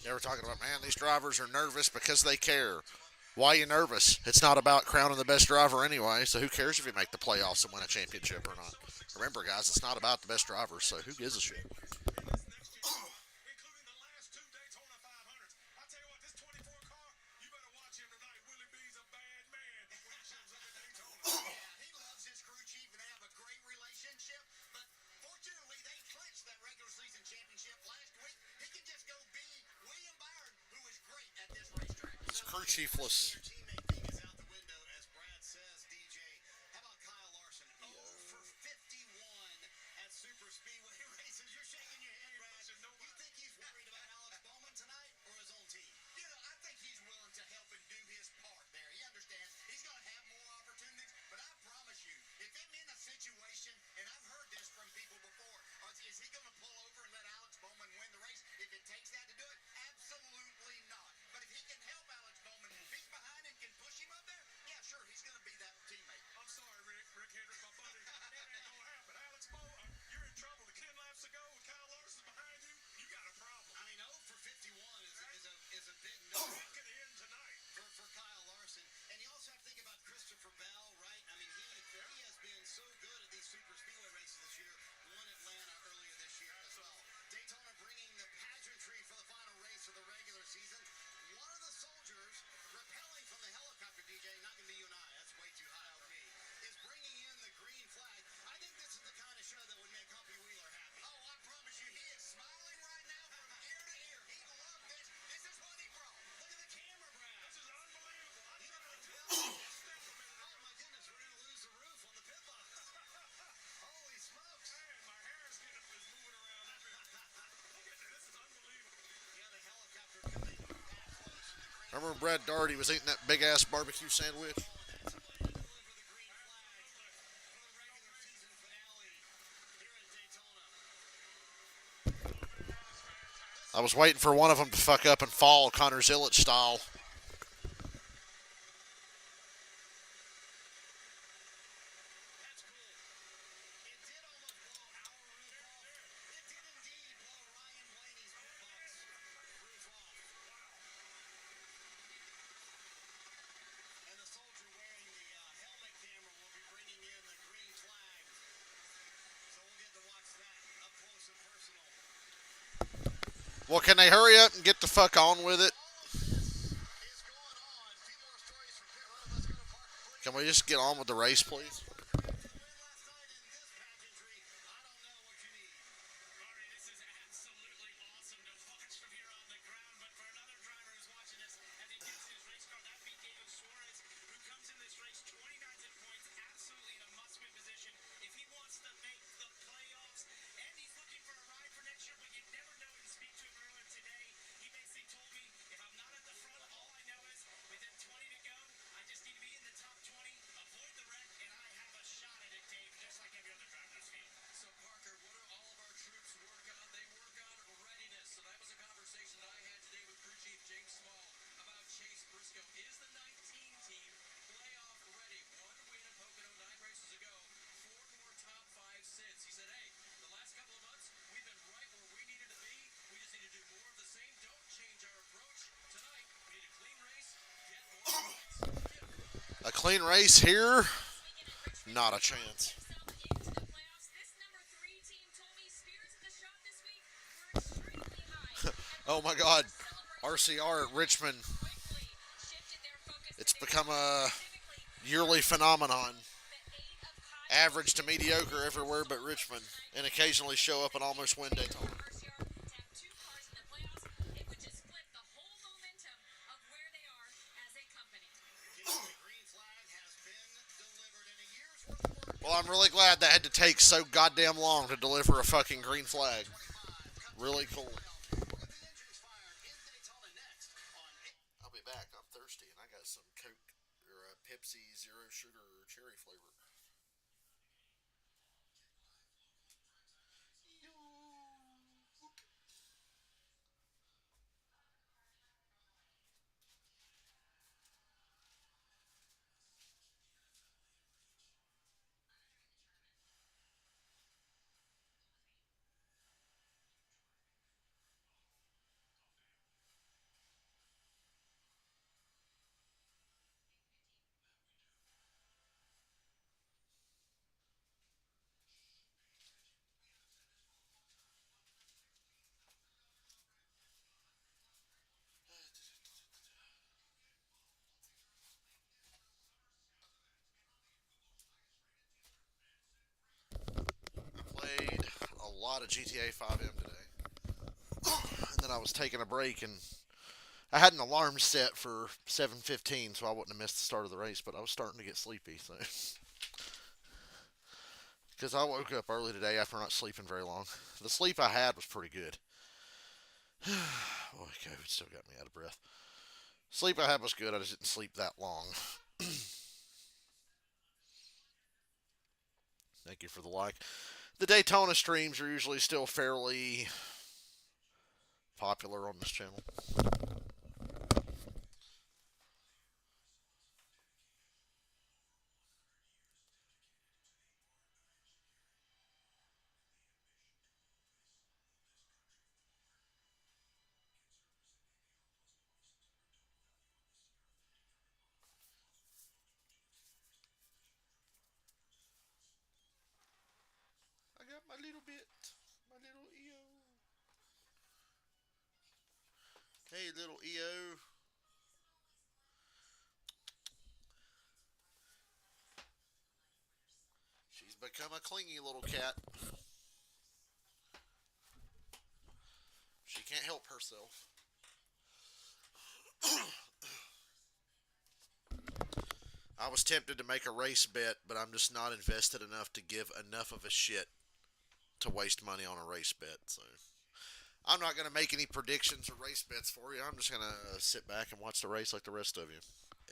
They were talking about, man, these drivers are nervous because they care. Why are you nervous? It's not about crowning the best driver anyway, so who cares if you make the playoffs and win a championship or not? Remember, guys, it's not about the best drivers, so who gives a shit? It's crew chiefless. I remember Brad Daugherty was eating that big ass barbecue sandwich. I was waiting for one of them to fuck up and fall Connor Zillett style. Well, can they hurry up and get the fuck on with it? Can we just get on with the race, please? A clean race here? Not a chance. Oh my god. RCR at Richmond. It's become a yearly phenomenon. Average to mediocre everywhere but Richmond. And occasionally show up and almost win Daytona. Well, I'm really glad that had to take so goddamn long to deliver a fucking green flag. Really cool. I'll be back. I'm thirsty and I got some Coke or a Pepsi Zero Sugar or cherry flavor. lot of GTA 5M today, and then I was taking a break, and I had an alarm set for 7:15, so I wouldn't have missed the start of the race. But I was starting to get sleepy, so because I woke up early today after not sleeping very long. The sleep I had was pretty good. Boy, COVID still got me out of breath. Sleep I had was good. I just didn't sleep that long. Thank you for the like. The Daytona streams are usually still fairly popular on this channel. I got my little bit, my little EO. Hey, little EO. She's become a clingy little cat. She can't help herself. I was tempted to make a race bet, but I'm just not invested enough to give enough of a shit to waste money on a race bet. So I'm not going to make any predictions or race bets for you. I'm just going to sit back and watch the race like the rest of you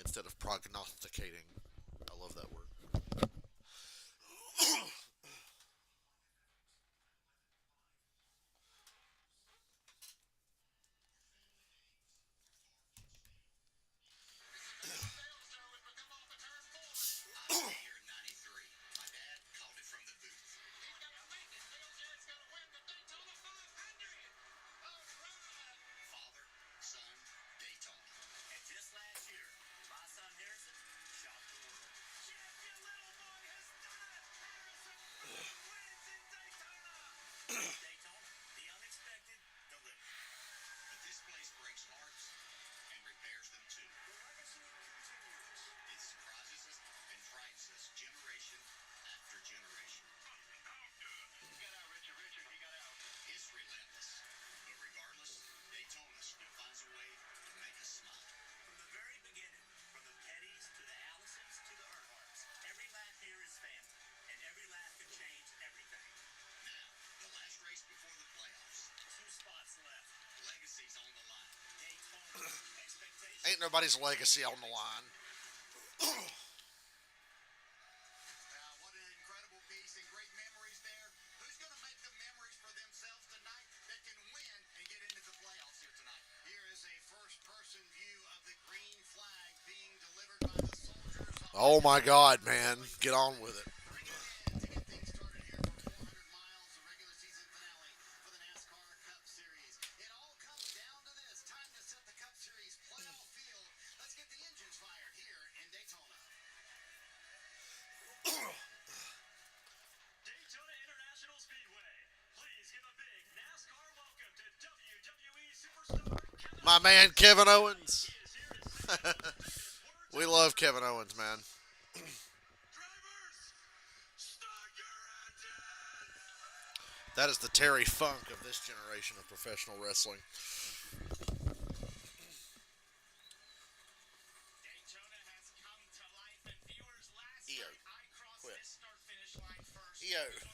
instead of prognosticating. I love that word. Ain't nobody's legacy on the line. Oh my God, man. Get on with it. My man, Kevin Owens. We love Kevin Owens, man. That is the Terry Funk of this generation of professional wrestling. EO. Quit. EO.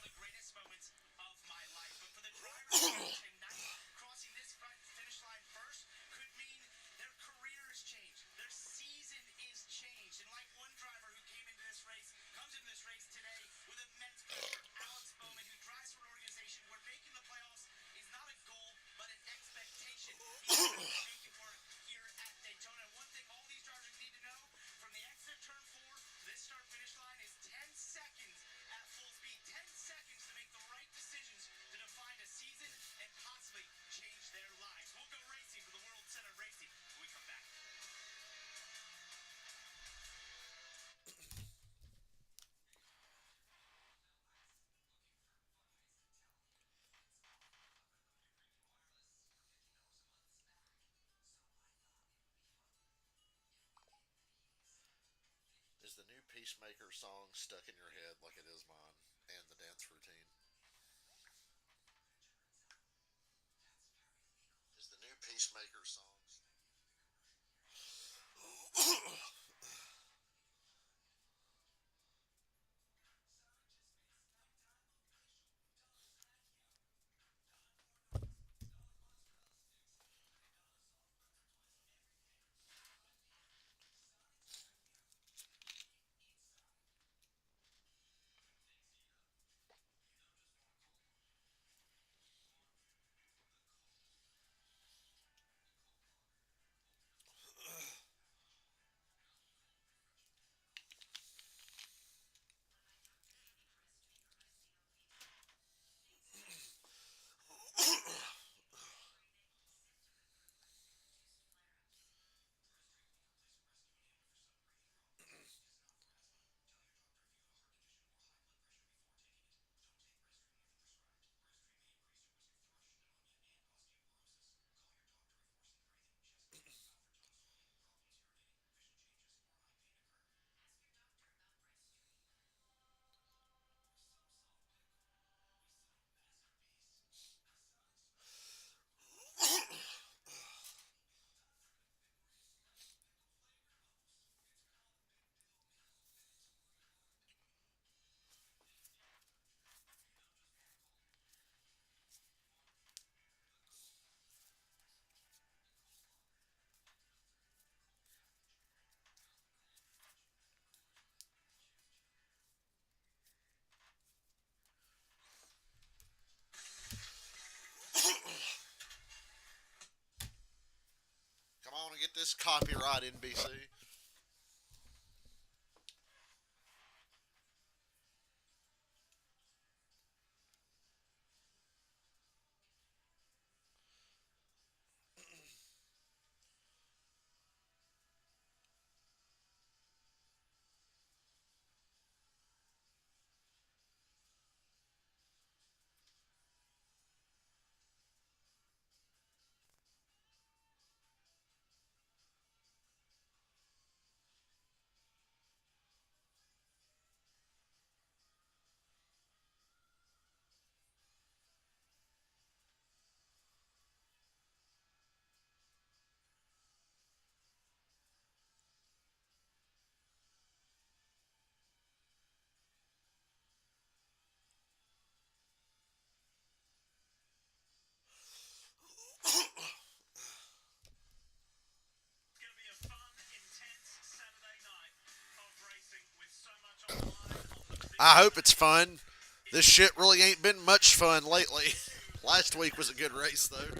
Is the new Peacemaker song stuck in your head like it is mine and the dance routine? this copyright NBC. I hope it's fun. This shit really ain't been much fun lately. Last week was a good race though.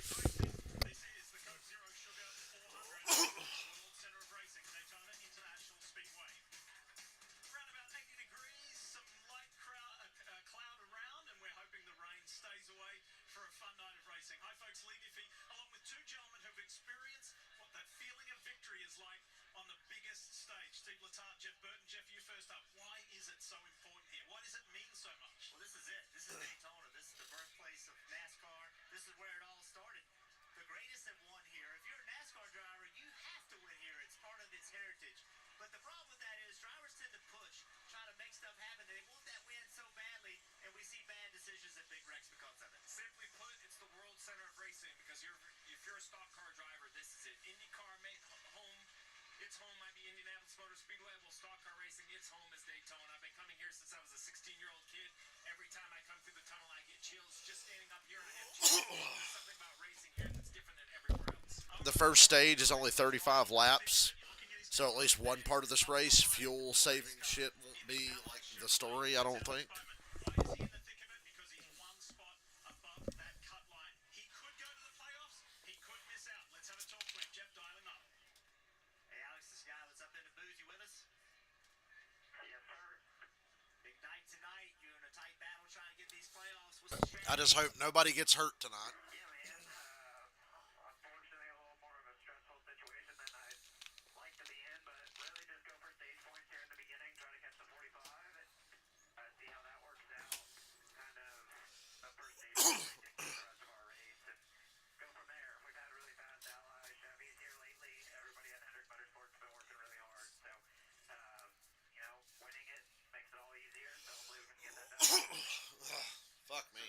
The first stage is only 35 laps, so at least one part of this race, fuel saving shit won't be like the story, I don't think. I just hope nobody gets hurt tonight. Fuck me.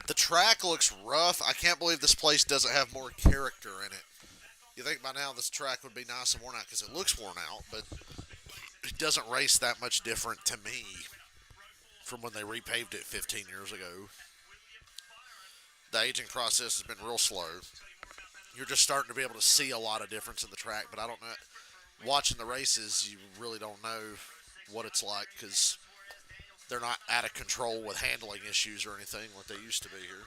The track looks rough. I can't believe this place doesn't have more character in it. You think by now this track would be nice and worn out because it looks worn out, but it doesn't race that much different to me from when they repaved it 15 years ago. The aging process has been real slow. You're just starting to be able to see a lot of difference in the track, but I don't know. Watching the races, you really don't know what it's like because they're not out of control with handling issues or anything like they used to be here.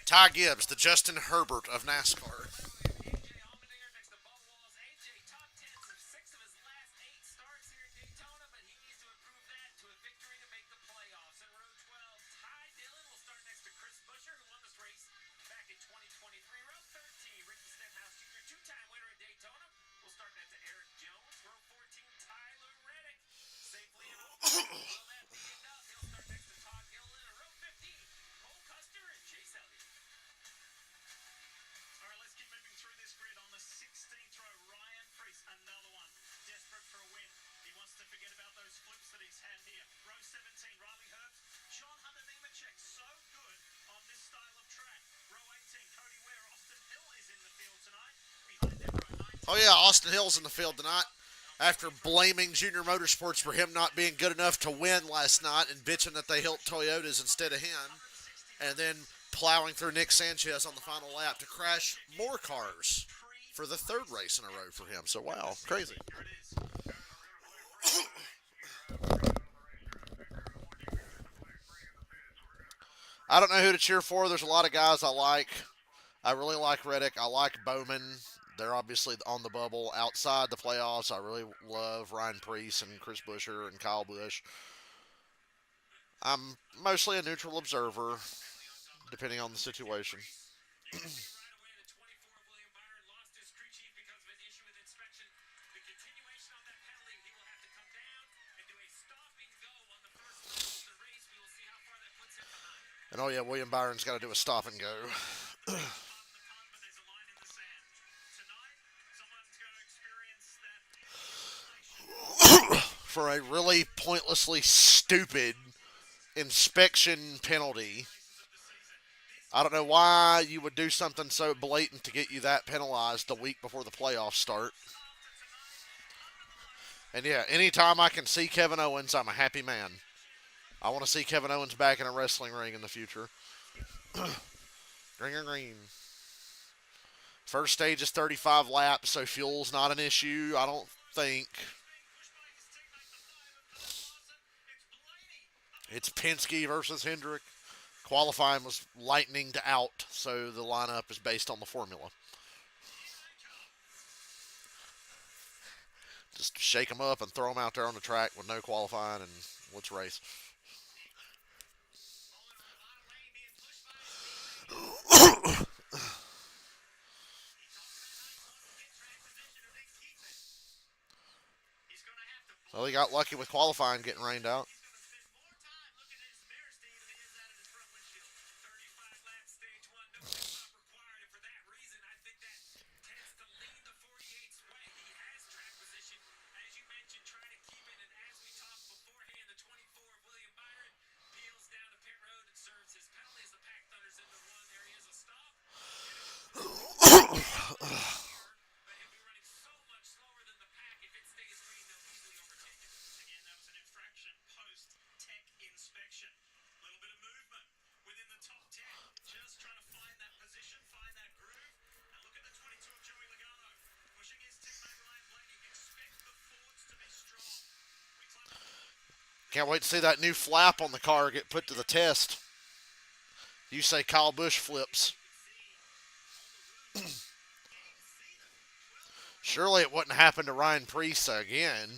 Ty Gibbs, the Justin Herbert of NASCAR. Oh yeah, Austin Hill's in the field tonight. After blaming Junior Motorsports for him not being good enough to win last night and bitching that they helped Toyotas instead of him, and then plowing through Nick Sanchez on the final lap to crash more cars for the third race in a row for him. So wow, crazy. I don't know who to cheer for. There's a lot of guys I like. I really like Reddick. I like Bowman. They're obviously on the bubble. Outside the playoffs, I really love Ryan Preece and Chris Buescher and Kyle Busch. I'm mostly a neutral observer, depending on the situation. And oh yeah, William Byron's got to do a stop and go. For a really pointlessly stupid inspection penalty. I don't know why you would do something so blatant to get you that penalized the week before the playoffs start. And yeah, anytime I can see Kevin Owens, I'm a happy man. I want to see Kevin Owens back in a wrestling ring in the future. Green or green. First stage is 35 laps, so fuel's not an issue, I don't think. It's Penske versus Hendrick. Qualifying was lightning to out, so the lineup is based on the formula. Just shake them up and throw them out there on the track with no qualifying, and let's race. Well, he got lucky with qualifying getting rained out. Can't wait to see that new flap on the car get put to the test. You say Kyle Busch flips. Surely it wouldn't happen to Ryan Preece again.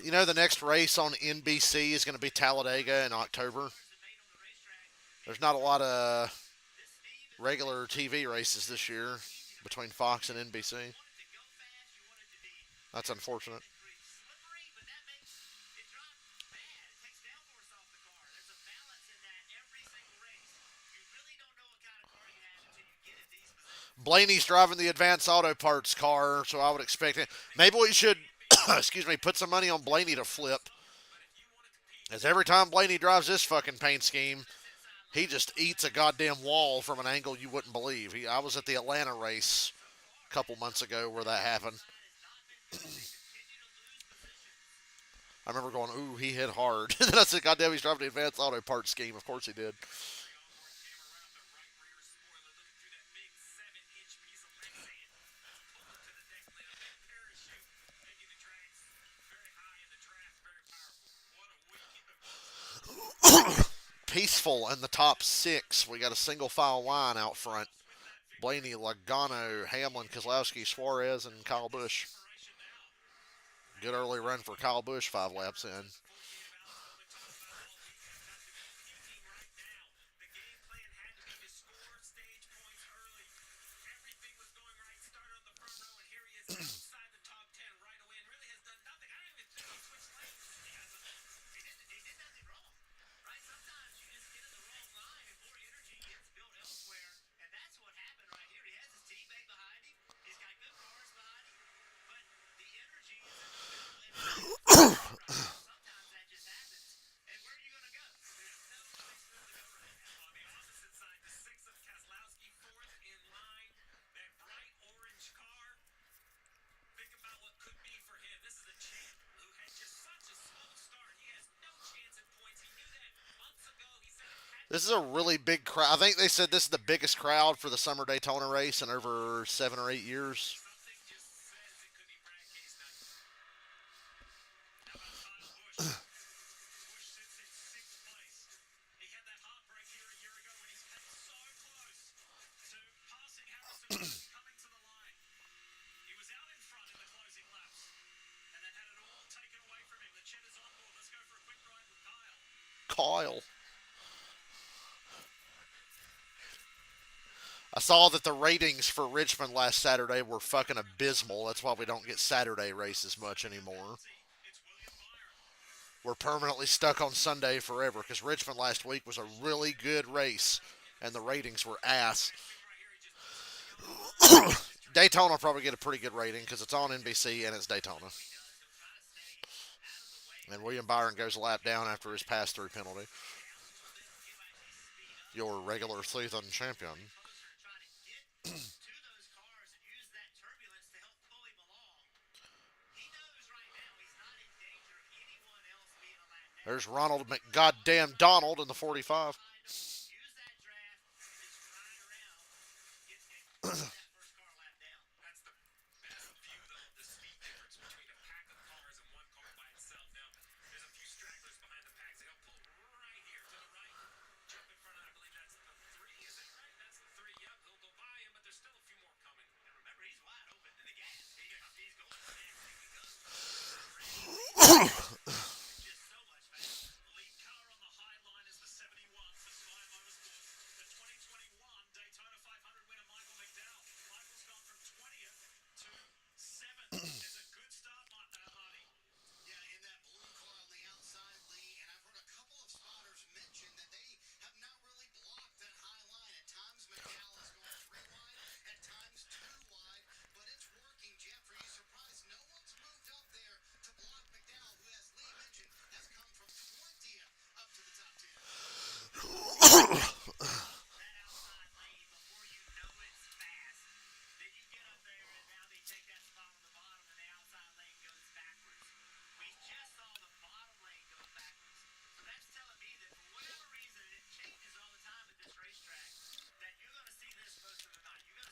You know, the next race on NBC is going to be Talladega in October. There's not a lot of regular TV races this year between Fox and NBC. That's unfortunate. Blaney's driving the Advanced Auto Parts car, so I would expect it. Maybe we should, excuse me, put some money on Blaney to flip. As every time Blaney drives this fucking paint scheme, he just eats a goddamn wall from an angle you wouldn't believe. I was at the Atlanta race a couple months ago where that happened. I remember going, ooh, he hit hard. And then I said, goddamn, he's driving the Advanced Auto Parts scheme. Of course he did. Peaceful in the top six. We got a single file line out front. Blaney, Logano, Hamlin, Kozlowski, Suarez, and Kyle Busch. Good early run for Kyle Busch, 5 laps in. This is a really big crowd. I think they said this is the biggest crowd for the summer Daytona race in over 7 or 8 years. Kyle. I saw that the ratings for Richmond last Saturday were fucking abysmal. That's why we don't get Saturday races much anymore. We're permanently stuck on Sunday forever because Richmond last week was a really good race and the ratings were ass. Daytona will probably get a pretty good rating because it's on NBC and it's Daytona. And William Byron goes a lap down after his pass through penalty. Your regular season champion. There's Ronald McGoddamn Donald in the 45.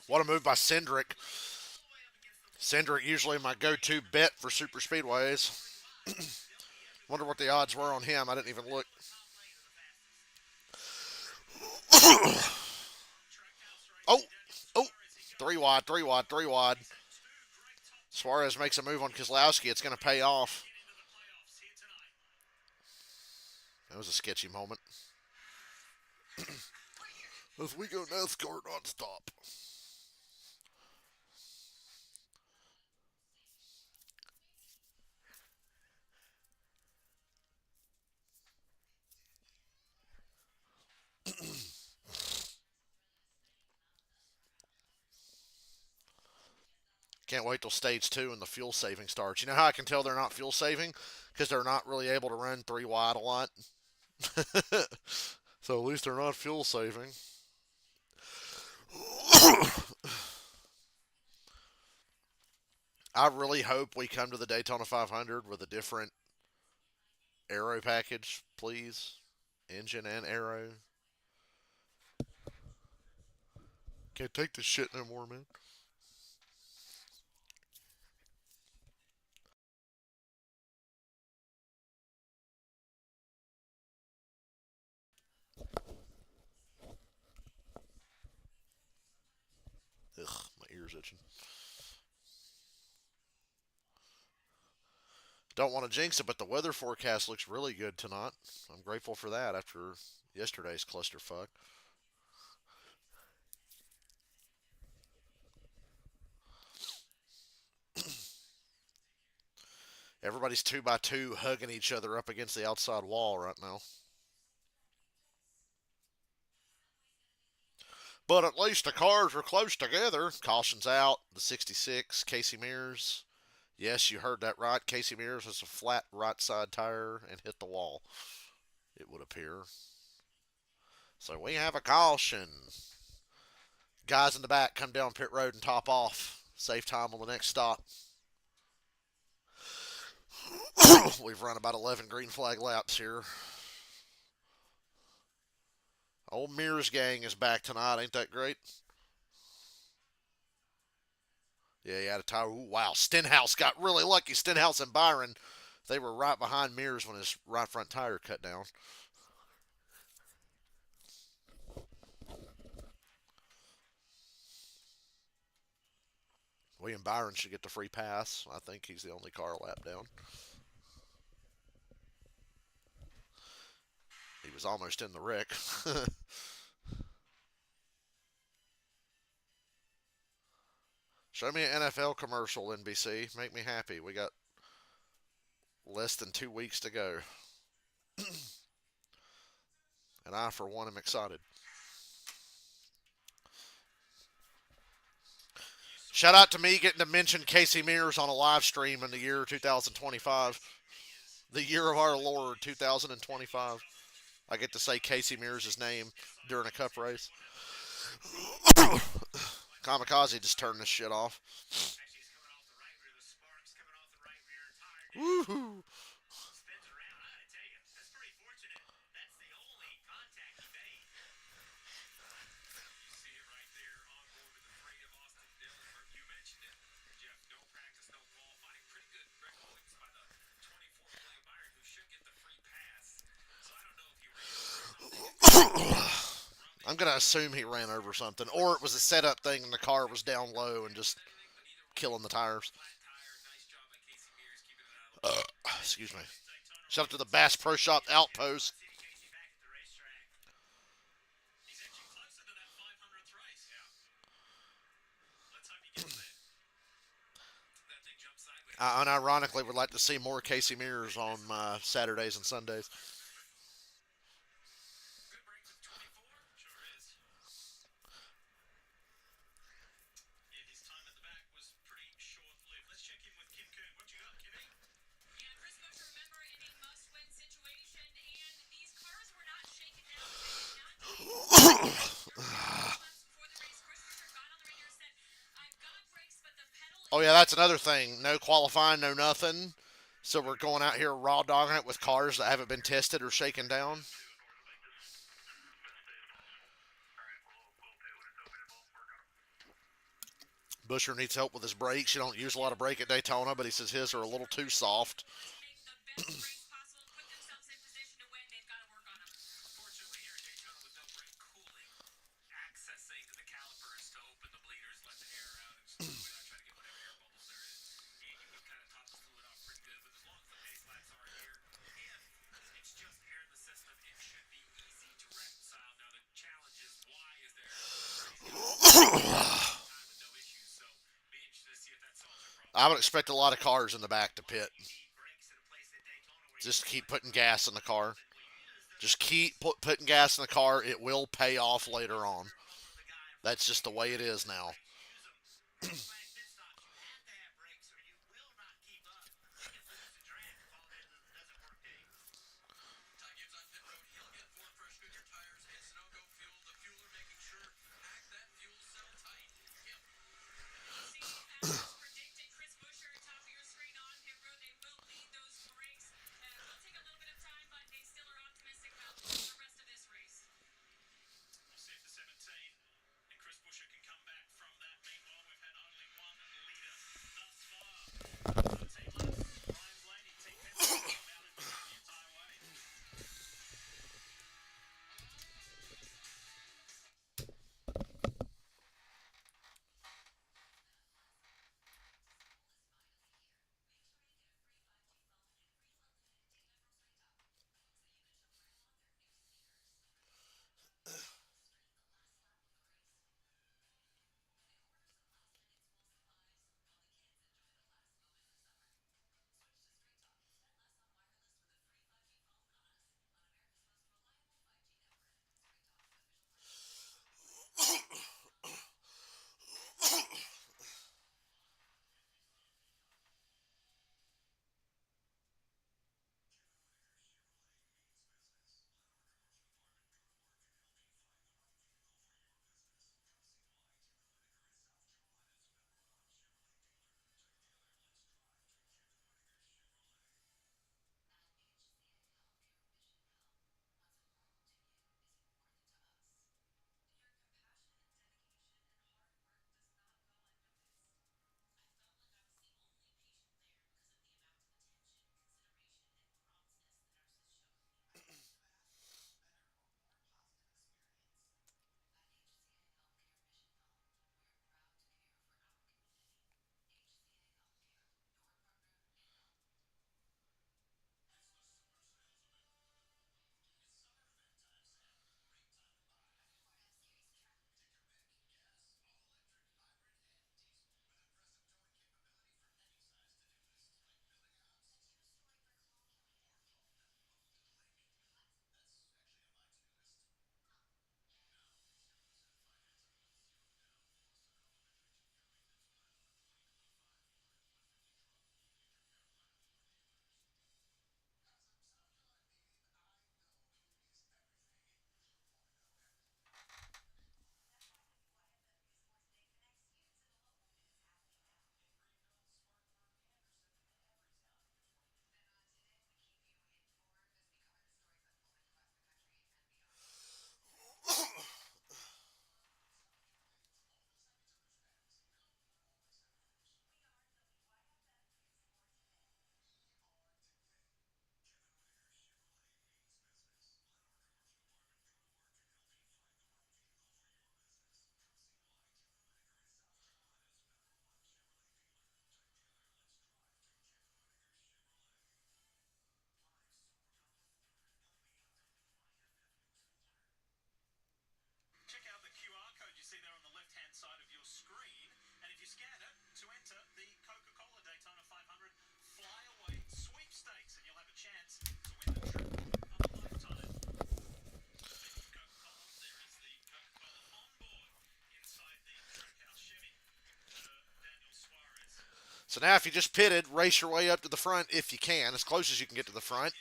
What a move by Cindric. Cindric usually my go-to bet for super speedways. Wonder what the odds were on him. I didn't even look. Oh, oh, three wide, three wide, three wide. Suarez makes a move on Kozlowski. It's going to pay off. That was a sketchy moment. As we go NASCAR nonstop. Can't wait till stage two and the fuel saving starts. You know how I can tell they're not fuel saving? Because they're not really able to run three wide a lot. So at least they're not fuel saving. I really hope we come to the Daytona 500 with a different aero package, please. Engine and aero. Can't take this shit no more, man. Ugh, my ears itching. Don't want to jinx it, but the weather forecast looks really good tonight. I'm grateful for that after yesterday's clusterfuck. Everybody's two by two hugging each other up against the outside wall right now. But at least the cars are close together. Caution's out. The 66, Casey Mears. Yes, you heard that right. Casey Mears has a flat right side tire and hit the wall, it would appear. So we have a caution. Guys in the back come down pit road and top off. Save time on the next stop. We've run about 11 green flag laps here. Old Mears gang is back tonight. Ain't that great? Yeah, he had a tire. Ooh, wow. Stenhouse got really lucky. Stenhouse and Byron, they were right behind Mears when his right front tire cut down. William Byron should get the free pass. I think he's the only car lap down. He was almost in the wreck. Show me an NFL commercial, NBC. Make me happy. We got less than 2 weeks to go. And I, for one, am excited. Shout out to me getting to mention Casey Mears on a live stream in the year 2025. The year of our Lord, 2025. I get to say Casey Mears' name during a cup race. Kamikaze just turned this shit off. Woohoo! I'm gonna assume he ran over something, or it was a setup thing and the car was down low and just killing the tires. Excuse me. Shout out to the Bass Pro Shop Outpost. I unironically would like to see more Casey Mears on my Saturdays and Sundays. Oh yeah, that's another thing. No qualifying, no nothing. So we're going out here raw dogging it with cars that haven't been tested or shaken down. Busher needs help with his brakes. You don't use a lot of brake at Daytona, but he says his are a little too soft. I would expect a lot of cars in the back to pit. Just keep putting gas in the car. Just keep putting gas in the car. It will pay off later on. That's just the way it is now. So now if you just pitted, race your way up to the front if you can, as close as you can get to the front.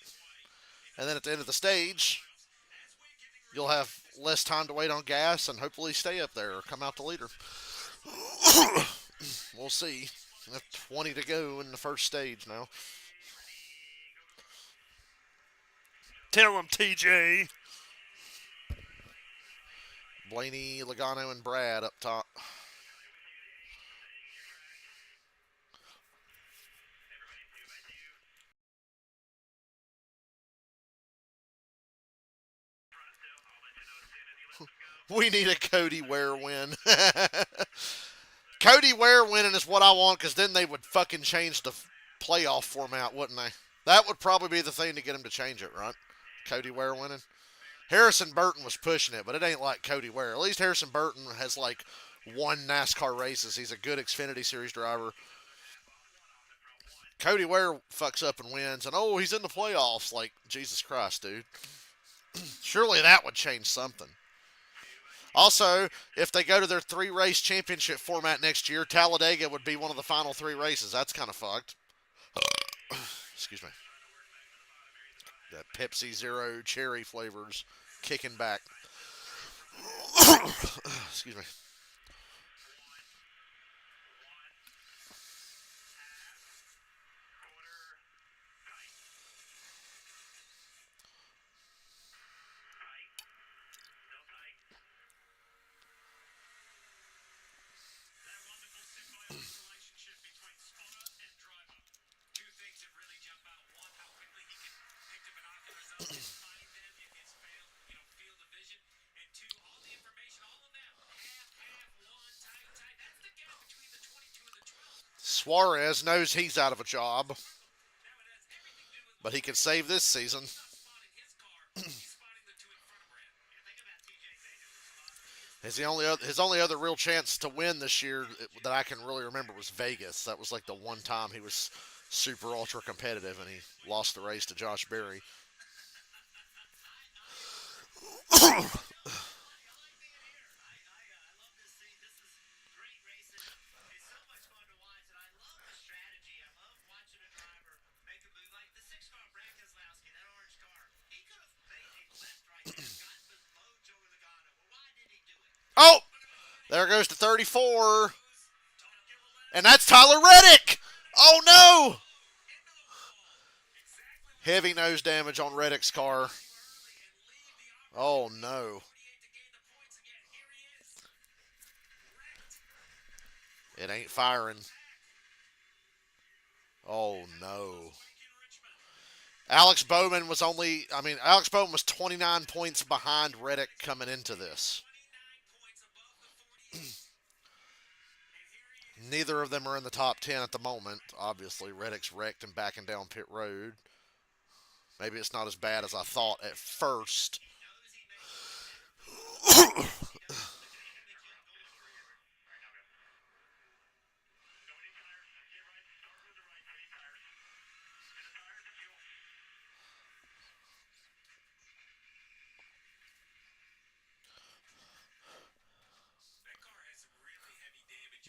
And then at the end of the stage, you'll have less time to wait on gas and hopefully stay up there or come out the leader. We'll see. 20 to go in the first stage now. Tell him, TJ. Blaney, Logano, and Brad up top. We need a Cody Ware win. Cody Ware winning is what I want because then they would fucking change the playoff format, wouldn't they? That would probably be the thing to get him to change it, right? Cody Ware winning. Harrison Burton was pushing it, but it ain't like Cody Ware. At least Harrison Burton has like won NASCAR races. He's a good Xfinity Series driver. Cody Ware fucks up and wins, and oh, he's in the playoffs. Like, Jesus Christ, dude. Surely that would change something. Also, if they go to their 3-race championship format next year, Talladega would be one of the final 3 races. That's kind of fucked. Excuse me. That Pepsi Zero cherry flavors kicking back. Excuse me. Suarez knows he's out of a job, but he can save this season. His only other real chance to win this year that I can really remember was Vegas. That was like the one time he was super ultra competitive and he lost the race to Josh Berry. Oh, there goes to 34. And that's Tyler Reddick. Oh, no. Heavy nose damage on Reddick's car. Oh, no. It ain't firing. Oh, no. Alex Bowman was 29 points behind Reddick coming into this. Neither of them are in the top 10 at the moment. Obviously, Reddick's wrecked and backing down pit road. Maybe it's not as bad as I thought at first.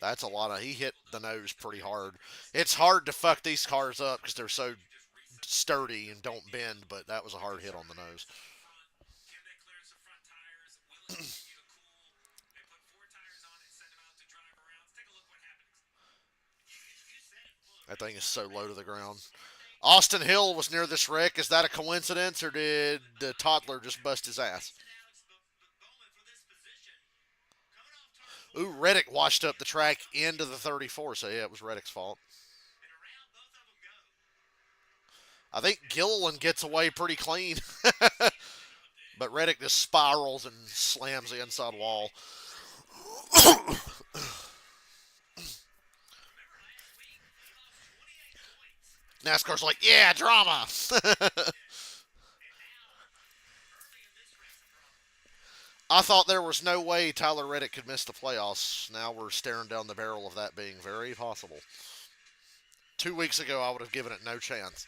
That's a lot of. He hit the nose pretty hard. It's hard to fuck these cars up because they're so sturdy and don't bend, but that was a hard hit on the nose. That thing is so low to the ground. Austin Hill was near this wreck. Is that a coincidence, or did the toddler just bust his ass? Ooh, Reddick washed up the track into the 34, so yeah, it was Reddick's fault. I think Gilliland gets away pretty clean, but Reddick just spirals and slams the inside wall. NASCAR's like, yeah, drama. I thought there was no way Tyler Reddick could miss the playoffs. Now we're staring down the barrel of that being very possible. 2 weeks ago, I would have given it no chance.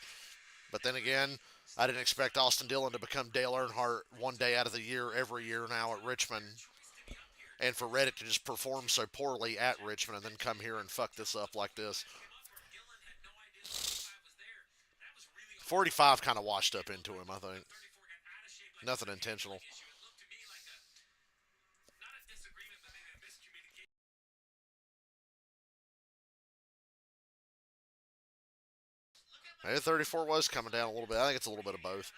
But then again, I didn't expect Austin Dillon to become Dale Earnhardt one day out of the year every year now at Richmond, and for Reddick to just perform so poorly at Richmond and then come here and fuck this up like this. 45 kind of washed up into him, I think. Nothing intentional. Maybe 34 was coming down a little bit. I think it's a little bit of both.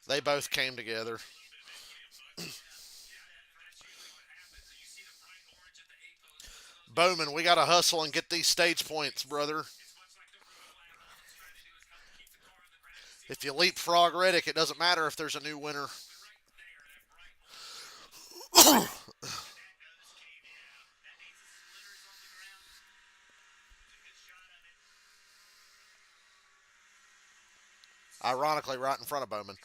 They both came together. Bowman, we got to hustle and get these stage points, brother. If you leapfrog Reddick, it doesn't matter if there's a new winner. Ironically, right in front of Bowman.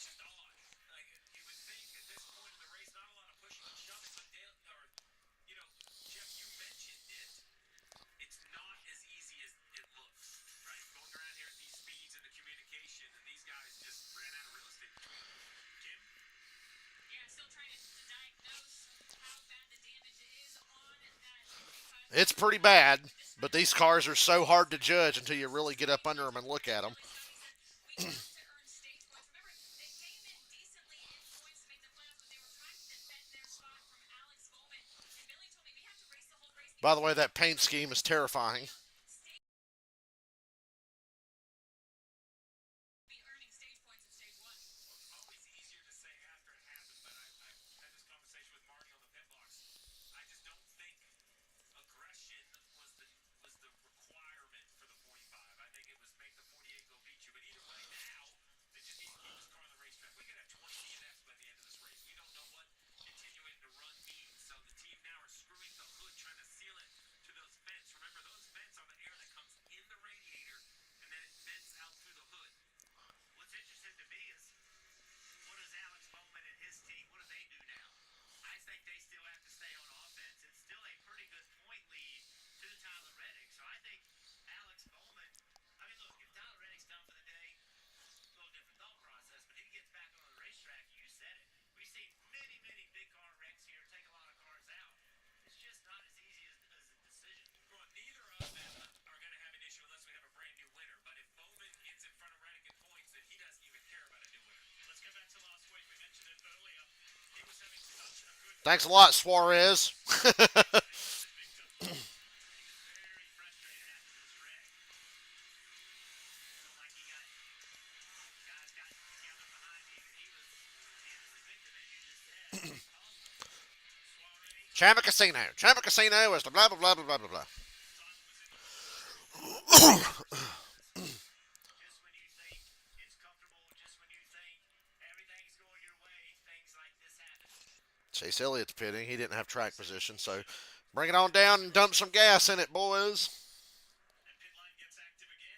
It's pretty bad, but these cars are so hard to judge until you really get up under them and look at them. By the way, that paint scheme is terrifying. Thanks a lot, Suarez. Chama Casino. Chama Casino is the blah, blah, blah, blah, blah, blah. Chase Elliott's pitting. He didn't have track position, so bring it on down and dump some gas in it, boys.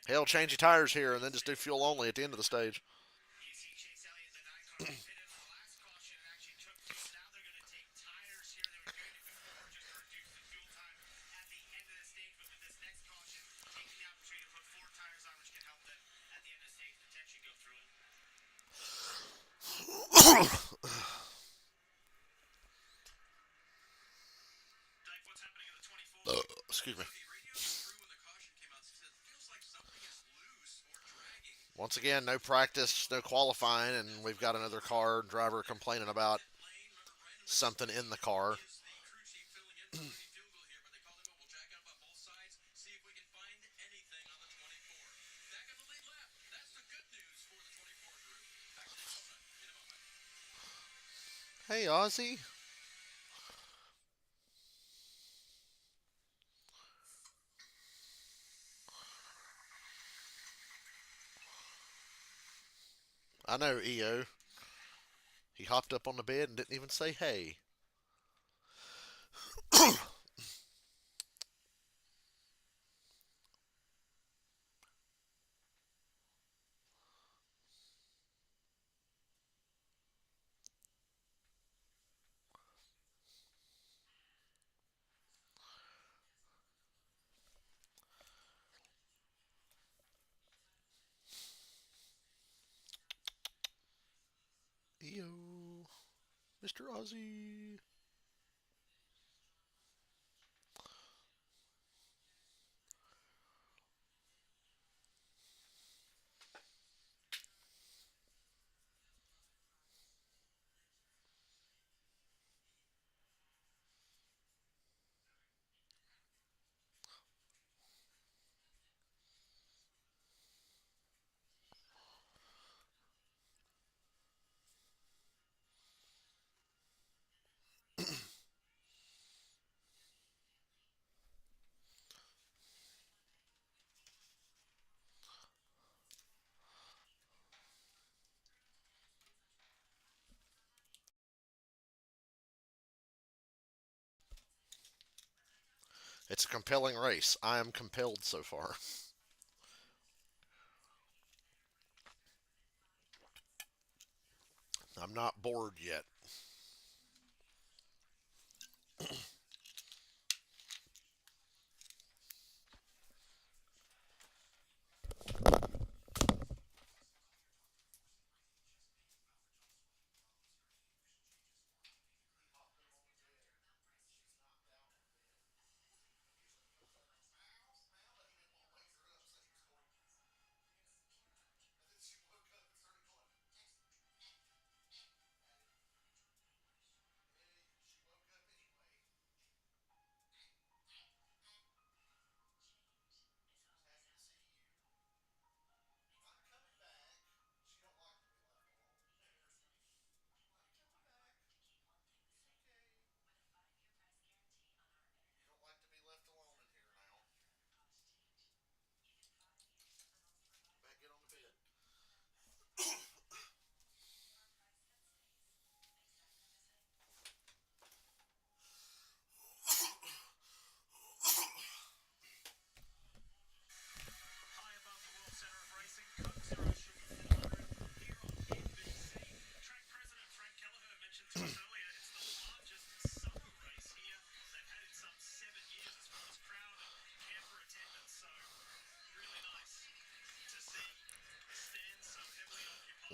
Hell, change your tires here and then just do fuel only at the end of the stage. Excuse me. Once again, no practice, no qualifying, and we've got another car driver complaining about something in the car. Hey, Ozzy. I know, EO. He hopped up on the bed and didn't even say hey. EO. Mr. Ozzy. It's a compelling race. I am compelled so far. I'm not bored yet.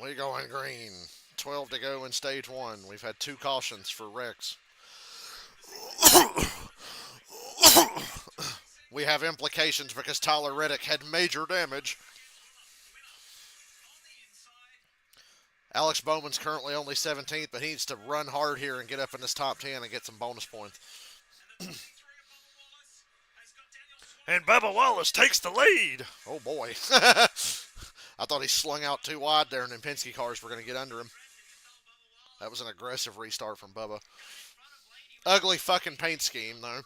We going green. 12 to go in stage one. We've had two cautions for wrecks. We have implications because Tyler Reddick had major damage. Alex Bowman's currently only 17th, but he needs to run hard here and get up in this top 10 and get some bonus points. And Bubba Wallace takes the lead. Oh boy. I thought he slung out too wide there and then Penske cars were going to get under him. That was an aggressive restart from Bubba. Ugly fucking paint scheme, though.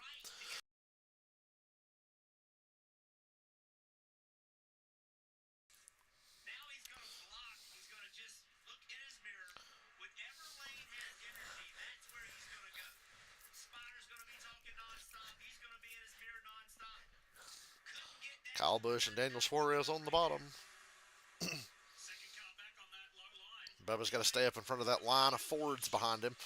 Kyle Busch and Daniel Suarez on the bottom. Bubba's got to stay up in front of that line of Fords behind him.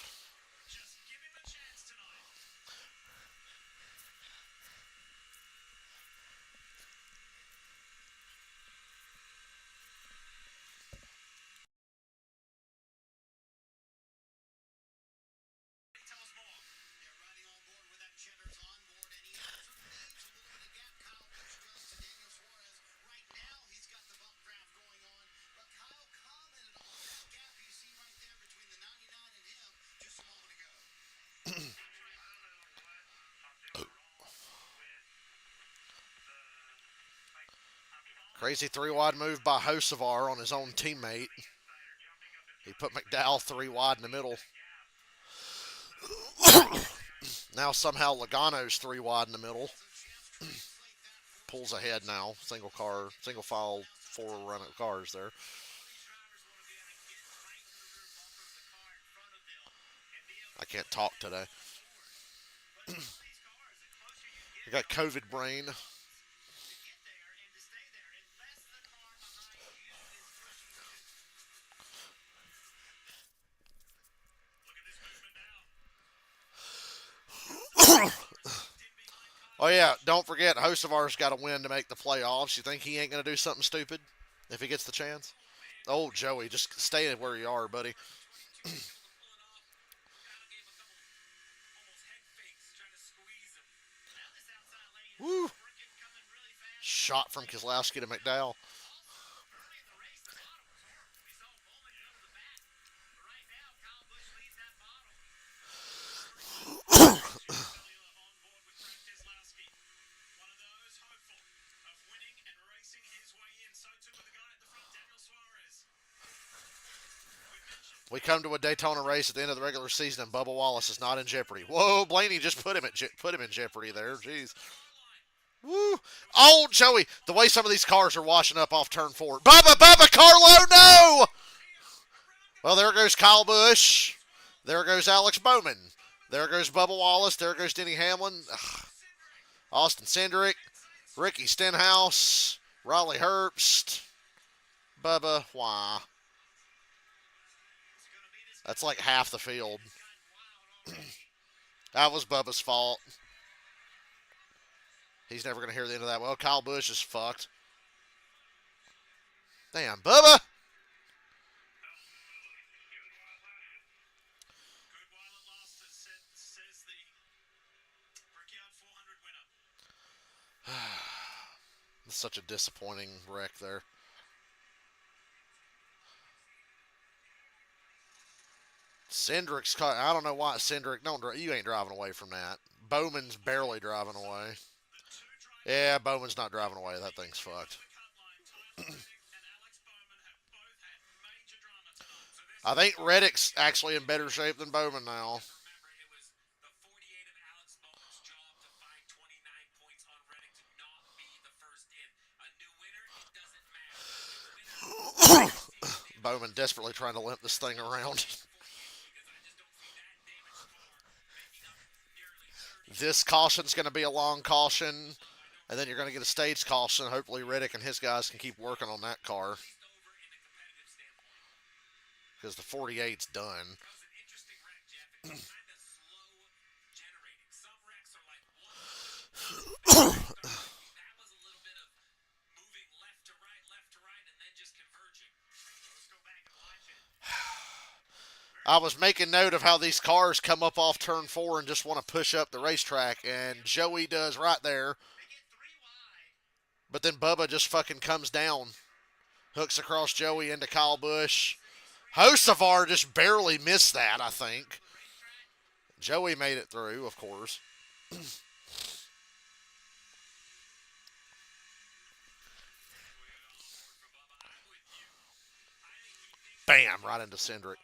Crazy three wide move by Hocevar on his own teammate. He put McDowell three wide in the middle. Now somehow Logano's three wide in the middle. Pulls ahead now. Single file, four running cars there. I can't talk today. I got COVID brain. Oh yeah, don't forget, host of ours got to win to make the playoffs. You think he ain't gonna do something stupid if he gets the chance? Oh, Joey, just stay where you are, buddy. Woo! Shot from Keselowski to McDowell. We come to a Daytona race at the end of the regular season, and Bubba Wallace is not in jeopardy. Whoa, Blaney just put him in jeopardy there. Jeez. Woo! Oh, Joey, the way some of these cars are washing up off turn four. Bubba, Carlo, no! Well, there goes Kyle Busch. There goes Alex Bowman. There goes Bubba Wallace. There goes Denny Hamlin. Ugh. Austin Cindric. Ricky Stenhouse. Riley Herbst. Bubba, why? That's like half the field. That was Bubba's fault. He's never going to hear the end of that. Well, Kyle Busch is fucked. Damn, Bubba! It's such a disappointing wreck there. Cindric's car. I don't know why Cindric. Don't you ain't driving away from that. Bowman's barely driving away. Yeah, Bowman's not driving away. That thing's fucked. I think Reddick's actually in better shape than Bowman now. Bowman desperately trying to limp this thing around. This caution's going to be a long caution, and then you're going to get a stage caution. Hopefully, Reddick and his guys can keep working on that car because the 48's done. I was making note of how these cars come up off turn four and just want to push up the racetrack, and Joey does right there. But then Bubba just fucking comes down, hooks across Joey into Kyle Busch. Hocevar just barely missed that, I think. Joey made it through, of course. Bam, right into Cindric.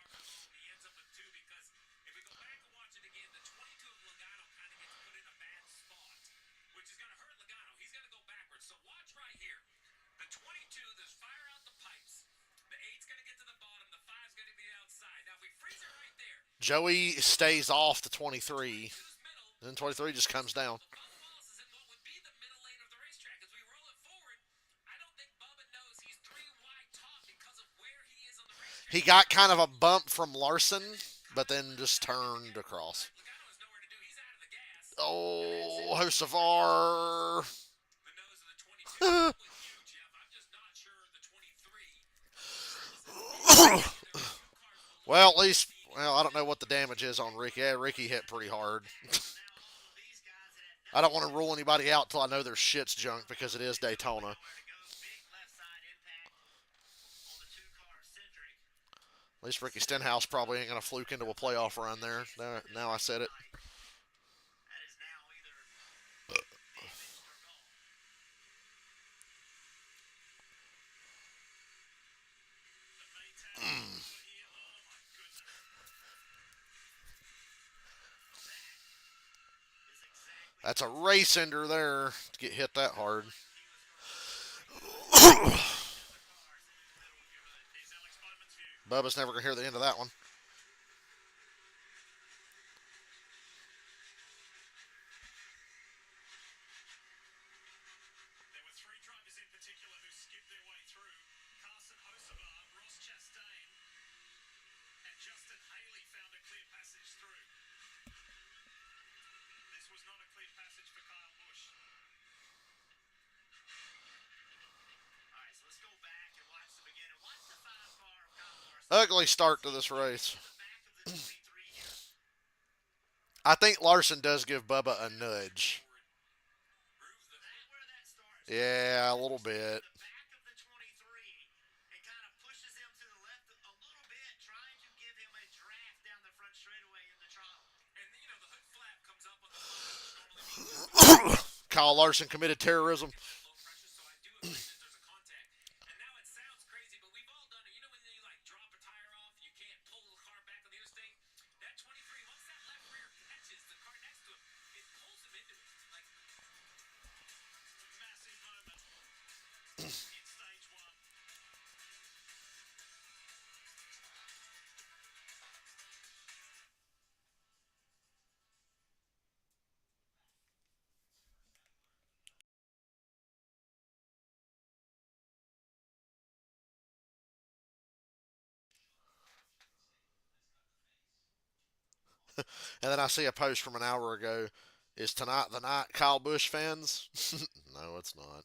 Joey stays off the 23. Then 23 just comes down. He got kind of a bump from Larson, but then just turned across. Oh, Hocevar. Well, at least, well, I don't know what the damage is on Ricky. Yeah, Ricky hit pretty hard. I don't want to rule anybody out till I know their shit's junk because it is Daytona. At least Ricky Stenhouse probably ain't going to fluke into a playoff run there. Now I said it. That's a race ender there to get hit that hard. Bubba's never going to hear the end of that one. Ugly start to this race. I think Larson does give Bubba a nudge. Yeah, a little bit. Kyle Larson committed terrorism. And then I see a post from an hour ago. Is tonight the night, Kyle Busch fans? No, it's not.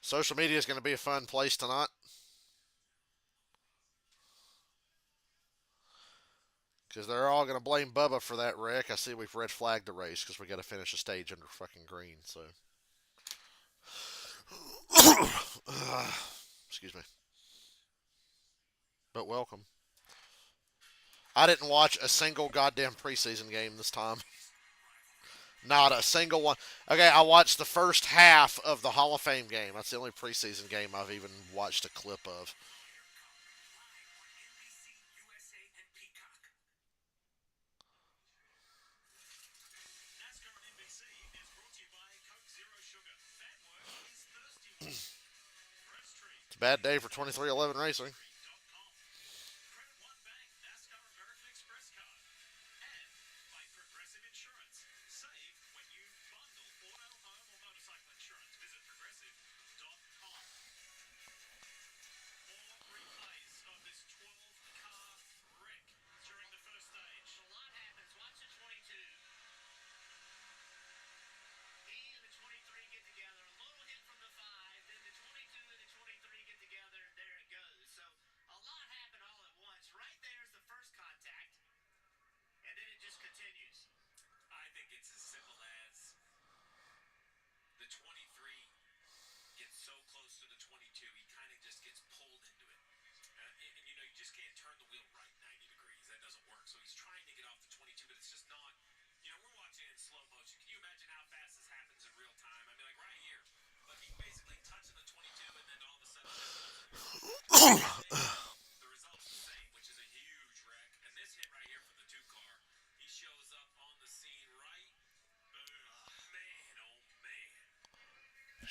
Social media is going to be a fun place tonight because they're all going to blame Bubba for that wreck. I see we've red flagged the race because we got to finish a stage under fucking green. So, excuse me. But welcome. I didn't watch a single goddamn preseason game this time. Not a single one. Okay, I watched the first half of the Hall of Fame game. That's the only preseason game I've even watched a clip of. It's a bad day for 2311 Racing.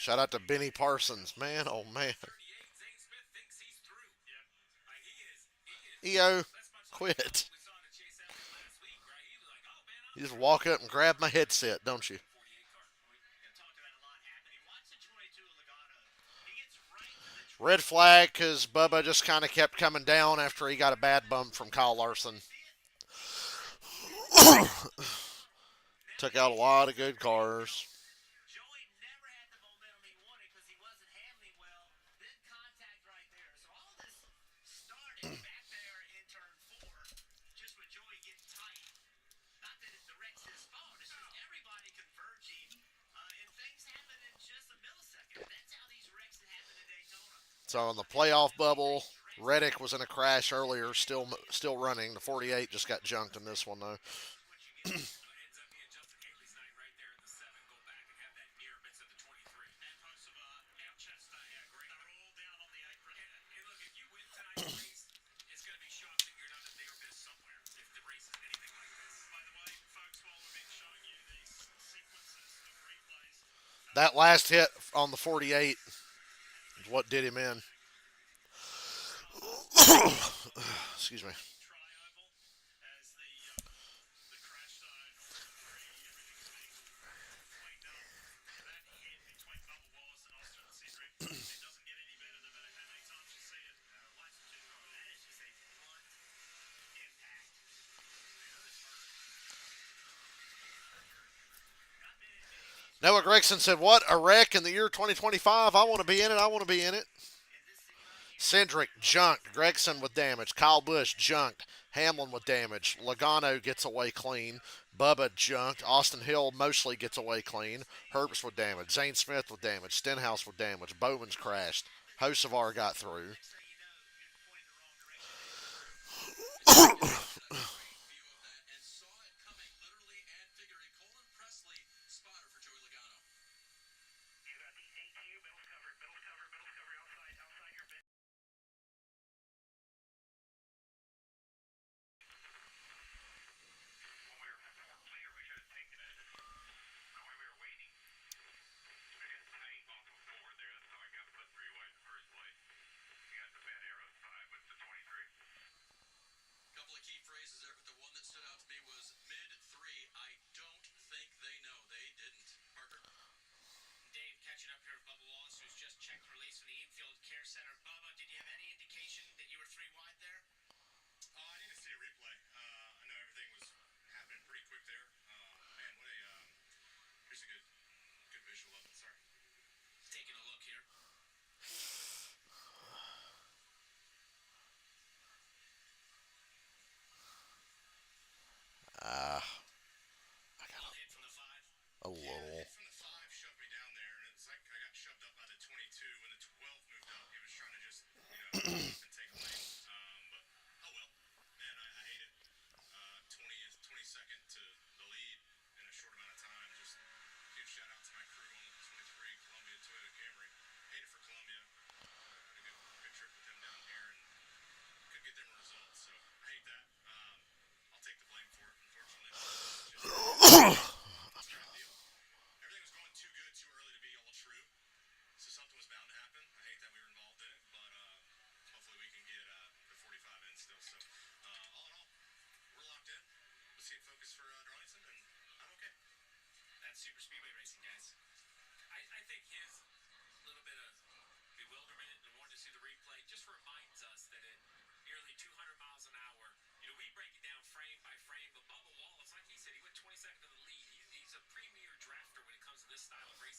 Shout out to Benny Parsons. Man, oh man. EO, quit. You just walk up and grab my headset, don't you? Red flag because Bubba just kind of kept coming down after he got a bad bump from Kyle Larson. Took out a lot of good cars. So on the playoff bubble, Reddick was in a crash earlier, still running. The 48 just got junked in this one though. That last hit on the 48 is what did him in. Excuse me. Noah Gregson said, "What a wreck in the year 2025. I want to be in it. I want to be in it." Cindric junked. Gregson with damage. Kyle Busch junked. Hamlin with damage. Logano gets away clean. Bubba junked. Austin Hill mostly gets away clean. Herbst with damage. Zane Smith with damage. Stenhouse with damage. Bowman's crashed. Hocevar got through. Ah, a little.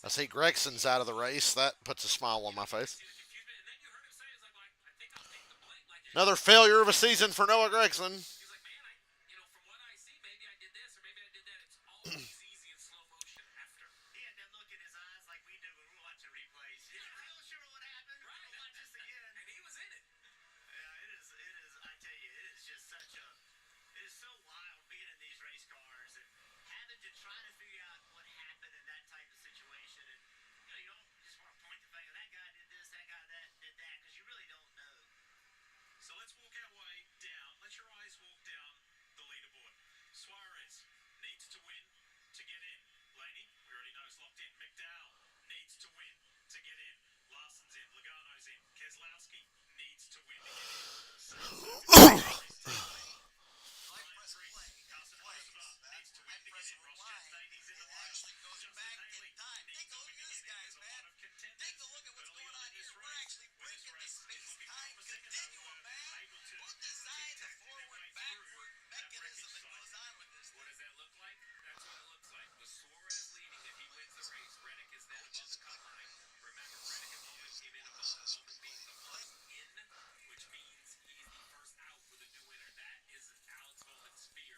I see Gregson's out of the race. That puts a smile on my face. Another failure of a season for Noah Gregson.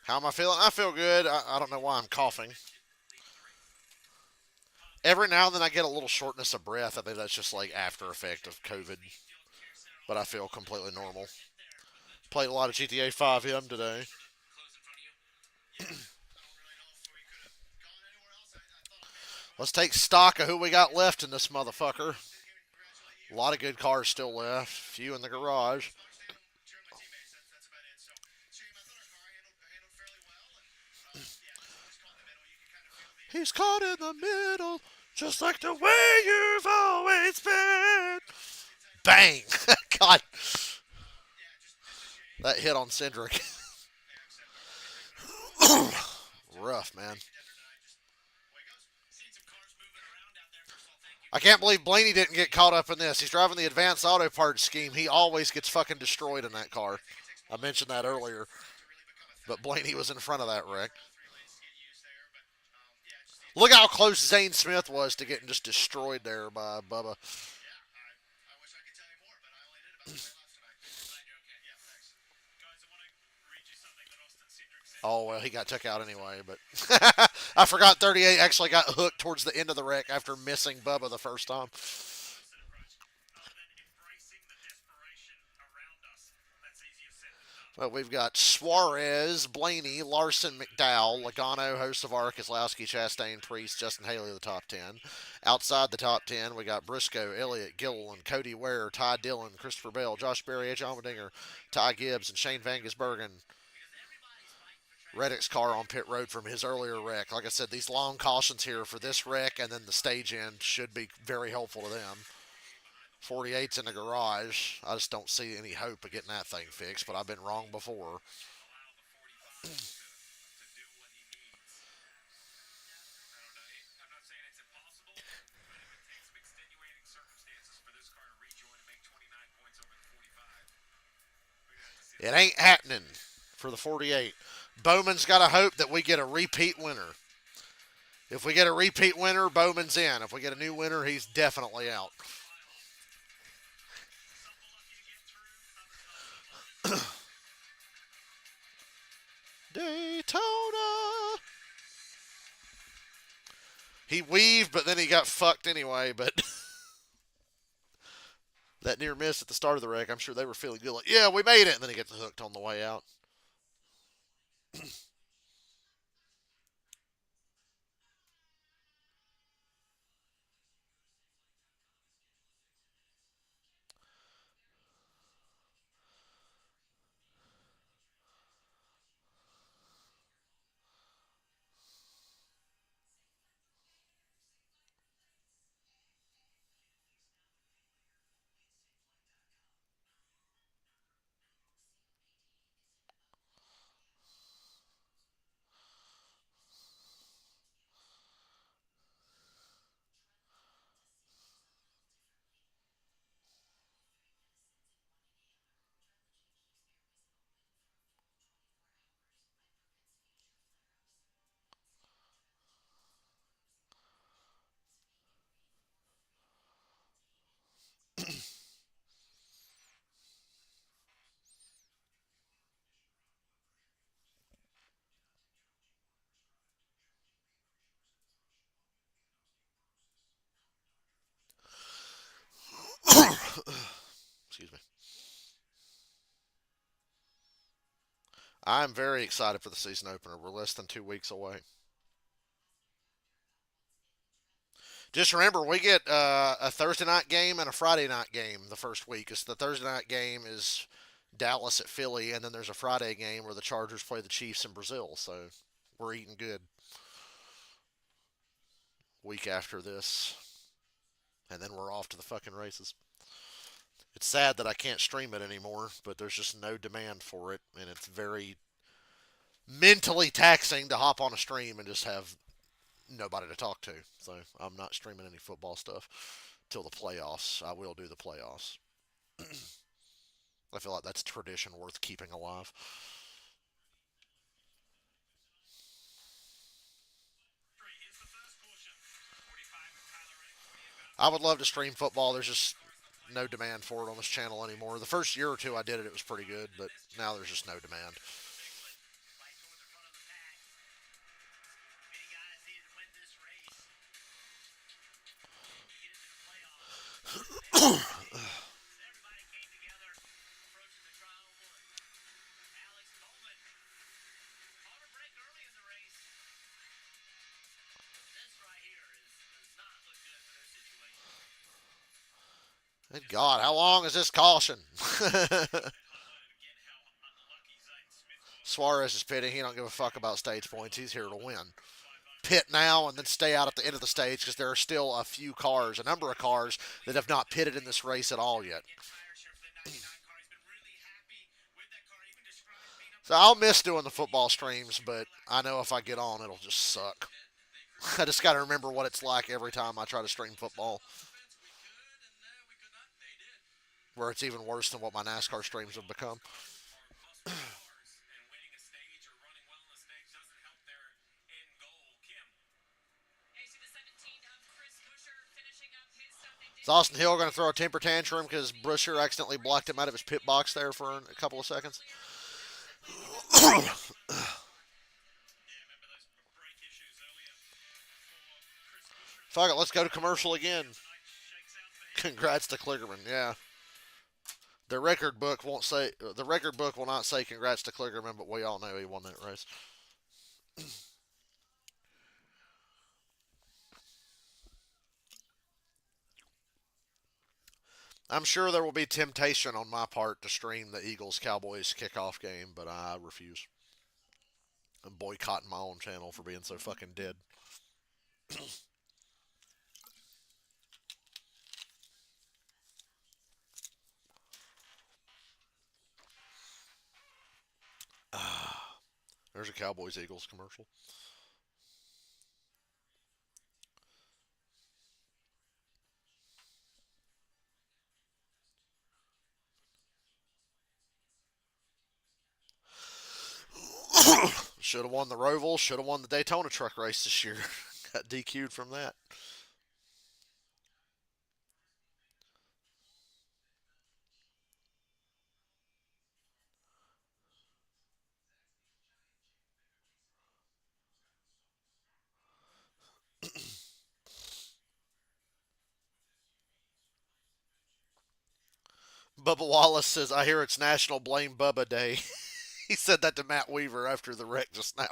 How am I feeling? I feel good. I don't know why I'm coughing. Every now and then I get a little shortness of breath. I think that's just like after effect of COVID, but I feel completely normal. Played a lot of GTA 5M today. Let's take stock of who we got left in this motherfucker. A lot of good cars still left. Few in the garage. He's caught in the middle, just like the way you've always been. Bang! God, that hit on Cindric. Rough, man. I can't believe Blaney didn't get caught up in this. He's driving the advanced auto parts scheme. He always gets fucking destroyed in that car. I mentioned that earlier, but Blaney was in front of that wreck. Look how close Zane Smith was to getting just destroyed there by Bubba. Oh, well, he got took out anyway, but I forgot 38 actually got hooked towards the end of the wreck after missing Bubba the first time. Well, we've got Suarez, Blaney, Larson, McDowell, Logano, Hocevar, Keselowski, Chastain, Priest, Justin Haley, the top 10. Outside the top 10, we got Briscoe, Elliott, Gilliland, Cody Ware, Ty Dillon, Christopher Bell, Josh Berry, Edge Allmendinger, Ty Gibbs, and Shane Van Gisbergen. Reddick's car on pit road from his earlier wreck. Like I said, these long cautions here for this wreck and then the stage end should be very helpful to them. 48's in the garage. I just don't see any hope of getting that thing fixed, but I've been wrong before. It ain't happening for the 48. Bowman's got to hope that we get a repeat winner. If we get a repeat winner, Bowman's in. If we get a new winner, he's definitely out. Daytona. He weaved, but then he got fucked anyway. But that near miss at the start of the wreck, I'm sure they were feeling good. Like, yeah, we made it. And then he gets hooked on the way out. Excuse me. I'm very excited for the season opener. We're less than 2 weeks away. Just remember, we get a Thursday night game and a Friday night game the first week. It's the Thursday night game is Dallas at Philly, and then there's a Friday game where the Chargers play the Chiefs in Brazil. So we're eating good week after this, and then we're off to the fucking races. It's sad that I can't stream it anymore, but there's just no demand for it, and it's very mentally taxing to hop on a stream and just have nobody to talk to. So I'm not streaming any football stuff till the playoffs. I will do the playoffs. I feel like that's a tradition worth keeping alive. I would love to stream football. There's just no demand for it on this channel anymore. The first year or two I did it, it was pretty good, but now there's just no demand. Good God, how long is this caution? Suarez is pitting. He don't give a fuck about stage points. He's here to win. Pit now and then stay out at the end of the stage because there are still a few cars, a number of cars that have not pitted in this race at all yet. So I'll miss doing the football streams, but I know if I get on, it'll just suck. I just got to remember what it's like every time I try to stream football, where it's even worse than what my NASCAR streams have become. Is Austin Hill going to throw a temper tantrum because Brusher accidentally blocked him out of his pit box there for a couple of seconds? Fuck it, let's go to commercial again. Congrats to Kligerman. Yeah, the record book will not say congrats to Kligerman, but we all know he won that race. I'm sure there will be temptation on my part to stream the Eagles Cowboys kickoff game, but I refuse. I'm boycotting my own channel for being so fucking dead. There's a Cowboys Eagles commercial. Should have won the Roval. Should have won the Daytona truck race this year. Got DQ'd from that. Bubba Wallace says, I hear it's National Blame Bubba Day. He said that to Matt Weaver after the wreck just now.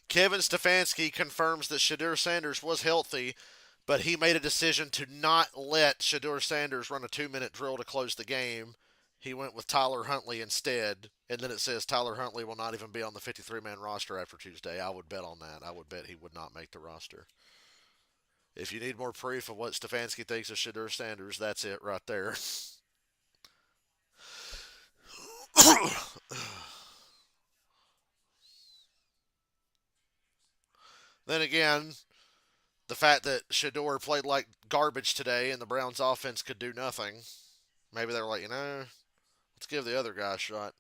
Kevin Stefanski confirms that Shadur Sanders was healthy, but he made a decision to not let Shadur Sanders run a 2 minute drill to close the game. He went with Tyler Huntley instead, and then it says Tyler Huntley will not even be on the 53-man roster after Tuesday. I would bet on that. I would bet he would not make the roster. If you need more proof of what Stefanski thinks of Shadur Sanders, that's it right there. Then again, the fact that Shador played like garbage today and the Browns offense could do nothing, maybe they were like, let's give the other guy a shot.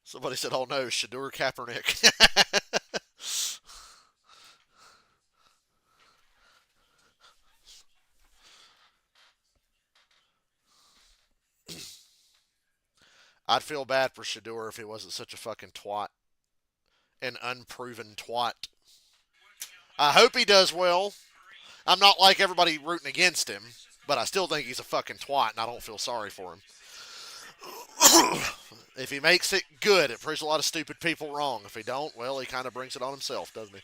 Somebody said, oh no, Shador Kaepernick. I'd feel bad for Shador if he wasn't such a fucking twat. An unproven twat. I hope he does well. I'm not like everybody rooting against him, but I still think he's a fucking twat and I don't feel sorry for him. If he makes it good, it proves a lot of stupid people wrong. If he don't, well, he kind of brings it on himself, doesn't he?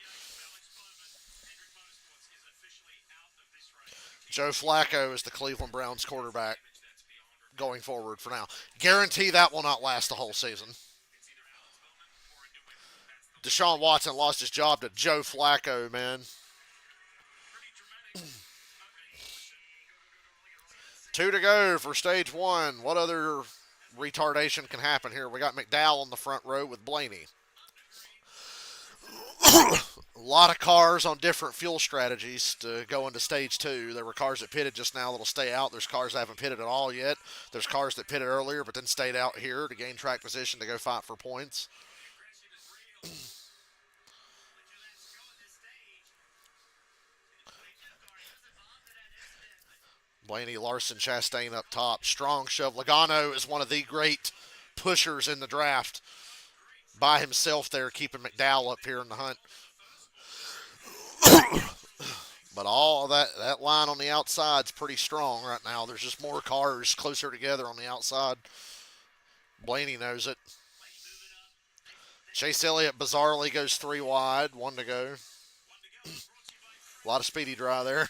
Joe Flacco is the Cleveland Browns quarterback going forward for now. Guarantee that will not last the whole season. Deshaun Watson lost his job to Joe Flacco, man. Two to go for stage one. What other retardation can happen here? We got McDowell on the front row with Blaney. A lot of cars on different fuel strategies to go into stage two. There were cars that pitted just now that'll stay out. There's cars that haven't pitted at all yet. There's cars that pitted earlier but then stayed out here to gain track position to go fight for points. Blaney, Larson, Chastain up top. Strong shove. Logano is one of the great pushers in the draft. By himself there, keeping McDowell up here in the hunt. But all that line on the outside's pretty strong right now. There's just more cars closer together on the outside. Blaney knows it. Chase Elliott bizarrely goes three wide, one to go. A lot of speedy dry there.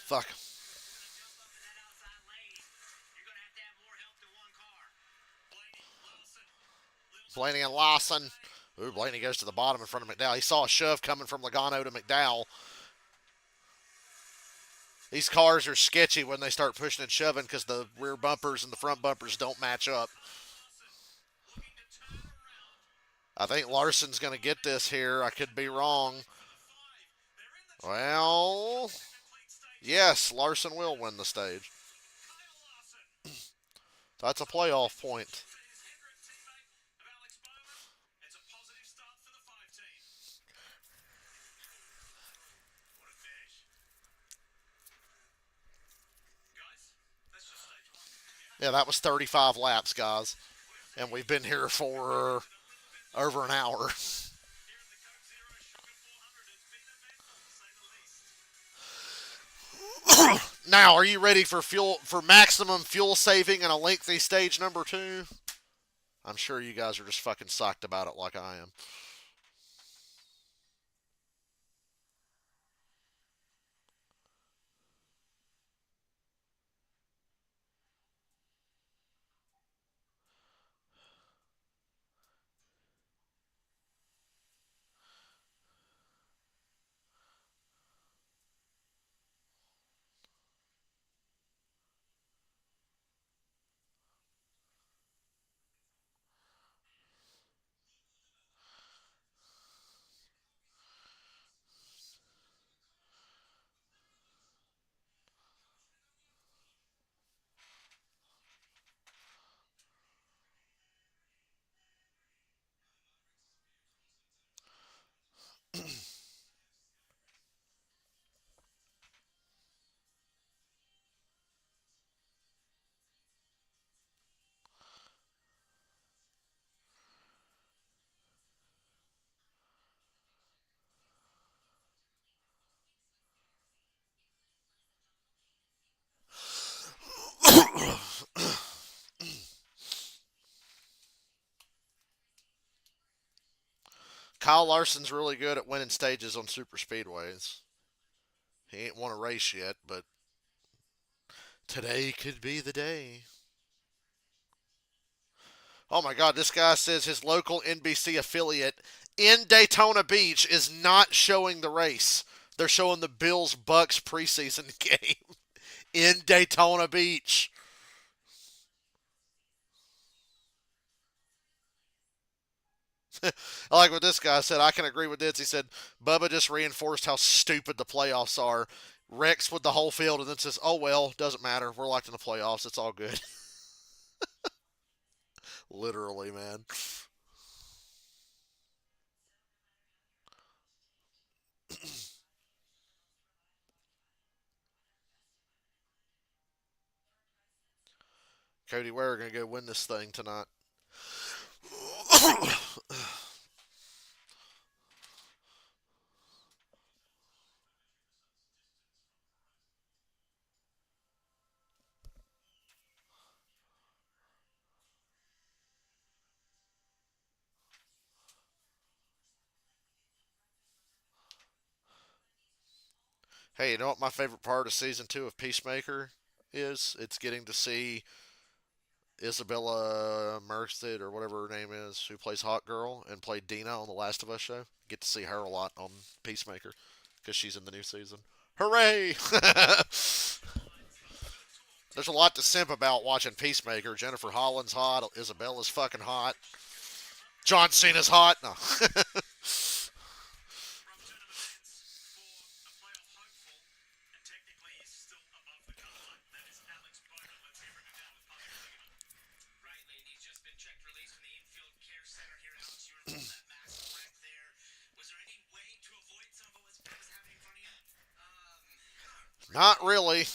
Fuck. Blaney and Lawson. Ooh, Blaney goes to the bottom in front of McDowell. He saw a shove coming from Logano to McDowell. These cars are sketchy when they start pushing and shoving because the rear bumpers and the front bumpers don't match up. I think Larson's going to get this here. I could be wrong. Well, yes, Larson will win the stage. That's a playoff point. Yeah, that was 35 laps, guys. And we've been here for over an hour. Now, are you ready for maximum fuel saving and a lengthy stage number 2? I'm sure you guys are just fucking psyched about it like I am. Kyle Larson's really good at winning stages on super speedways. He ain't won a race yet, but today could be the day. Oh my God, this guy says his local NBC affiliate in Daytona Beach is not showing the race. They're showing the Bills Bucks preseason game in Daytona Beach. I like what this guy said. I can agree with this. He said, Bubba just reinforced how stupid the playoffs are. Rex with the whole field and then says, oh, well, doesn't matter. We're locked in the playoffs. It's all good. Literally, man. Cody Ware going to go win this thing tonight. Hey, you know what my favorite part of season 2 of Peacemaker is? It's getting to see Isabella Merced or whatever her name is, who plays Hot Girl and played Dina on the Last of Us show. Get to see her a lot on Peacemaker because she's in the new season. Hooray! There's a lot to simp about watching Peacemaker. Jennifer Holland's hot. Isabella's fucking hot. John Cena's hot. No. Not really.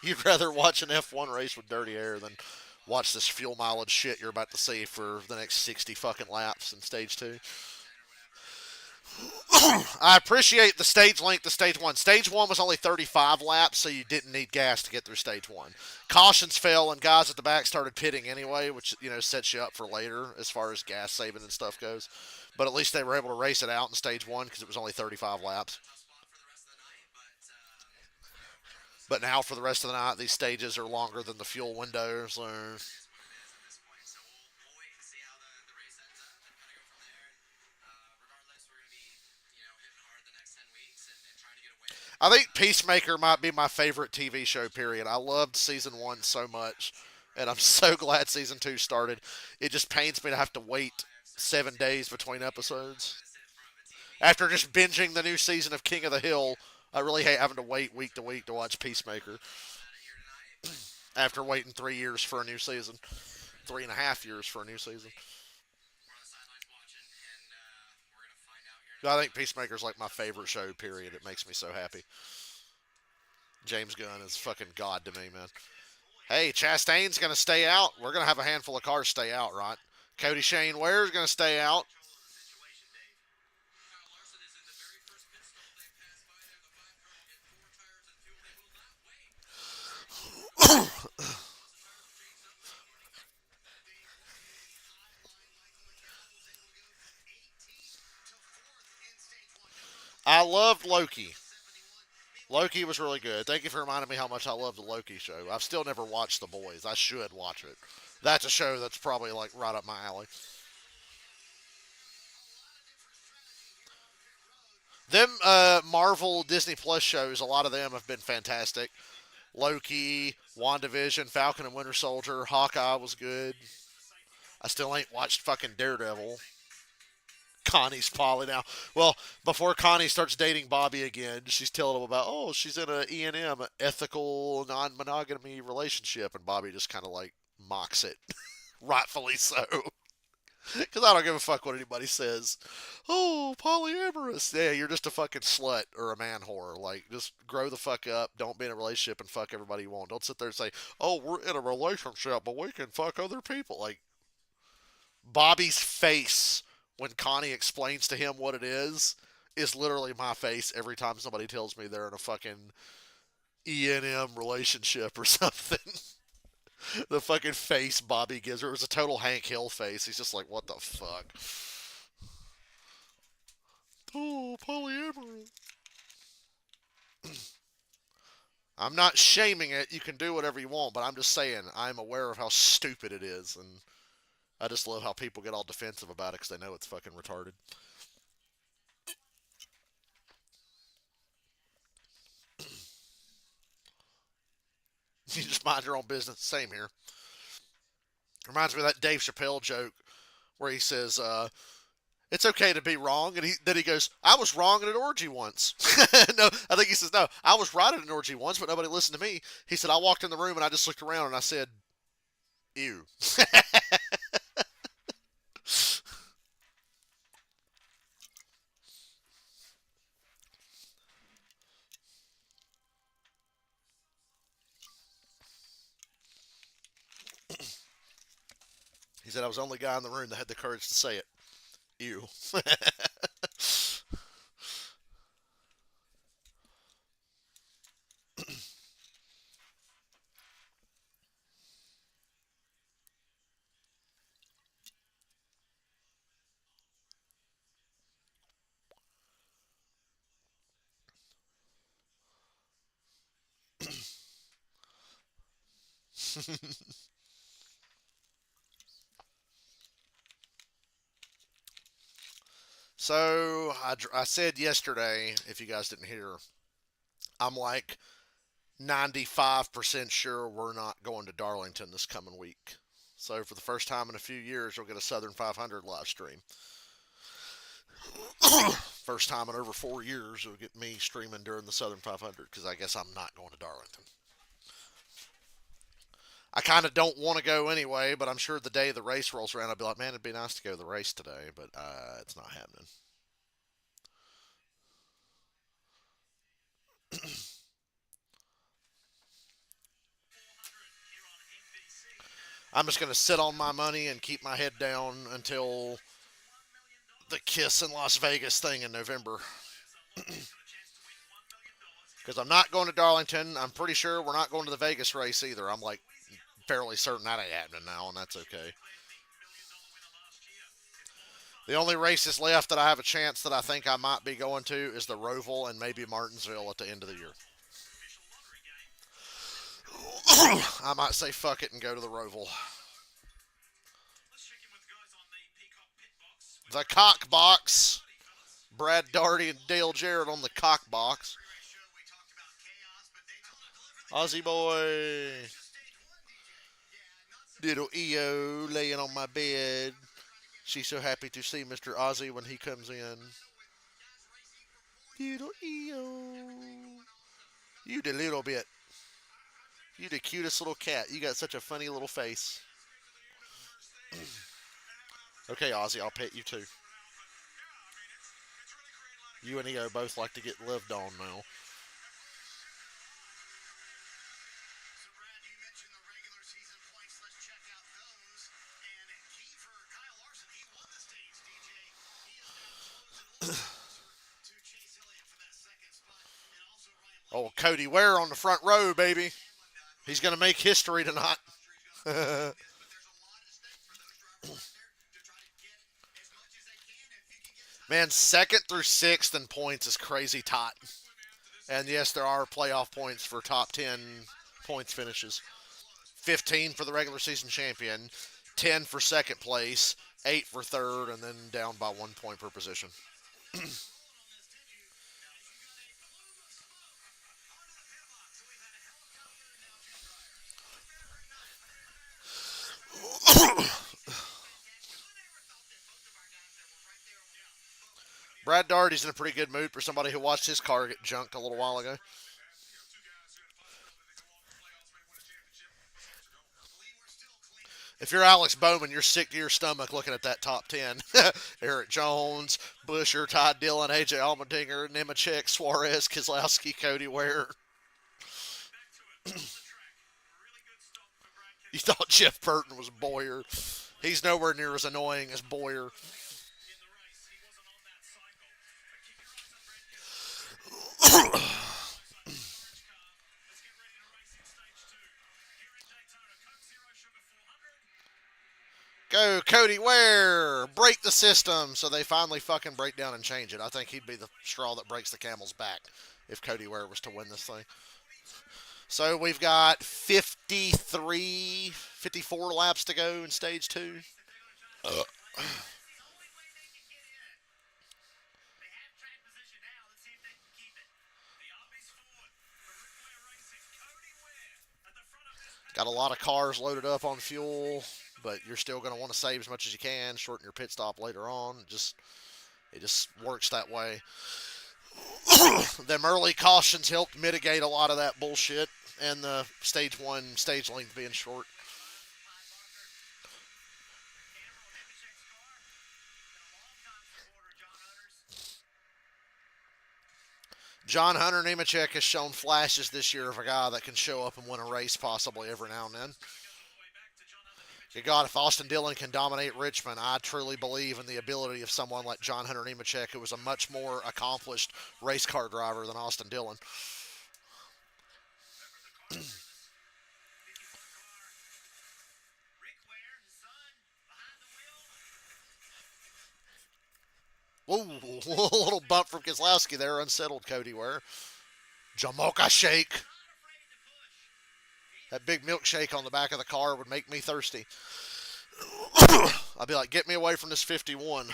You'd rather watch an F1 race with dirty air than watch this fuel mileage shit you're about to see for the next 60 fucking laps in stage two. I appreciate the stage length of stage one. Stage one was only 35 laps, so you didn't need gas to get through stage one. Cautions fell, and guys at the back started pitting anyway, which sets you up for later as far as gas saving and stuff goes. But at least they were able to race it out in stage one because it was only 35 laps. But now for the rest of the night, these stages are longer than the fuel window. So I think Peacemaker might be my favorite TV show. Period. I loved season one so much, and I'm so glad season two started. It just pains me to have to wait 7 days between episodes. After just binging the new season of King of the Hill, I really hate having to wait week to week to watch Peacemaker. After waiting 3 years for a new season, 3.5 years for a new season. I think Peacemaker's like my favorite show. Period. It makes me so happy. James Gunn is fucking god to me, man. Hey, Chastain's gonna stay out. We're gonna have a handful of cars stay out, right? Cody Shane Ware's gonna stay out. I loved Loki. Loki was really good. Thank you for reminding me how much I love the Loki show. I've still never watched The Boys. I should watch it. That's a show that's probably like right up my alley. Them Marvel Disney Plus shows, a lot of them have been fantastic. Loki, WandaVision, Falcon and Winter Soldier, Hawkeye was good. I still ain't watched fucking Daredevil. Connie's Polly now. Well, before Connie starts dating Bobby again, she's telling him about, oh, she's in a E&M, ethical non-monogamy relationship, and Bobby just kind of like mocks it, rightfully so. Because I don't give a fuck what anybody says. Oh, polyamorous. Yeah, you're just a fucking slut or a man whore. Like, just grow the fuck up. Don't be in a relationship and fuck everybody you want. Don't sit there and say, oh, we're in a relationship, but we can fuck other people. Like, Bobby's face when Connie explains to him what it is literally my face every time somebody tells me they're in a fucking E&M relationship or something. The fucking face Bobby gives her, it was a total Hank Hill face. He's just like, what the fuck? Oh, polyamory. I'm not shaming it. You can do whatever you want, but I'm just saying I'm aware of how stupid it is, and I just love how people get all defensive about it because they know it's fucking retarded. You just mind your own business. Same here. Reminds me of that Dave Chappelle joke where he says, "It's okay to be wrong," and then he goes, "I was wrong at an orgy once." No, I think he says, "No, I was right at an orgy once, but nobody listened to me." He said, "I walked in the room and I just looked around and I said, ew." He said, "I was the only guy in the room that had the courage to say it." Ew. So I said yesterday, if you guys didn't hear, I'm like 95% sure we're not going to Darlington this coming week. So for the first time in a few years, we'll get a Southern 500 live stream. First time in over 4 years, you'll get me streaming during the Southern 500 because I guess I'm not going to Darlington. I kind of don't want to go anyway, but I'm sure the day the race rolls around, I'll be like, man, it'd be nice to go to the race today, but it's not happening. I'm just going to sit on my money and keep my head down until the Kiss in Las Vegas thing in November. Because I'm not going to Darlington. I'm pretty sure we're not going to the Vegas race either. I'm like fairly certain that ain't happening now, and that's okay. The only races left that I have a chance that I think I might be going to is the Roval and maybe Martinsville at the end of the year. I might say fuck it and go to the Roval. The Cock Box. Brad Darty and Dale Jarrett on the Cock Box. Aussie boy. Little EO laying on my bed. She's so happy to see Mr. Ozzy when he comes in. Little EO. You the little bit. You the cutest little cat. You got such a funny little face. Okay, Ozzy, I'll pet you too. You and EO both like to get lived on now. Oh, Cody Ware on the front row, baby. He's going to make history tonight. Man, second through sixth in points is crazy tight. And yes, there are playoff points for top 10 points finishes. 15 for the regular season champion, 10 for second place, 8 for third, and then down by 1 point per position. Brad Daugherty's in a pretty good mood for somebody who watched his car get junked a little while ago. If you're Alex Bowman, you're sick to your stomach looking at that top 10. Eric Jones, Busher, Ty Dillon, AJ Allmendinger, Nemechek, Suarez, Keselowski, Cody Ware. You thought Jeff Burton was Boyer. He's nowhere near as annoying as Boyer. Go, Cody Ware! Break the system! So they finally fucking break down and change it. I think he'd be the straw that breaks the camel's back if Cody Ware was to win this thing. So we've got 53, 54 laps to go in stage two. Uh, Got a lot of cars loaded up on fuel, but you're still going to want to save as much as you can, shorten your pit stop later on. It just works that way. Them early cautions helped mitigate a lot of that bullshit and the stage one stage length being short. John Hunter Nemechek has shown flashes this year of a guy that can show up and win a race possibly every now and then. Good God, if Austin Dillon can dominate Richmond, I truly believe in the ability of someone like John Hunter Nemechek, who was a much more accomplished race car driver than Austin Dillon. Whoa, a little bump from Keselowski there, unsettled Cody Ware. Jamocha shake. That big milkshake on the back of the car would make me thirsty. I'd be like, get me away from this 51.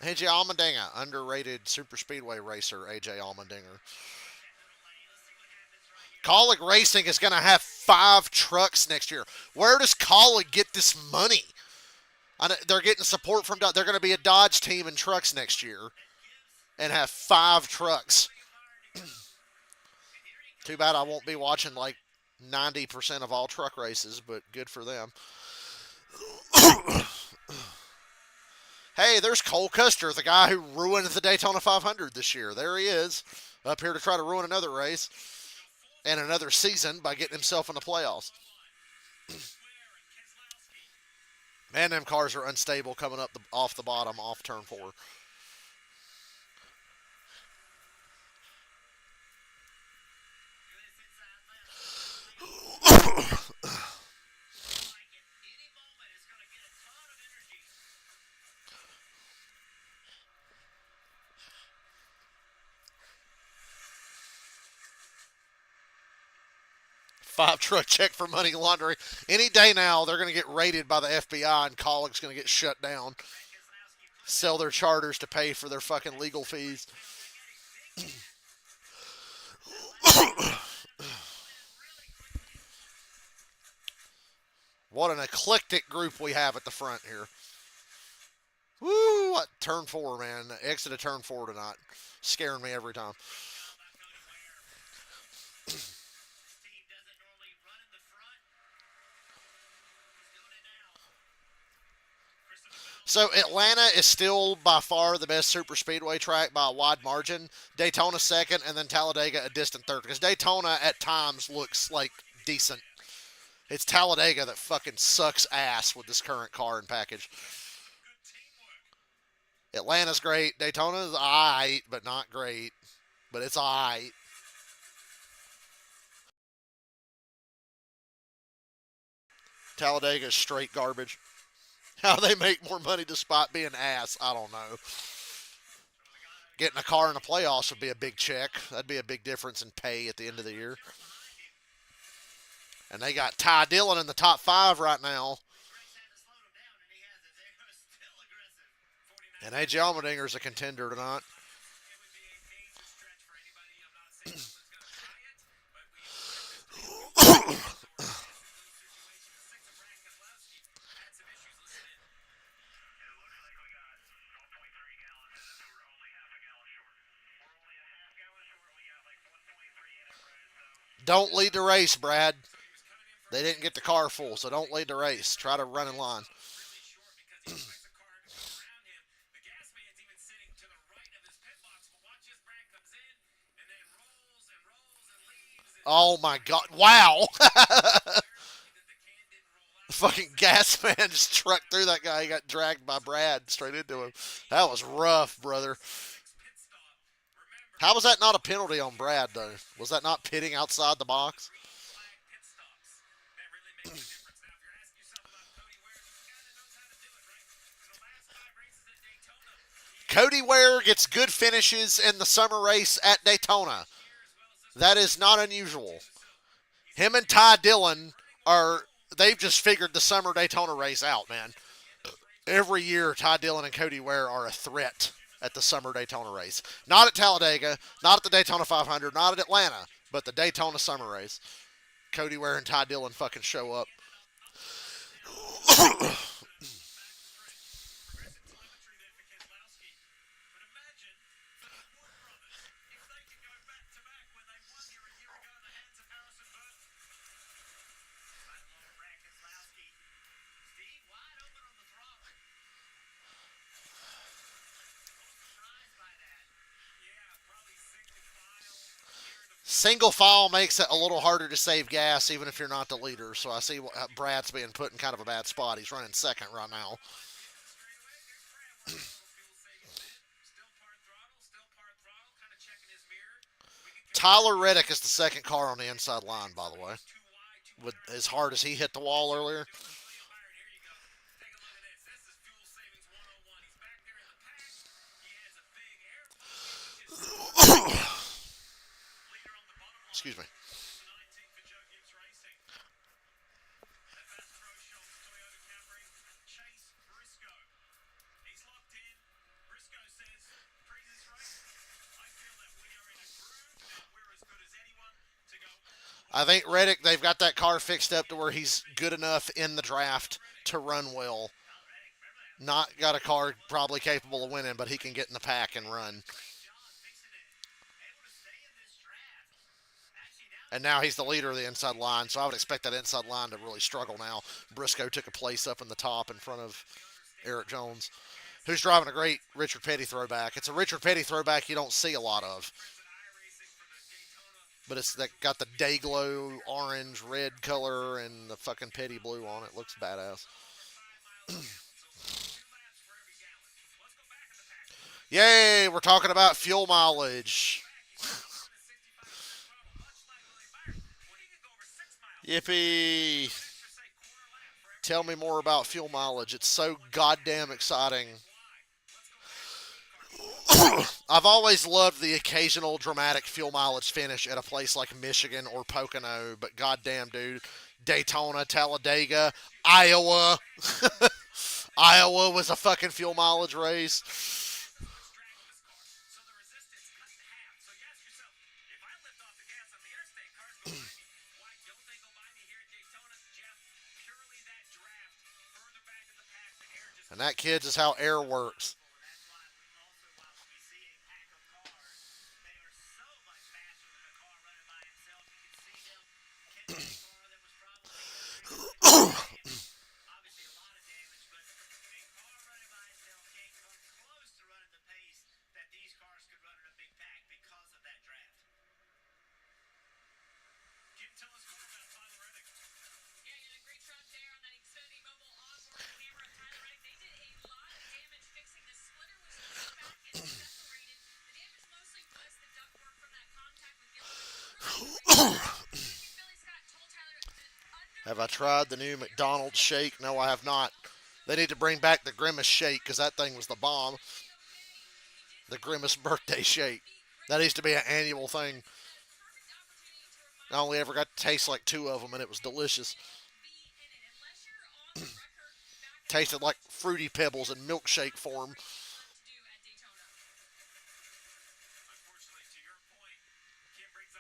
AJ Allmendinger, underrated super speedway racer, AJ Allmendinger. Kaulig Racing is going to have 5 trucks next year. Where does Kaulig get this money? They're getting support from Dodge. They're going to be a Dodge team in trucks next year and have 5 trucks. Too bad I won't be watching like 90% of all truck races, but good for them. Hey, there's Cole Custer, the guy who ruined the Daytona 500 this year. There he is, up here to try to ruin another race and another season by getting himself in the playoffs. Man, them cars are unstable coming up off the bottom, off turn four. Five truck check for money laundering. Any day now, they're going to get raided by the FBI and Colleague's going to get shut down. Sell their charters to pay for their fucking legal fees. What an eclectic group we have at the front here. Woo! What, turn four, man. Exit of turn four tonight. Scaring me every time. So Atlanta is still by far the best super speedway track by a wide margin. Daytona second, and then Talladega a distant third. Because Daytona at times looks like decent. It's Talladega that fucking sucks ass with this current car and package. Atlanta's great. Daytona's aight, but not great. But it's aight. Talladega's straight garbage. How they make more money despite being ass, I don't know. Getting a car in the playoffs would be a big check. That'd be a big difference in pay at the end of the year. And they got Ty Dillon in the top five right now. And AJ Allmendinger's a contender tonight. Don't lead the race, Brad. They didn't get the car full, so don't lead the race. Try to run in line. Oh my God! Wow! Fucking gas man just trucked through that guy. He got dragged by Brad straight into him. That was rough, brother. How was that not a penalty on Brad, though? Was that not pitting outside the box? Cody Ware gets good finishes in the summer race at Daytona. That is not unusual. Him and Ty Dillon they've just figured the summer Daytona race out, man. Every year, Ty Dillon and Cody Ware are a threat at the summer Daytona race. Not at Talladega, not at the Daytona 500, not at Atlanta, but the Daytona summer race. Cody Ware and Ty Dillon fucking show up. Single file makes it a little harder to save gas, even if you're not the leader. So I see Brad's being put in kind of a bad spot. He's running second right now. Tyler Reddick is the second car on the inside line, by the way. With as hard as he hit the wall earlier. Excuse me. I think Reddick, they've got that car fixed up to where he's good enough in the draft to run well. Not got a car probably capable of winning, but he can get in the pack and run. And now he's the leader of the inside line, so I would expect that inside line to really struggle now. Briscoe took a place up in the top in front of Eric Jones. Who's driving a great Richard Petty throwback. It's a Richard Petty throwback you don't see a lot of. But it's that got the day glow orange, red color and the fucking Petty blue on it. Looks badass. Yay, we're talking about fuel mileage. Yippee. Tell me more about fuel mileage. It's so goddamn exciting. I've always loved the occasional dramatic fuel mileage finish at a place like Michigan or Pocono, but goddamn, dude, Daytona, Talladega, Iowa. Iowa was a fucking fuel mileage race. And that, kids, is how air works. Have I tried the new McDonald's shake? No, I have not. They need to bring back the Grimace shake because that thing was the bomb. The Grimace birthday shake. That needs to be an annual thing. I only ever got to taste like two of them, and it was delicious. Tasted like fruity pebbles in milkshake form.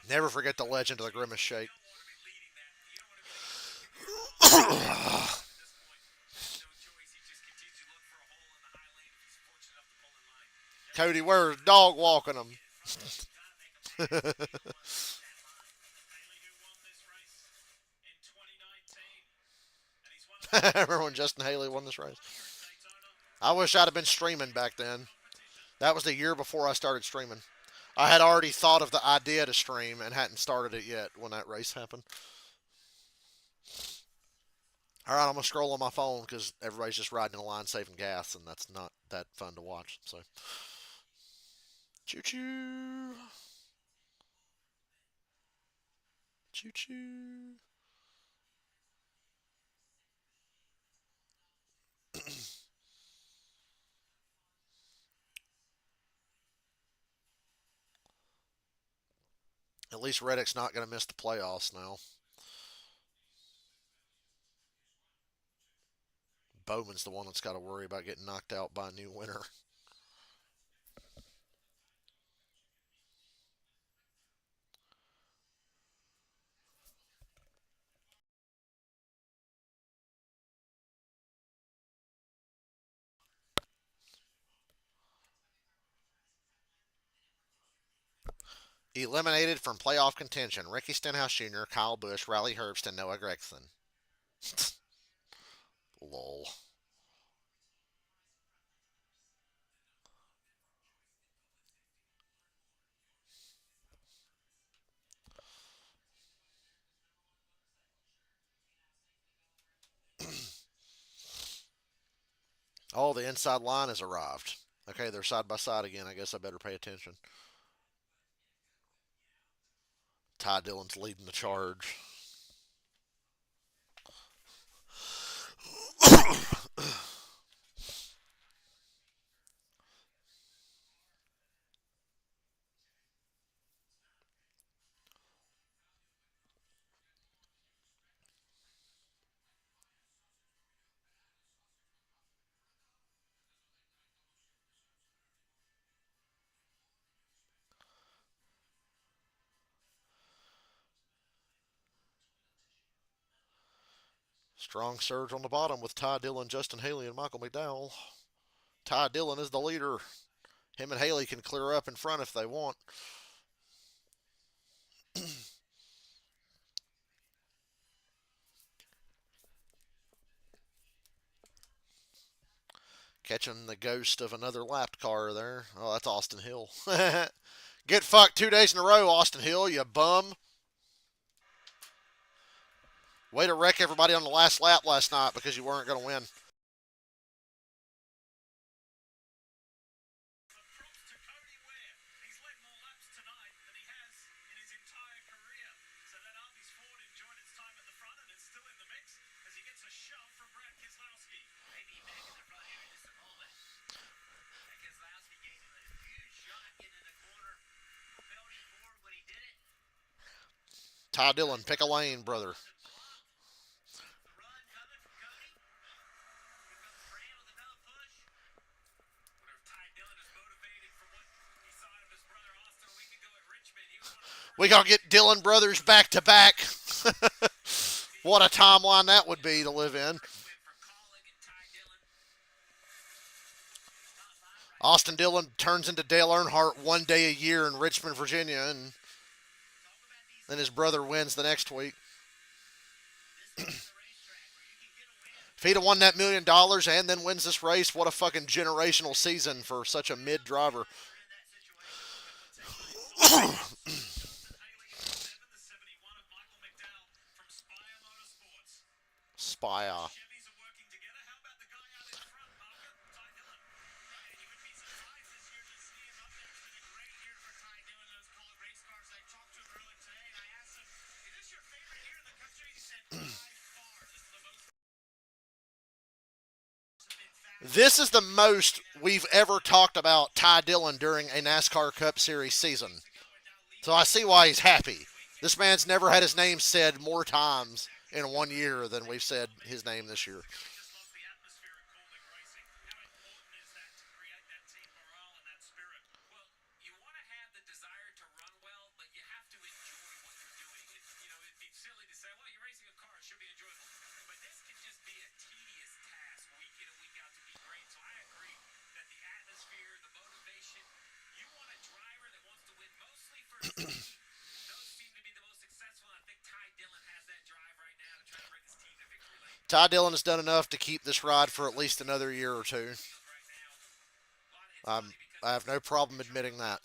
Never forget the legend of the Grimace shake. Cody, where's dog walking them? Remember when Justin Haley won this race? I wish I'd have been streaming back then. That was the year before I started streaming. I had already thought of the idea to stream and hadn't started it yet when that race happened. All right, I'm gonna scroll on my phone because everybody's just riding in a line saving gas, and that's not that fun to watch. So, choo choo, choo choo. At least Reddick's not gonna miss the playoffs now. Bowman's the one that's got to worry about getting knocked out by a new winner. Eliminated from playoff contention: Ricky Stenhouse Jr., Kyle Busch, Riley Herbst, and Noah Gragson. Lol. Oh, the inside line has arrived. Okay, they're side by side again. I guess I better pay attention. Ty Dillon's leading the charge. Strong surge on the bottom with Ty Dillon, Justin Haley, and Michael McDowell. Ty Dillon is the leader. Him and Haley can clear up in front if they want. Catching the ghost of another lapped car there. Oh, that's Austin Hill. Get fucked 2 days in a row, Austin Hill, you bum. Way to wreck everybody on the last lap last night because you weren't going to win. Ty Dillon, pick a lane, brother. We gonna get Dillon brothers back to back. What a timeline that would be to live in. Austin Dillon turns into Dale Earnhardt one day a year in Richmond, Virginia, and then his brother wins the next week. If he'd have won that $1 million and then wins this race, what a fucking generational season for such a mid driver. Spire. This is the most we've ever talked about Ty Dillon during a NASCAR Cup Series season. So I see why he's happy. This man's never had his name said more times in 1 year than we've said his name this year. Ty Dillon has done enough to keep this ride for at least another year or two. I have no problem admitting that.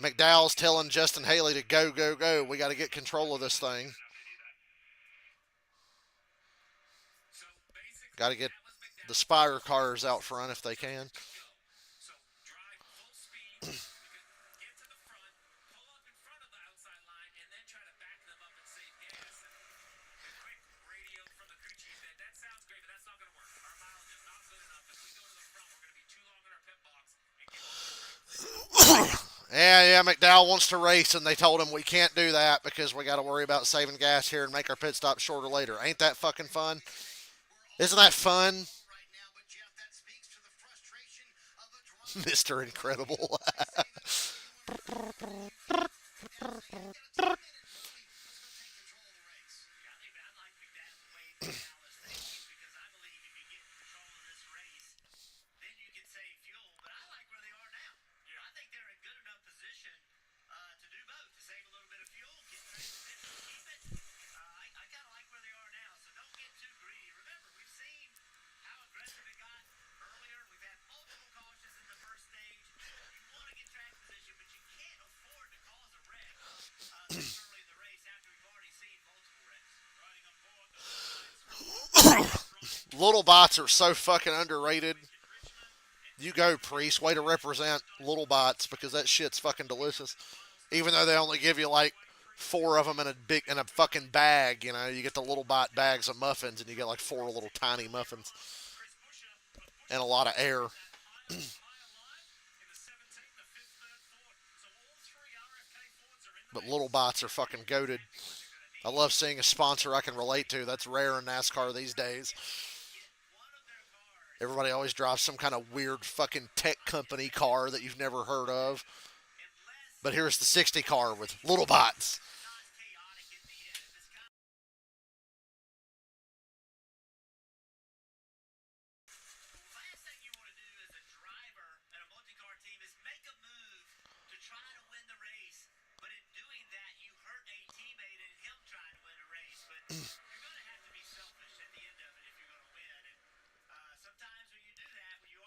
McDowell's telling Justin Haley to go, go, go. We got to get control of this thing. Got to get the Spire cars out front if they can. Yeah, McDowell wants to race, and they told him we can't do that because we got to worry about saving gas here and make our pit stop shorter later. Ain't that fucking fun? Isn't that fun? Mr. Incredible. Little bots are so fucking underrated. You go, Priest. Way to represent Little Bots because that shit's fucking delicious. Even though they only give you like four of them in a fucking bag, you get the Little Bot bags of muffins and you get like four little tiny muffins and a lot of air. But Little Bots are fucking goated. I love seeing a sponsor I can relate to. That's rare in NASCAR these days. Everybody always drives some kind of weird fucking tech company car that you've never heard of. But here's the 60 car with Little Bots.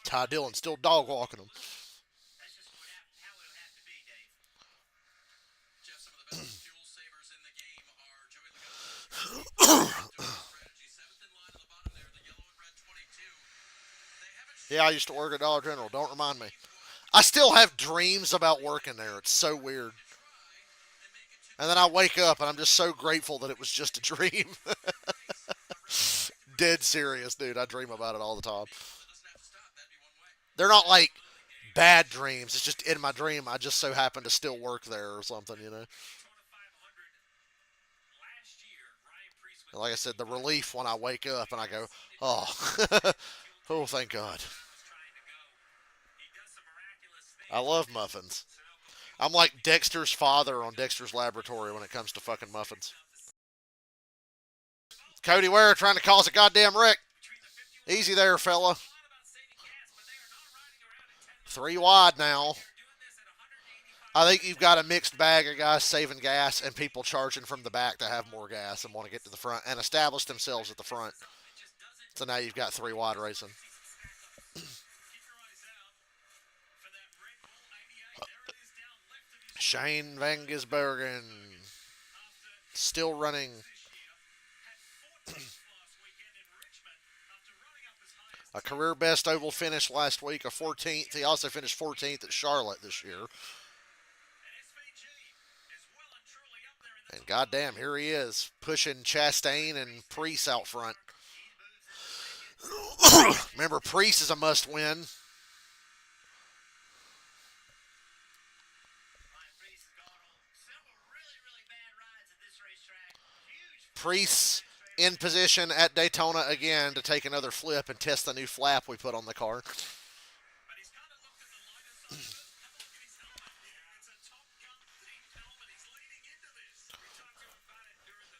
Ty Dillon still dog walking them. Yeah, I used to work at Dollar General. Don't remind me. I still have dreams about working there. It's so weird. And then I wake up and I'm just so grateful that it was just a dream. Dead serious, dude. I dream about it all the time. They're not like bad dreams. It's just in my dream. I just so happen to still work there or something, you know. And like I said, the relief when I wake up and I go, oh, oh, thank God. I love muffins. I'm like Dexter's father on Dexter's Laboratory when it comes to fucking muffins. Cody Ware trying to cause a goddamn wreck. Easy there, fella. 3 wide now. I think you've got a mixed bag of guys saving gas and people charging from the back to have more gas and want to get to the front and establish themselves at the front. So now you've got 3 wide racing. Shane Van Gisbergen still running. A career best oval finish last week, a 14th. He also finished 14th at Charlotte this year. And goddamn, here he is, pushing Chastain and Priest out front. Remember, Priest is a must-win. Priest in position at Daytona again to take another flip and test the new flap we put on the car.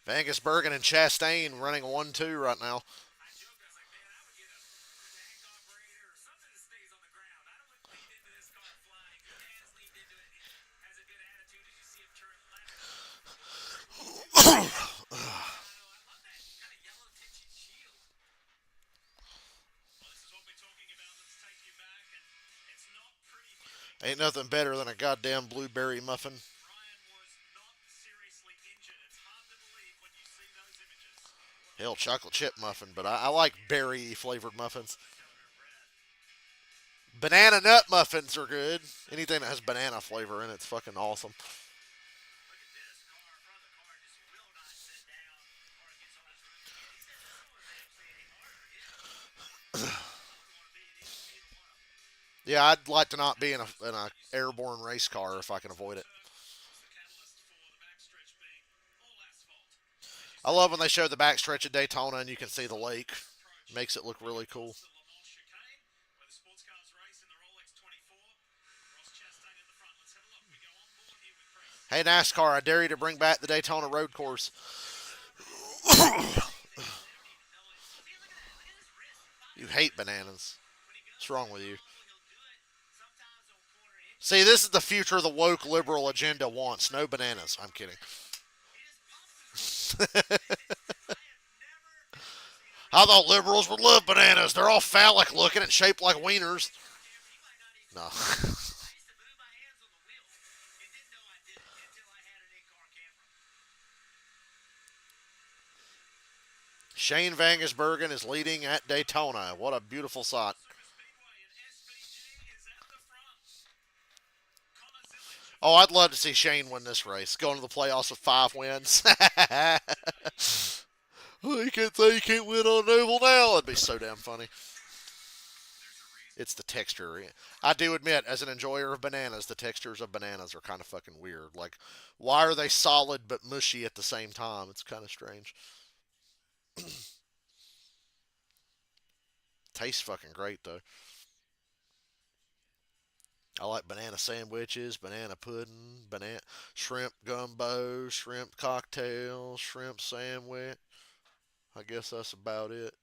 Van Gisbergen and Chastain running 1-2 right now. Ain't nothing better than a goddamn blueberry muffin. Hell, chocolate chip muffin, but I like berry flavored muffins. Banana nut muffins are good. Anything that has banana flavor in it's fucking awesome. Yeah, I'd like to not be in a airborne race car if I can avoid it. I love when they show the backstretch of Daytona and you can see the lake. Makes it look really cool. Hey NASCAR, I dare you to bring back the Daytona road course. You hate bananas. What's wrong with you? See, this is the future the woke liberal agenda wants. No bananas. I'm kidding. I thought liberals would love bananas. They're all phallic looking and shaped like wieners. No. Shane Van Gisbergen is leading at Daytona. What a beautiful sight. Oh, I'd love to see Shane win this race. Going to the playoffs with 5 wins. You can't say you can't win on an oval now. That'd be so damn funny. It's the texture. I do admit, as an enjoyer of bananas, the textures of bananas are kind of fucking weird. Like, why are they solid but mushy at the same time? It's kind of strange. Tastes fucking great, though. I like banana sandwiches, banana pudding, banana shrimp gumbo, shrimp cocktail, shrimp sandwich. I guess that's about it.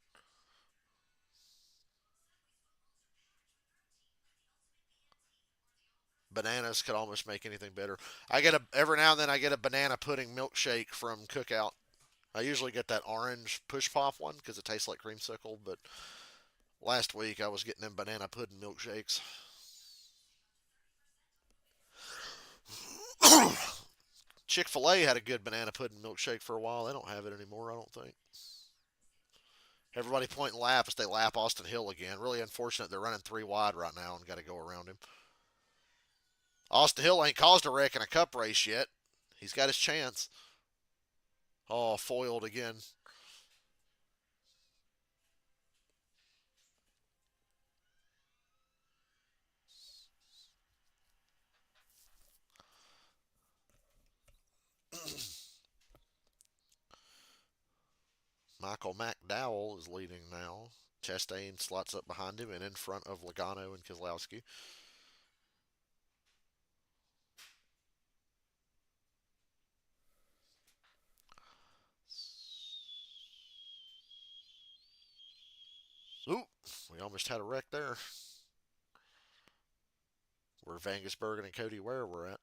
Bananas could almost make anything better. I get a every now and then I get a banana pudding milkshake from Cookout. I usually get that orange push pop one because it tastes like creamsicle, but last week I was getting them banana pudding milkshakes. Chick-fil-A had a good banana pudding milkshake for a while. They don't have it anymore, I don't think. Everybody point and laugh as they lap Austin Hill again. Really unfortunate they're running three wide right now and got to go around him. Austin Hill ain't caused a wreck in a cup race yet. He's got his chance. Oh, foiled again. Michael McDowell is leading now. Chastain slots up behind him and in front of Logano and Keselowski. Ooh, we almost had a wreck there. Where Vangus Bergen and Cody Ware were at.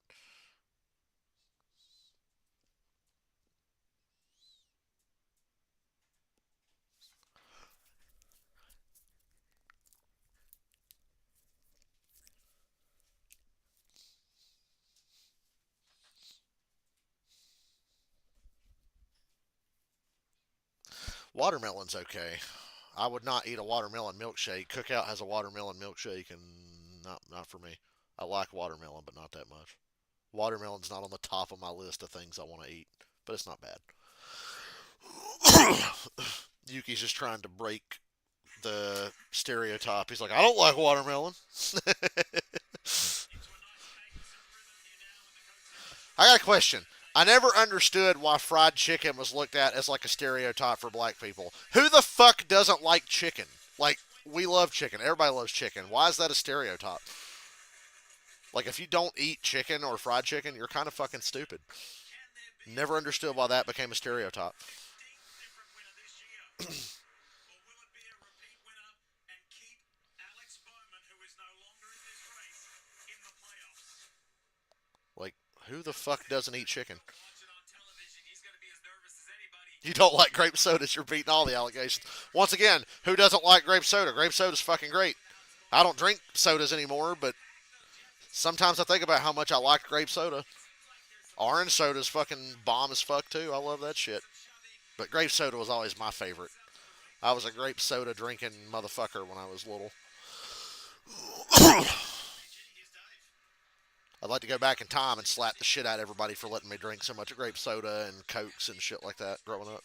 Watermelon's okay. I would not eat a watermelon milkshake. Cookout has a watermelon milkshake, and not for me. I like watermelon, but not that much. Watermelon's not on the top of my list of things I want to eat, but it's not bad. Yuki's just trying to break the stereotype. He's like, I don't like watermelon. I got a question. I never understood why fried chicken was looked at as like a stereotype for black people. Who the fuck doesn't like chicken? Like, we love chicken. Everybody loves chicken. Why is that a stereotype? Like, if you don't eat chicken or fried chicken, you're kind of fucking stupid. Never understood why that became a stereotype. Like, who the fuck doesn't eat chicken? You don't like grape sodas, you're beating all the allegations. Once again, who doesn't like grape soda? Grape soda's fucking great. I don't drink sodas anymore, but sometimes I think about how much I like grape soda. Orange soda's fucking bomb as fuck too. I love that shit. But grape soda was always my favorite. I was a grape soda drinking motherfucker when I was little. I'd like to go back in time and slap the shit out of everybody for letting me drink so much grape soda and cokes and shit like that growing up.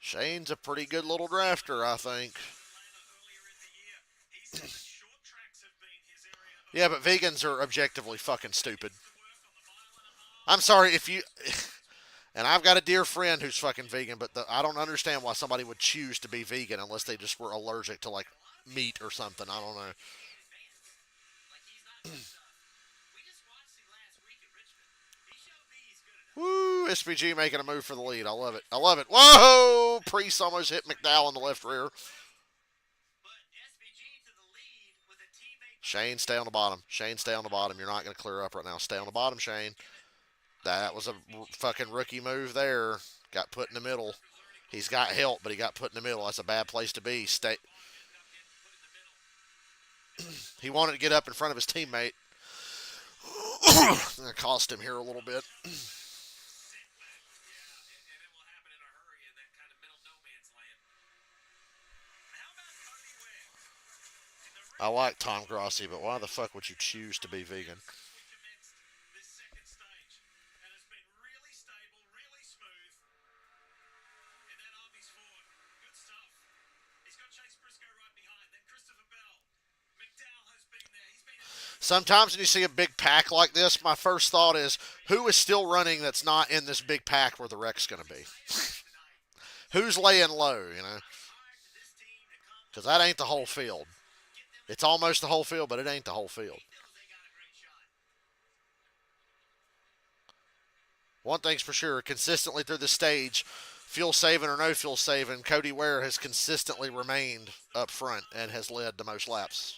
Shane's a pretty good little drafter, I think. Yeah, but vegans are objectively fucking stupid. I'm sorry if you. And I've got a dear friend who's fucking vegan, but I don't understand why somebody would choose to be vegan unless they just were allergic to like meat or something. I don't know. Woo! SPG making a move for the lead. I love it. I love it. Whoa! Priest almost hit McDowell in the left rear. Shane, stay on the bottom. Shane, stay on the bottom. You're not going to clear up right now. Stay on the bottom, Shane. That was a fucking rookie move there. Got put in the middle. He's got help, but he got put in the middle. That's a bad place to be. Stay. He wanted to get up in front of his teammate. That cost him here a little bit. I like Tom Grossi, but why the fuck would you choose to be vegan? Sometimes when you see a big pack like this, my first thought is, who is still running that's not in this big pack where the wreck's going to be? Who's laying low, you know? Because that ain't the whole field. It's almost the whole field, but it ain't the whole field. One thing's for sure, consistently through the stage, fuel saving or no fuel saving, Cody Ware has consistently remained up front and has led the most laps.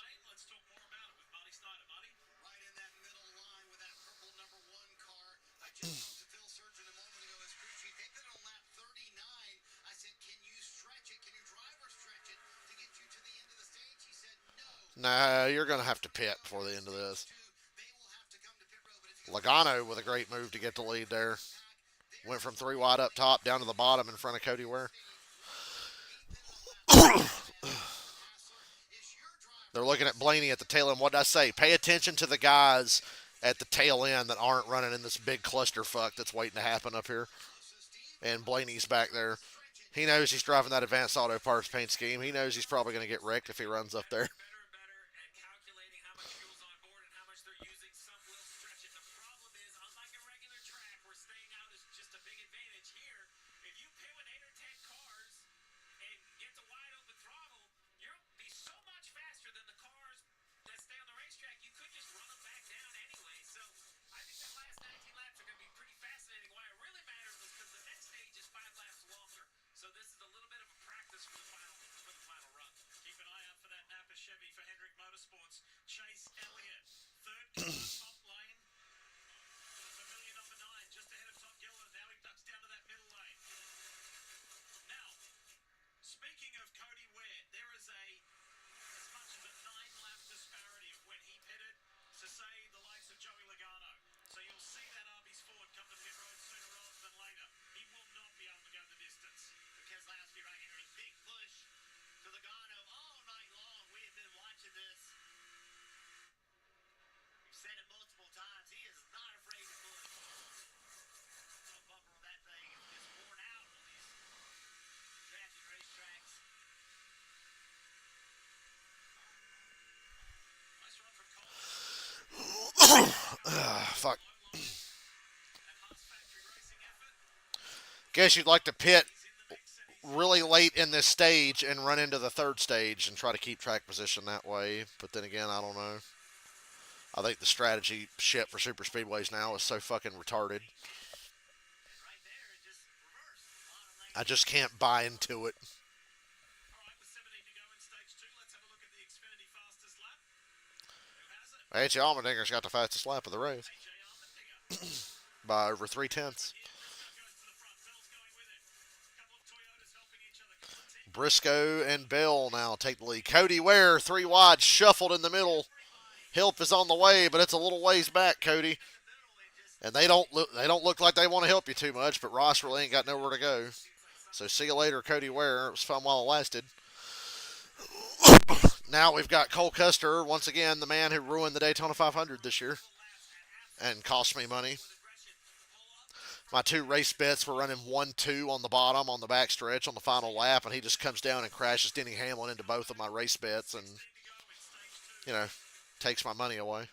No, you're going to have to pit before the end of this. Logano with a great move to get the lead there. Went from three wide up top down to the bottom in front of Cody Ware. They're looking at Blaney at the tail end. What did I say? Pay attention to the guys at the tail end that aren't running in this big clusterfuck that's waiting to happen up here. And Blaney's back there. He knows he's driving that advanced auto parts paint scheme. He knows he's probably going to get wrecked if he runs up there. Fuck. Guess you'd like to pit really late in this stage and run into the third stage and try to keep track position that way. But then again, I don't know. I think the strategy shit for super speedways now is so fucking retarded. I just can't buy into it. H. Allmendinger's got the fastest lap of the race by over 3 tenths. Briscoe and Bell now take the lead. Cody Ware, three wide, shuffled in the middle. Help is on the way, but it's a little ways back, Cody. And they don't look like they want to help you too much, but Ross really ain't got nowhere to go. So see you later, Cody Ware. It was fun while it lasted. Now we've got Cole Custer, once again, the man who ruined the Daytona 500 this year and cost me money. My two race bets were running 1-2 on the bottom on the back stretch on the final lap, and he just comes down and crashes Denny Hamlin into both of my race bets and, you know, takes my money away.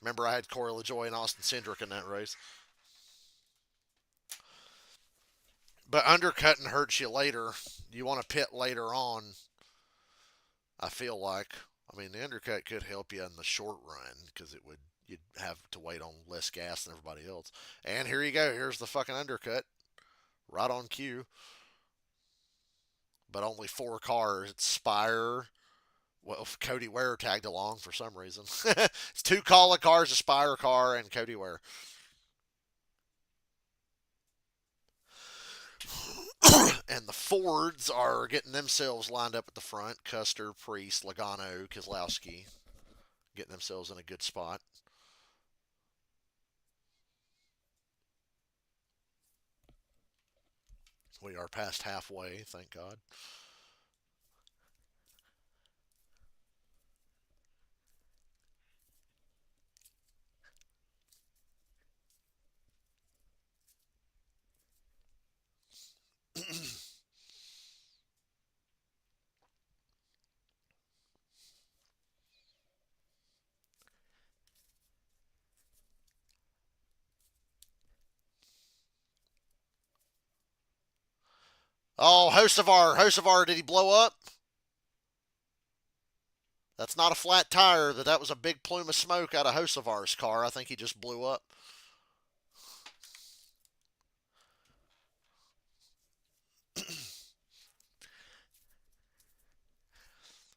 Remember, I had Corey LaJoy and Austin Cindric in that race. But undercutting hurts you later. You want to pit later on, I feel like. I mean, the undercut could help you in the short run because you'd have to wait on less gas than everybody else. And here you go. Here's the fucking undercut, right on cue. But only four cars. It's Spire. Well, Cody Ware tagged along for some reason. It's two Kala cars, a Spire car, and Cody Ware. And the Fords are getting themselves lined up at the front. Custer, Priest, Logano, Keselowski getting themselves in a good spot. We are past halfway, thank God. Oh, Hocevar, did he blow up? That's not a flat tire. That was a big plume of smoke out of Hosevar's car. I think he just blew up.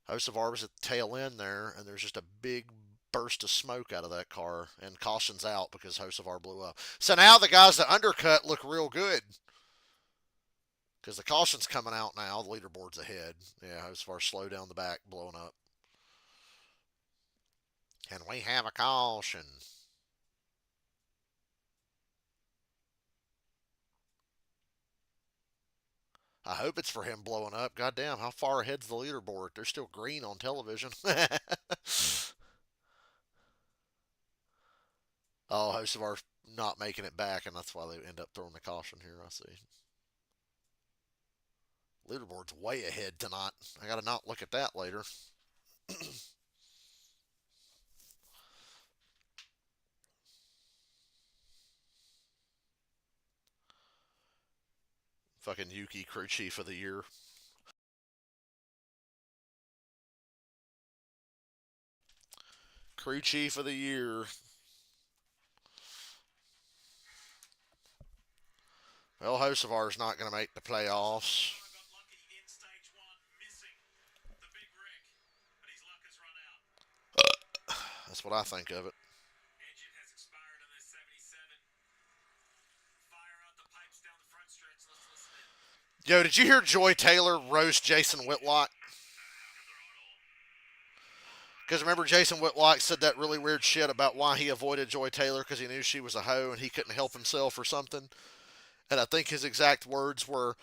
Hosevar was at the tail end there, and there's just a big burst of smoke out of that car, and caution's out because Hosevar blew up. So now the guys that undercut look real good because the caution's coming out now. The leaderboard's ahead. Yeah, Hosevar slow down the back, blowing up. And we have a caution. I hope it's for him blowing up. Goddamn, how far ahead's the leaderboard? They're still green on television. Oh, Hosevar's not making it back, and that's why they end up throwing the caution here. I see. Leaderboard's way ahead tonight. I gotta not look at that later. Fucking Yuki, crew chief of the year. Crew chief of the year. Well, Hosevar's not going to make the playoffs. That's what I think of it. Yo, did you hear Joy Taylor roast Jason Whitlock? Because remember, Jason Whitlock said that really weird shit about why he avoided Joy Taylor because he knew she was a hoe and he couldn't help himself or something. And I think his exact words were,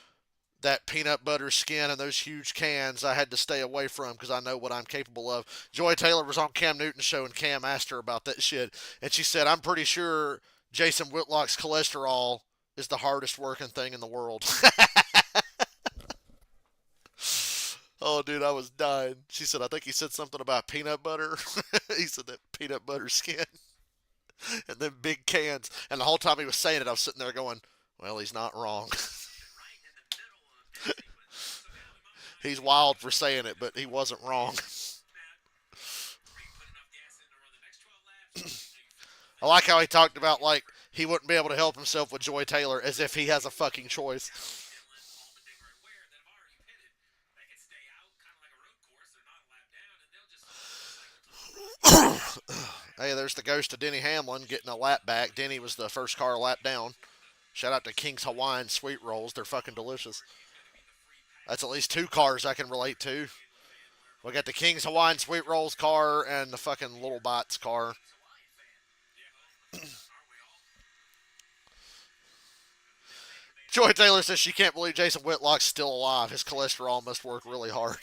that peanut butter skin and those huge cans I had to stay away from because I know what I'm capable of. Joy Taylor was on Cam Newton's show and Cam asked her about that shit. And she said, I'm pretty sure Jason Whitlock's cholesterol is the hardest working thing in the world. Oh, dude, I was dying. She said, I think he said something about peanut butter. He said that peanut butter skin and then big cans. And the whole time he was saying it, I was sitting there going, well, he's not wrong. He's wild for saying it, but he wasn't wrong. I like how he talked about, like, he wouldn't be able to help himself with Joy Taylor as if he has a fucking choice. Hey, there's the ghost of Denny Hamlin getting a lap back. Denny was the first car lap down. Shout out to King's Hawaiian sweet rolls. They're fucking delicious. That's at least two cars I can relate to. We got the King's Hawaiian sweet rolls car and the fucking Little Bites car. Joy Taylor says she can't believe Jason Whitlock's still alive. His cholesterol must work really hard.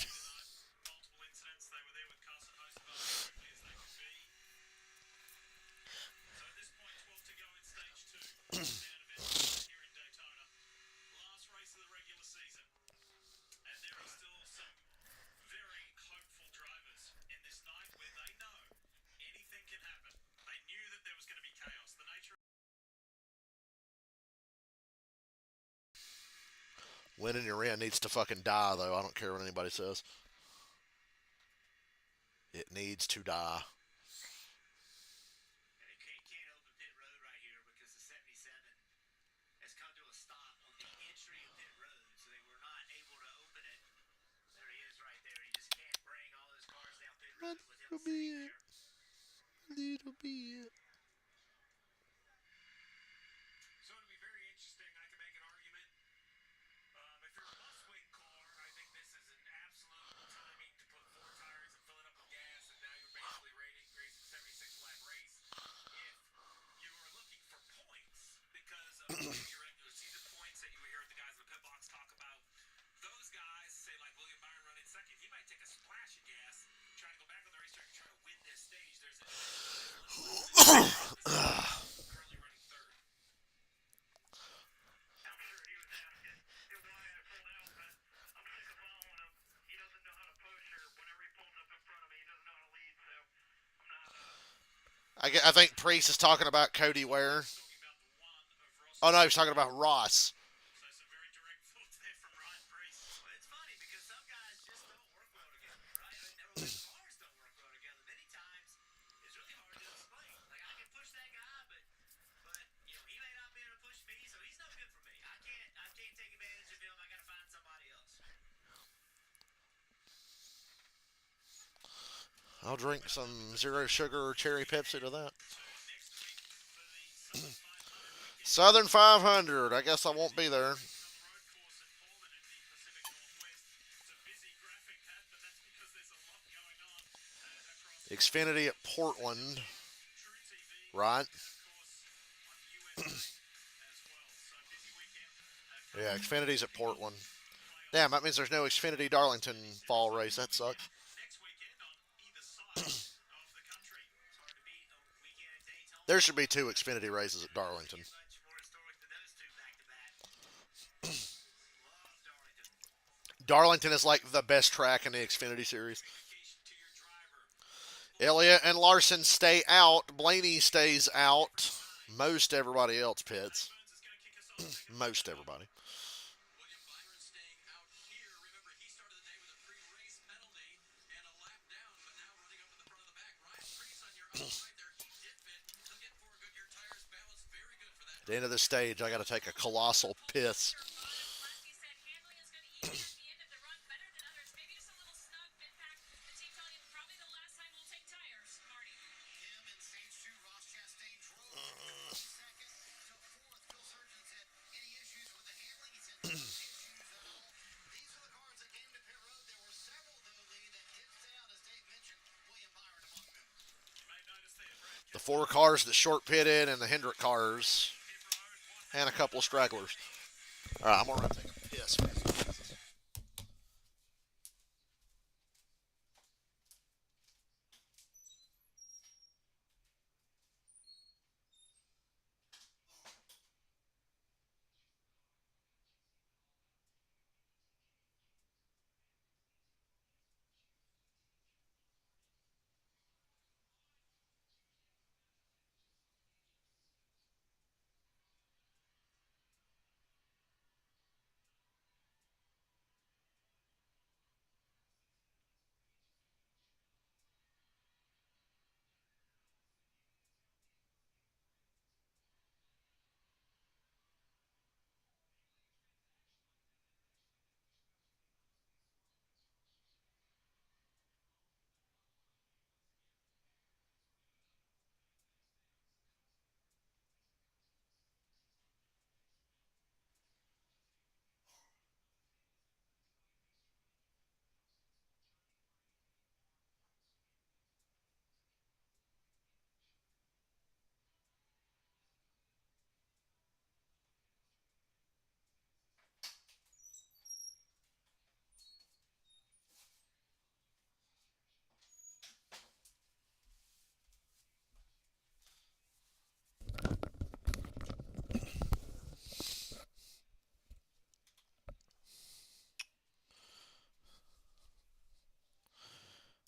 Winning your in needs to fucking die, though. I don't care what anybody says. It needs to die. Little bit, little bit. I think Priest is talking about Cody Ware. Oh no, he's talking about Ross. I'll drink some zero sugar cherry Pepsi to that. Southern 500. I guess I won't be there. Xfinity at Portland, right? Yeah, Xfinity's at Portland. Damn, that means there's no Xfinity Darlington fall race. That sucks. There should be two Xfinity races at Darlington. Darlington is like the best track in the Xfinity series. Elliott and Larson stay out. Blaney stays out. Most everybody else pits. Most everybody. At the end of the stage, I got to take a colossal piss. The four cars that short pitted and the Hendrick cars and a couple of stragglers. All right, I'm going to take a piss.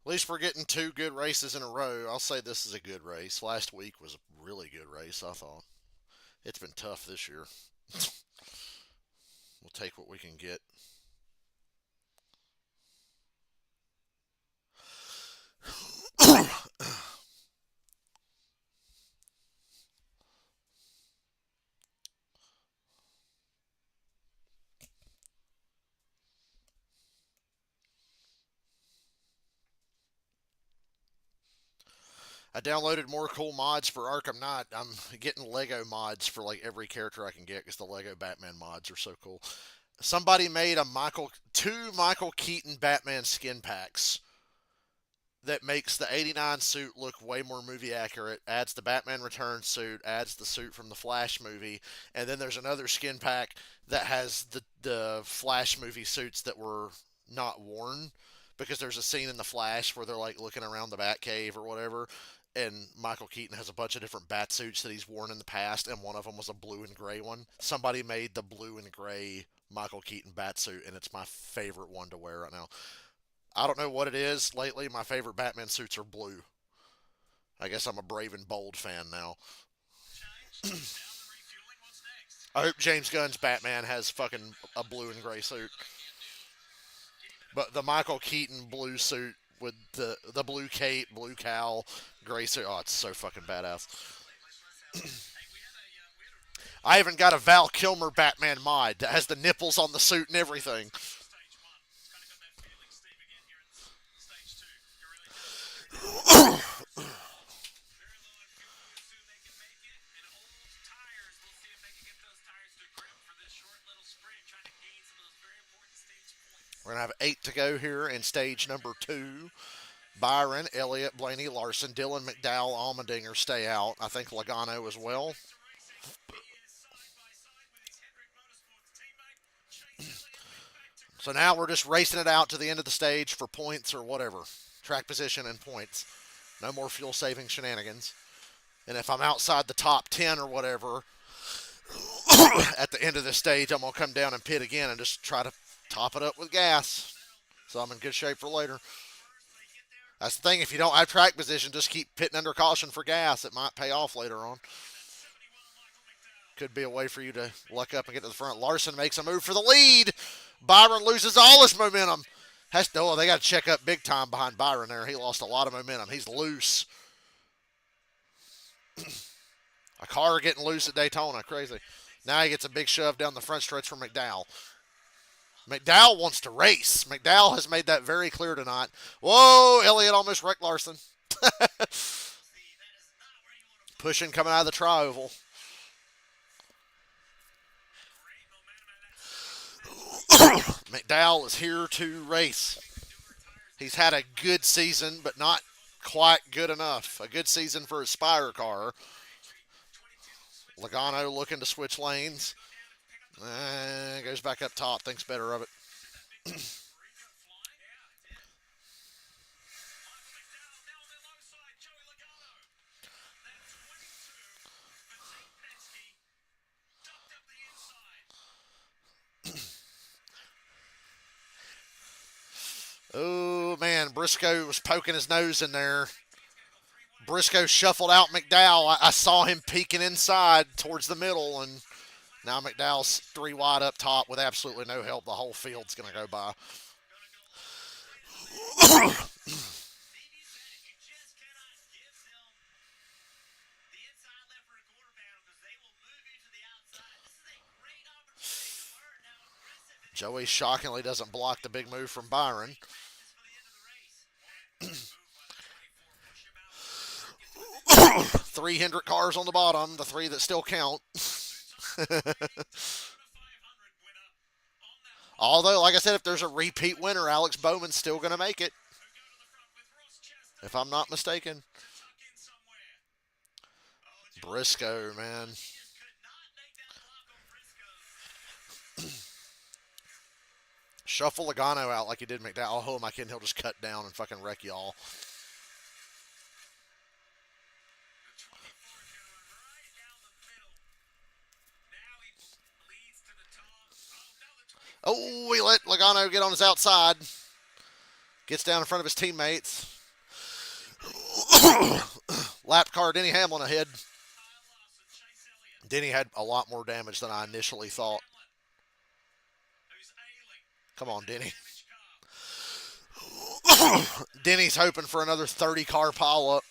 At least we're getting two good races in a row. I'll say this is a good race. Last week was a really good race, I thought. It's been tough this year. We'll take what we can get. I downloaded more cool mods for Arkham Knight. I'm getting Lego mods for like every character I can get because the Lego Batman mods are so cool. Somebody made two Michael Keaton Batman skin packs that makes the 89 suit look way more movie accurate, adds the Batman Returns suit, adds the suit from the Flash movie, and then there's another skin pack that has the Flash movie suits that were not worn because there's a scene in the Flash where they're like looking around the Batcave or whatever, and Michael Keaton has a bunch of different bat suits that he's worn in the past, and one of them was a blue and gray one. Somebody made the blue and gray Michael Keaton bat suit, and it's my favorite one to wear right now. I don't know what it is. Lately, my favorite Batman suits are blue. I guess I'm a Brave and Bold fan now. I hope James Gunn's Batman has fucking a blue and gray suit. But the Michael Keaton blue suit with the blue cape, blue cowl, gray suit. Oh, it's so fucking badass. I even got a Val Kilmer Batman mod that has the nipples on the suit and everything. We're going to have 8 to go here in stage number 2. Byron, Elliott, Blaney, Larson, Dylan, McDowell, Almendinger stay out. I think Logano as well. So now we're just racing it out to the end of the stage for points or whatever. Track position and points. No more fuel saving shenanigans. And if I'm outside the top 10 or whatever, at the end of the stage, I'm going to come down and pit again and just try to top it up with gas. So I'm in good shape for later. That's the thing. If you don't have track position, just keep pitting under caution for gas. It might pay off later on. Could be a way for you to luck up and get to the front. Larson makes a move for the lead. Byron loses all his momentum. They got to check up big time behind Byron there. He lost a lot of momentum. He's loose. A car getting loose at Daytona. Crazy. Now he gets a big shove down the front stretch from McDowell. McDowell wants to race. McDowell has made that very clear tonight. Whoa, Elliott almost wrecked Larson. Pushing coming out of the tri-oval. McDowell is here to race. He's had a good season, but not quite good enough. A good season for his Spire car. Logano looking to switch lanes. Goes back up top. Thinks better of it. Oh, man. Briscoe was poking his nose in there. Briscoe shuffled out McDowell. I saw him peeking inside towards the middle, and now McDowell's 3 wide up top with absolutely no help. The whole field's going to go by. Joey shockingly doesn't block the big move from Byron. 3 Hendrick cars on the bottom, the 3 that still count. Although, like I said, if there's a repeat winner, Alex Bowman's still going to make it. If I'm not mistaken. Briscoe, man. Shuffle Logano out like he did McDowell. Oh, my kid, he'll just cut down and fucking wreck y'all. Oh, he let Logano get on his outside. Gets down in front of his teammates. Lap car Denny Hamlin ahead. Denny had a lot more damage than I initially thought. Come on, Denny. Denny's hoping for another 30 car pileup.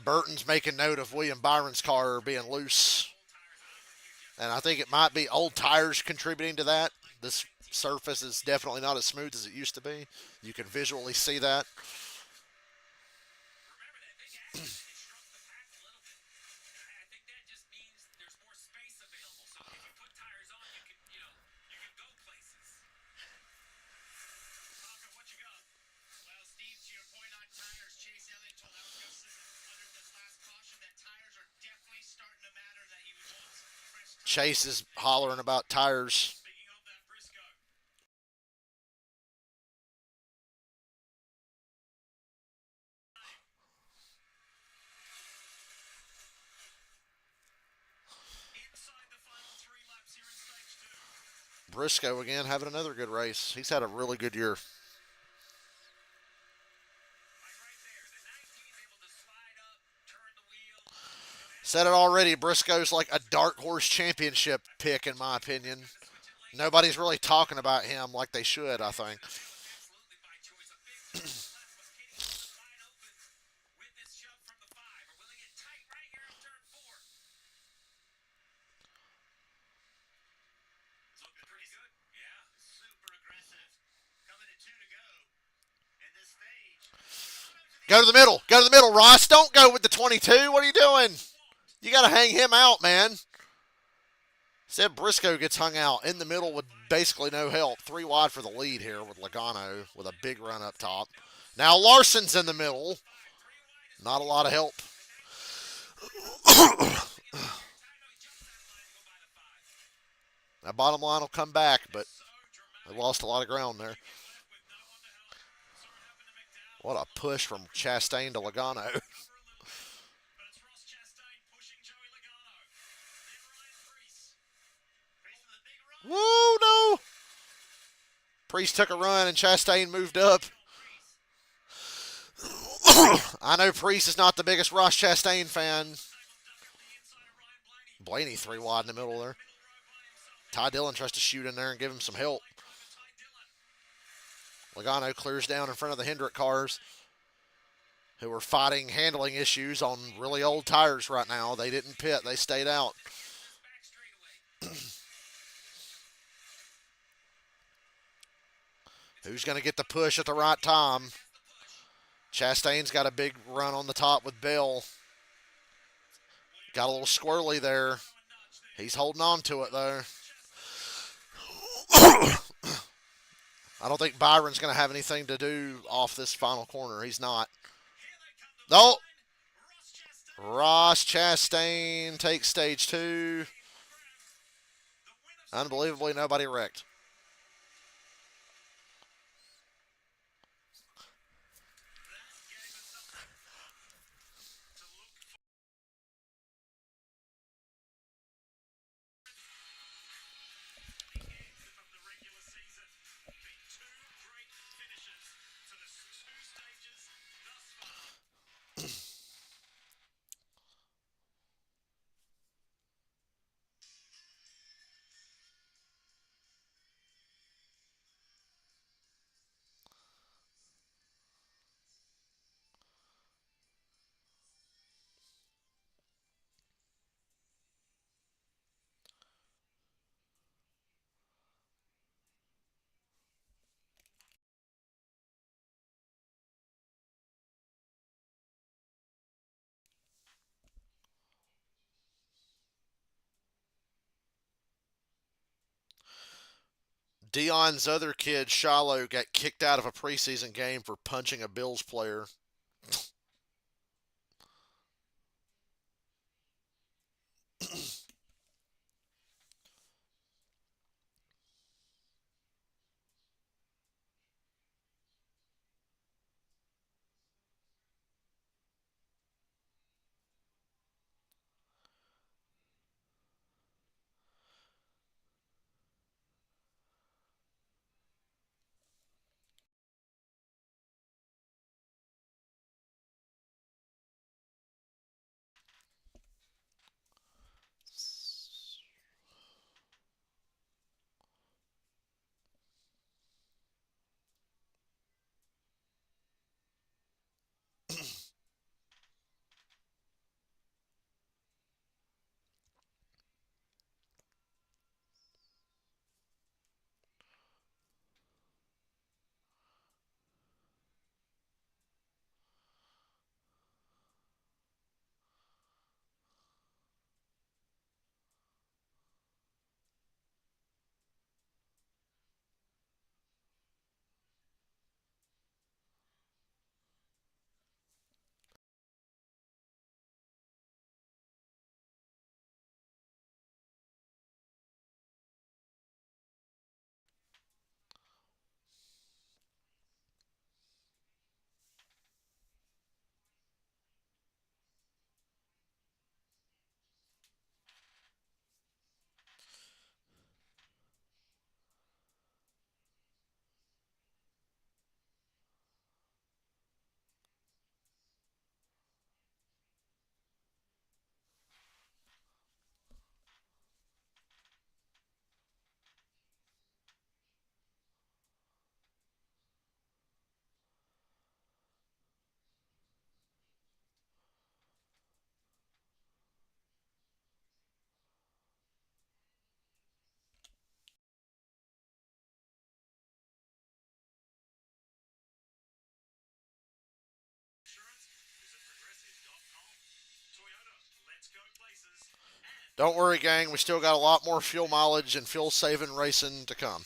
Burton's making note of William Byron's car being loose. And I think it might be old tires contributing to that. This surface is definitely not as smooth as it used to be. You can visually see that. Chase is hollering about tires. Briscoe again having another good race. He's had a really good year. Said it already, Briscoe's like a dark horse championship pick, in my opinion. Nobody's really talking about him like they should, I think. Go to the middle. Go to the middle, Ross. Don't go with the 22. What are you doing? You got to hang him out, man. Said Briscoe gets hung out in the middle with basically no help. 3 wide for the lead here with Logano with a big run up top. Now Larson's in the middle. Not a lot of help. Now bottom line will come back, but they lost a lot of ground there. What a push from Chastain to Logano. Whoa, no. Priest took a run and Chastain moved up. I know Priest is not the biggest Ross Chastain fan. Blaney 3 wide in the middle there. Ty Dillon tries to shoot in there and give him some help. Logano clears down in front of the Hendrick cars, who are fighting handling issues on really old tires right now. They didn't pit. They stayed out. Who's going to get the push at the right time? Chastain's got a big run on the top with Bell. Got a little squirrely there. He's holding on to it, though. I don't think Byron's going to have anything to do off this final corner. He's not. No. Ross Chastain takes stage 2. Unbelievably, nobody wrecked. Dion's other kid, Shiloh, got kicked out of a preseason game for punching a Bills player. Don't worry, gang. We still got a lot more fuel mileage and fuel saving racing to come.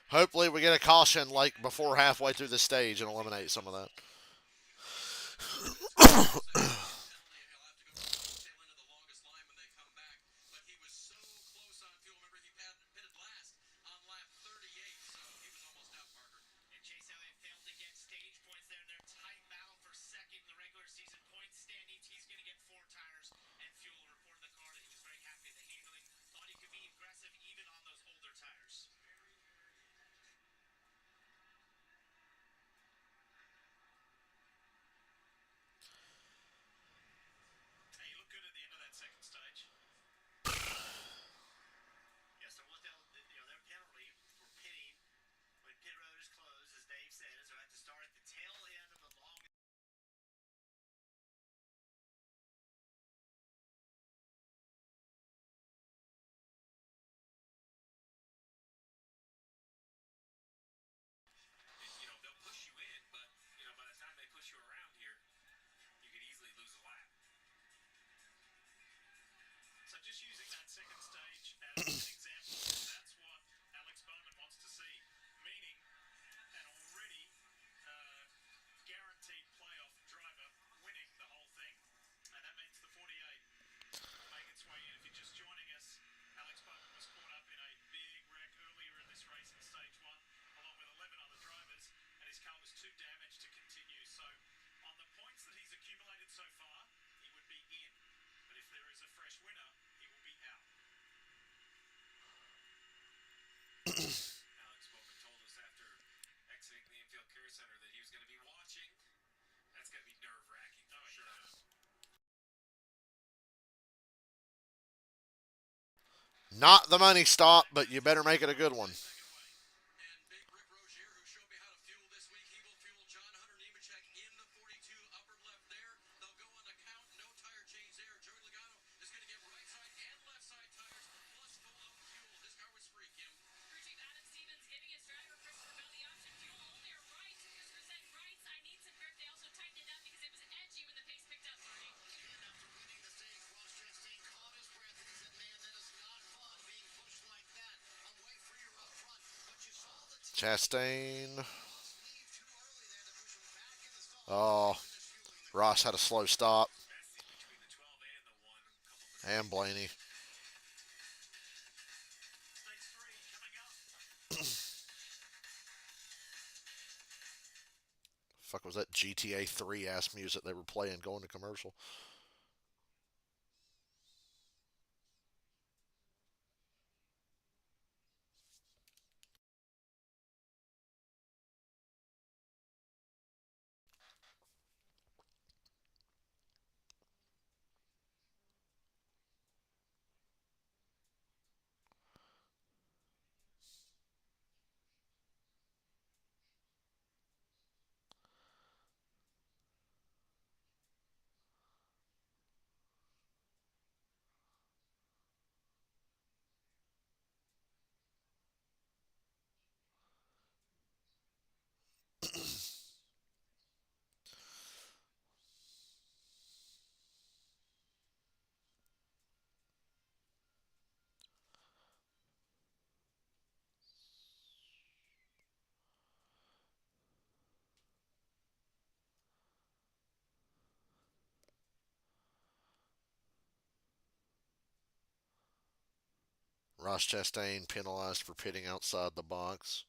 Hopefully, we get a caution like before halfway through the stage and eliminate some of that. Not the money stop, but you better make it a good one. Chastain. Oh, Ross had a slow stop. And Blaney. Fuck was that GTA 3 ass music they were playing going to commercial? Ross Chastain penalized for pitting outside the box.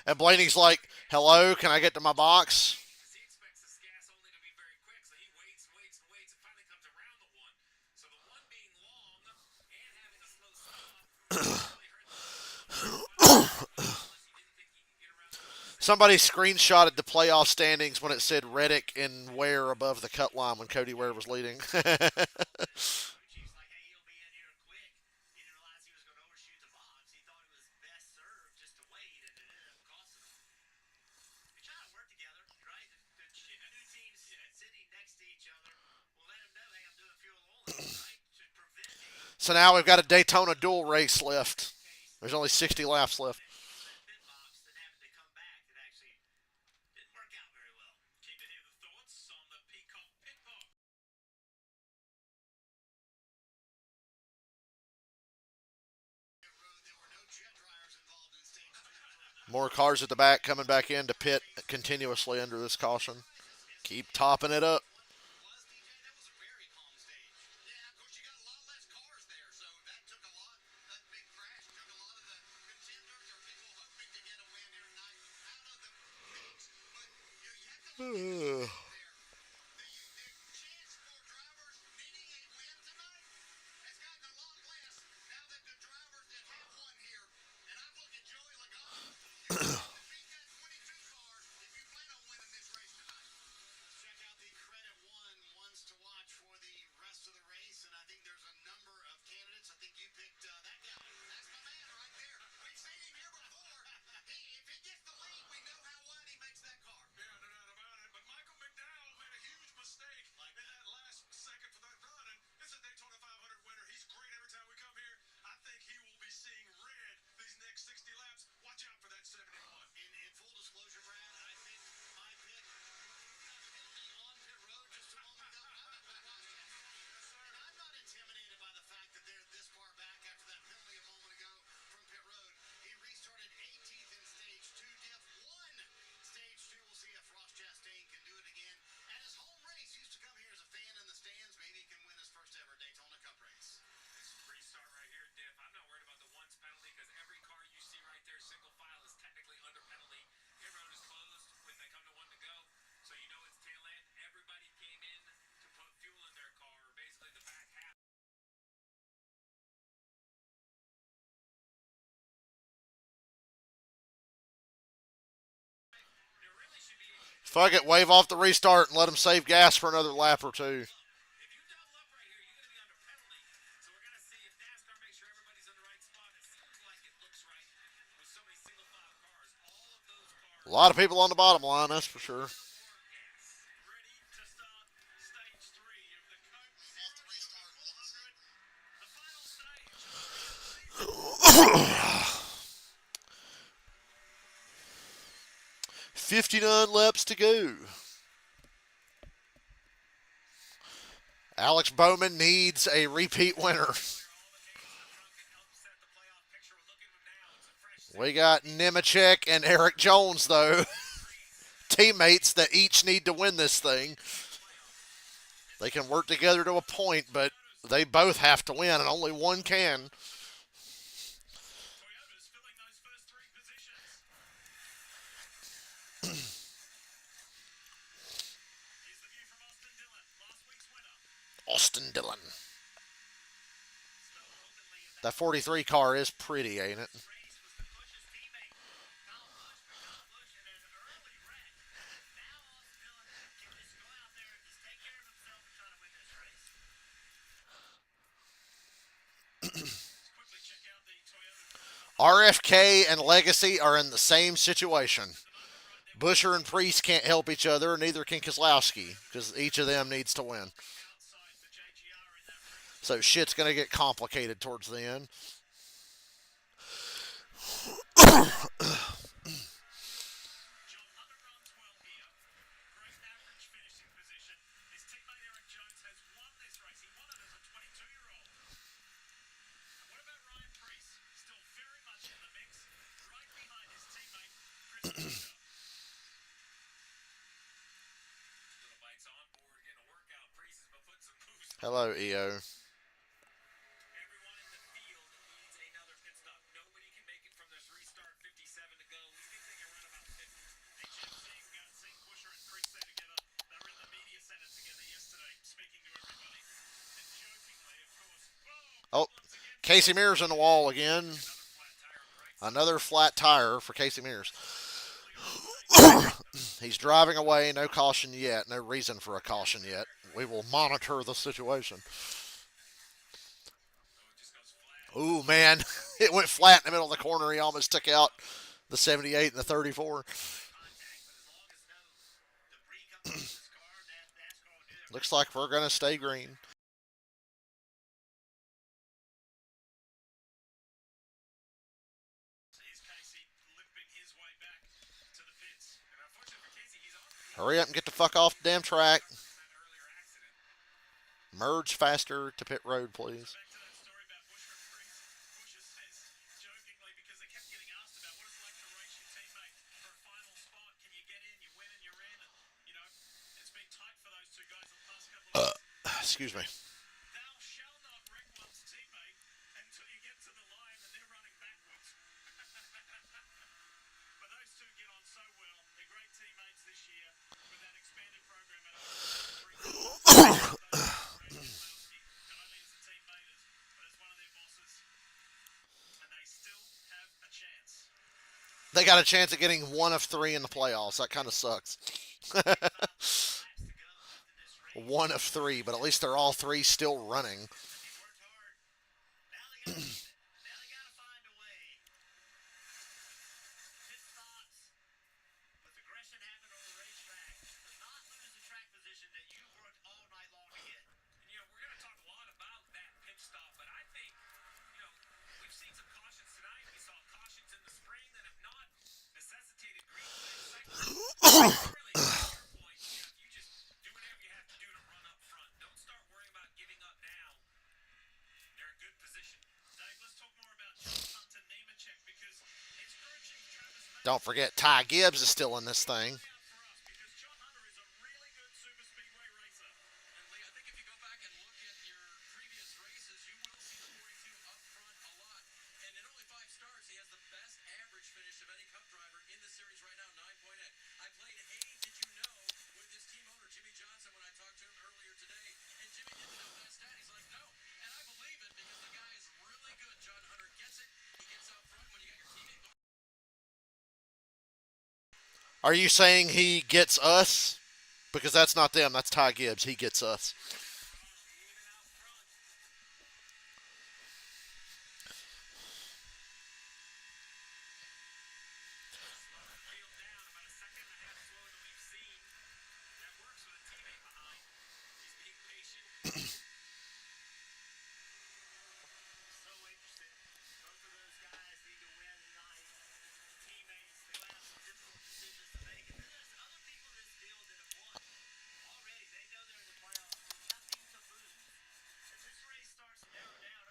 And Blaney's like, "Hello, can I get to my box?" Somebody screenshotted the playoff standings when it said Reddick and Ware above the cut line when Cody Ware was leading. So now we've got a Daytona dual race left. There's only 60 laps left. More cars at the back coming back in to pit continuously under this caution. Keep topping it up. Fuck it, wave off the restart and let them save gas for another lap or two. A lot of people on the bottom line, that's for sure. 59 laps to go. Alex Bowman needs a repeat winner. We got Nemechek and Eric Jones, though. Teammates that each need to win this thing. They can work together to a point, but they both have to win, and only one can. Austin Dillon. That 43 car is pretty, ain't it? RFK and Legacy are in the same situation. Busher and Priest can't help each other, neither can Kozlowski, because each of them needs to win. So shit's going to get complicated towards the end. Hello, EO. Casey Mears in the wall again. Another flat tire for Casey Mears. He's driving away. No caution yet. No reason for a caution yet. We will monitor the situation. Ooh, man. It went flat in the middle of the corner. He almost took out the 78 and the 34. Looks like we're going to stay green. Hurry up and get the fuck off the damn track. Merge faster to pit road, please. Excuse me. They got a chance at getting one of three in the playoffs. That kind of sucks. One of three, but at least they're all three still running. Don't forget, Ty Gibbs is still in this thing. Are you saying he gets us? Because that's not them. That's Ty Gibbs. He gets us.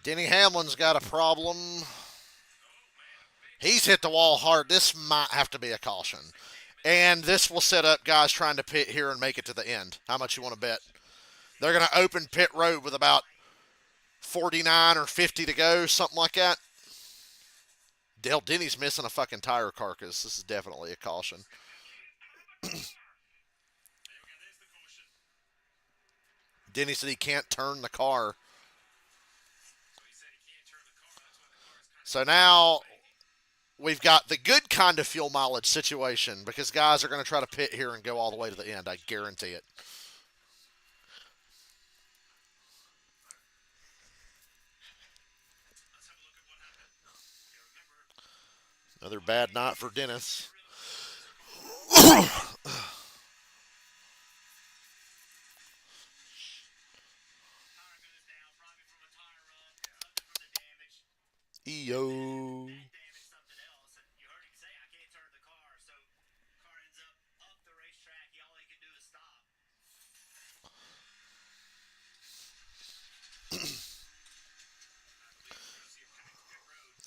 Denny Hamlin's got a problem. He's hit the wall hard. This might have to be a caution. And this will set up guys trying to pit here and make it to the end. How much you want to bet? They're going to open pit road with about 49 or 50 to go, something like that. Dale Denny's missing a fucking tire carcass. This is definitely a caution. Denny said he can't turn the car. So now we've got the good kind of fuel mileage situation because guys are going to try to pit here and go all the way to the end. I guarantee it. Another bad night for Dennis. EO.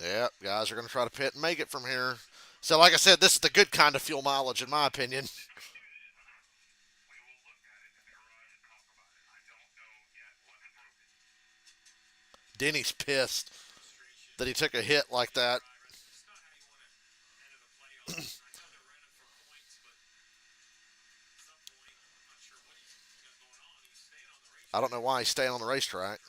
Yep, guys are going to try to pit and make it from here. So, like I said, this is the good kind of fuel mileage, in my opinion. Denny's pissed that he took a hit like that. I don't know why he's staying on the racetrack.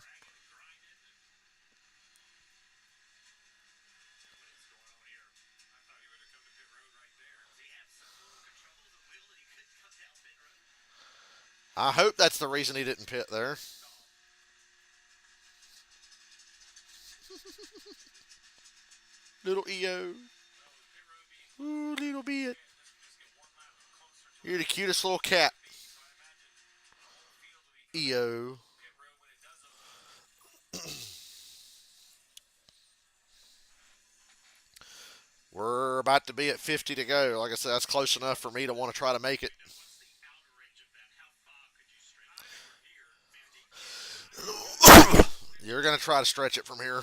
I hope that's the reason he didn't pit there. Little EO. Ooh, little bit. You're the cutest little cat. EO. We're about to be at 50 to go. Like I said, that's close enough for me to want to try to make it. You're going to try to stretch it from here.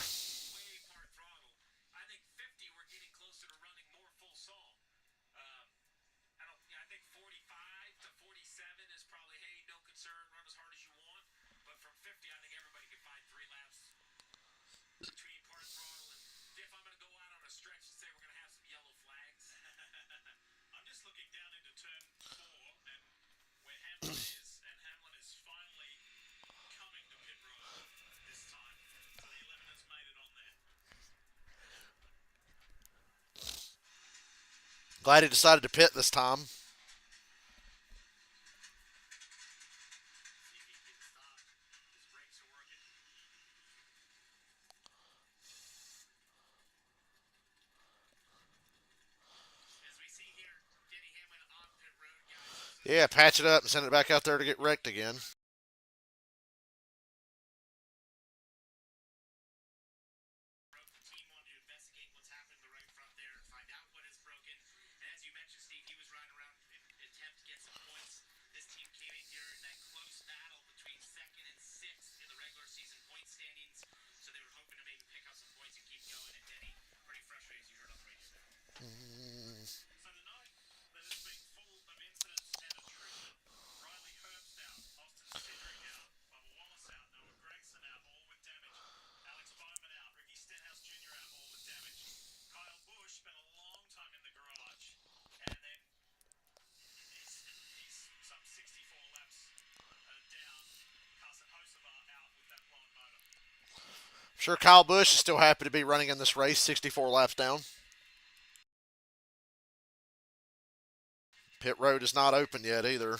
Glad he decided to pit this time. Yeah, patch it up and send it back out there to get wrecked again. Sure, Kyle Busch is still happy to be running in this race, 64 laps down. Pit road is not open yet either.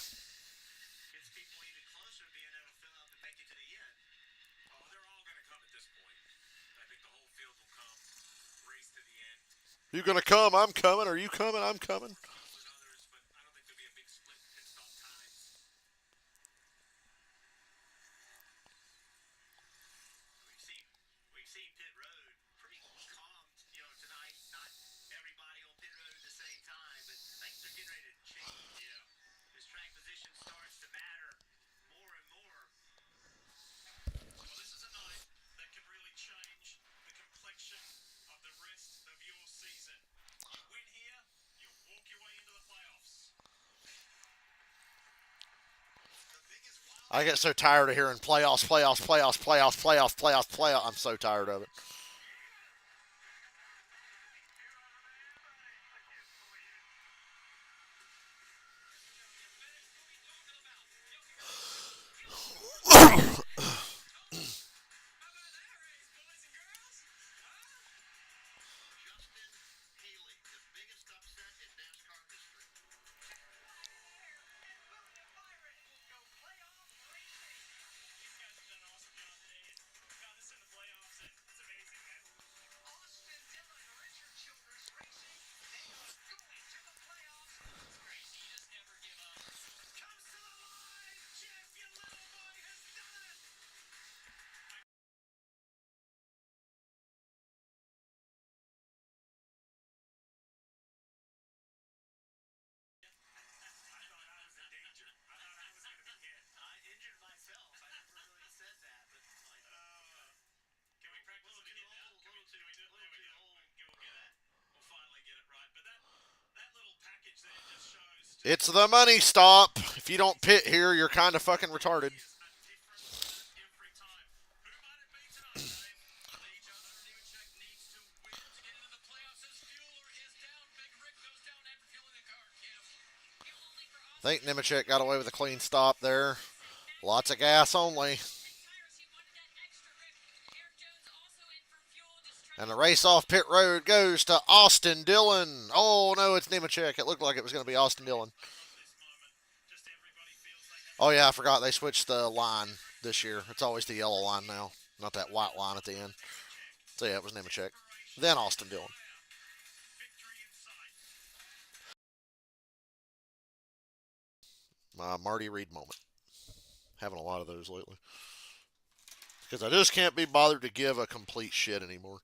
You gonna come? I'm coming. Are you coming? I'm coming. I get so tired of hearing playoffs, playoffs, playoffs, playoffs, playoffs, playoffs, playoffs. I'm so tired of it. It's the money stop. If you don't pit here, you're kind of fucking retarded. I think Nemechek got away with a clean stop there. Lots of gas only. And the race off pit road goes to Austin Dillon. Oh, no, it's Nemechek. It looked like it was going to be Austin Dillon. Oh yeah, I forgot they switched the line this year. It's always the yellow line now, not that white line at the end. So yeah, it was Nemechek. Then Austin Dillon. My Marty Reed moment. Having a lot of those lately. Because I just can't be bothered to give a complete shit anymore.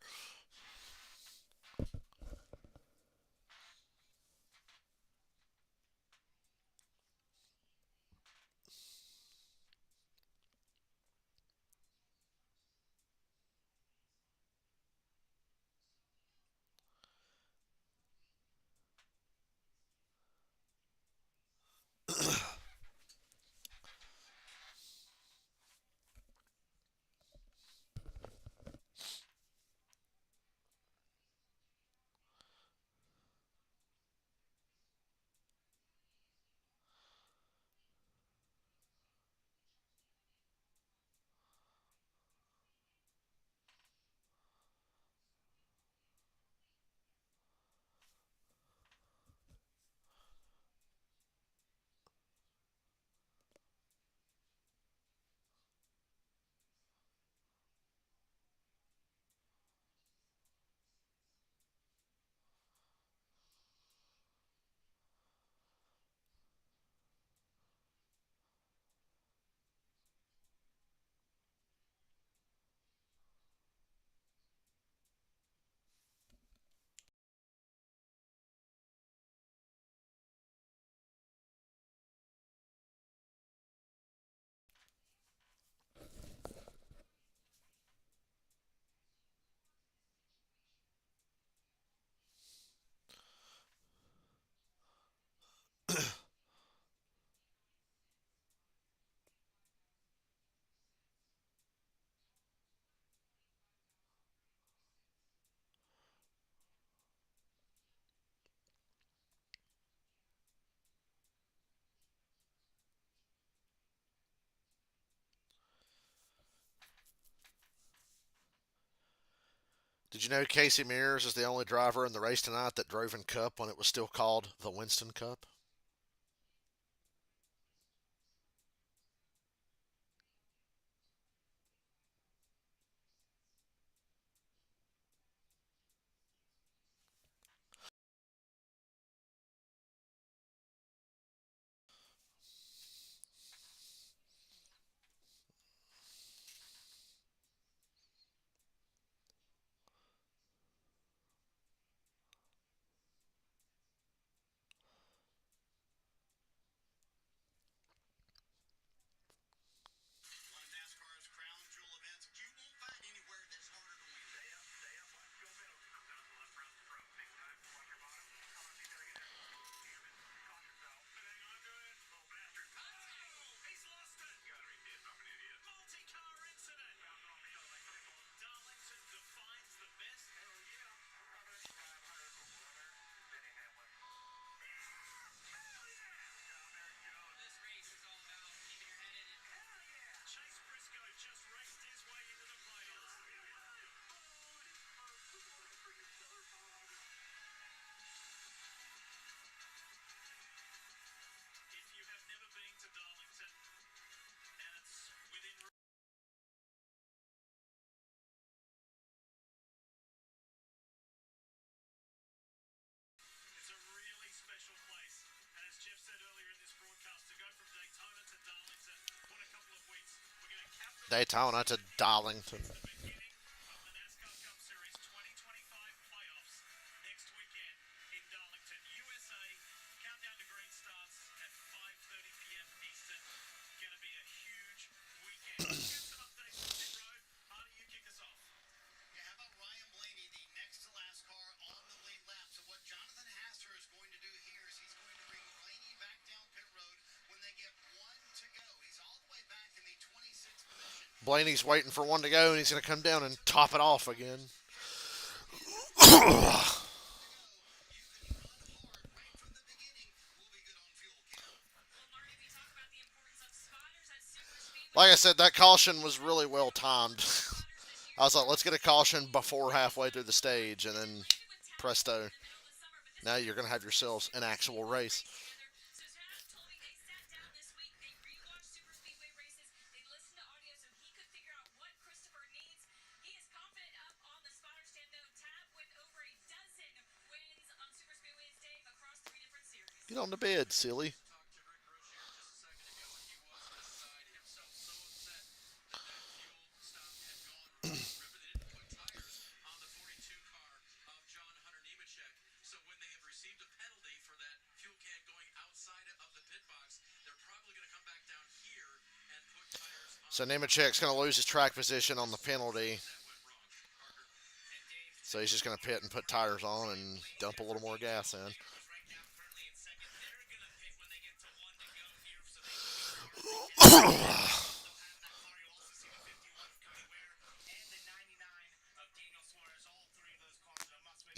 Did you know Casey Mears is the only driver in the race tonight that drove in Cup when it was still called the Winston Cup? Daytona to Darlington. Blaney's waiting for one to go, and he's going to come down and top it off again. Like I said, that caution was really well timed. I was like, let's get a caution before halfway through the stage, and then presto, now you're going to have yourselves an actual race. Get on the bed, silly. So Nemechek's going to lose his track position on the penalty. So he's just going to pit and put tires on and dump a little more gas in.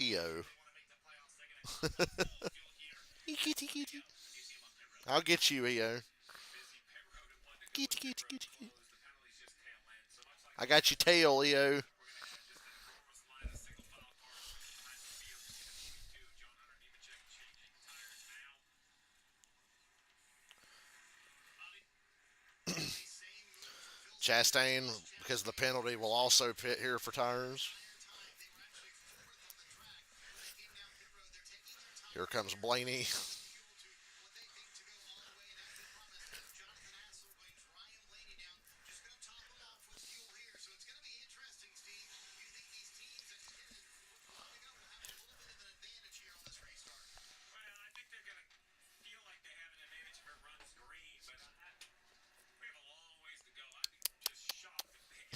EO. Kitty, kitty. I'll get you, EO. Kitty, kitty, kitty, kitty. I got your tail, EO. Chastain, because of the penalty, will also pit here for tires. Here comes Blaney.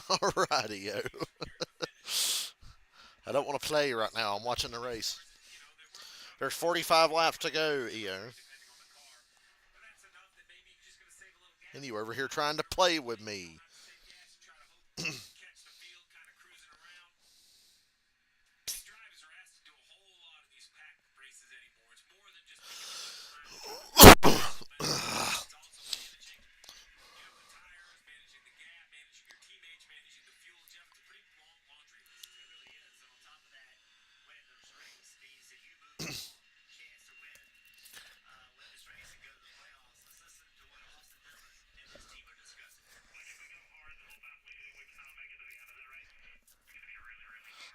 Alrighty, yo. I don't want to play right now. I'm watching the race. There's 45 laps to go, EO. And you over here trying to play with me.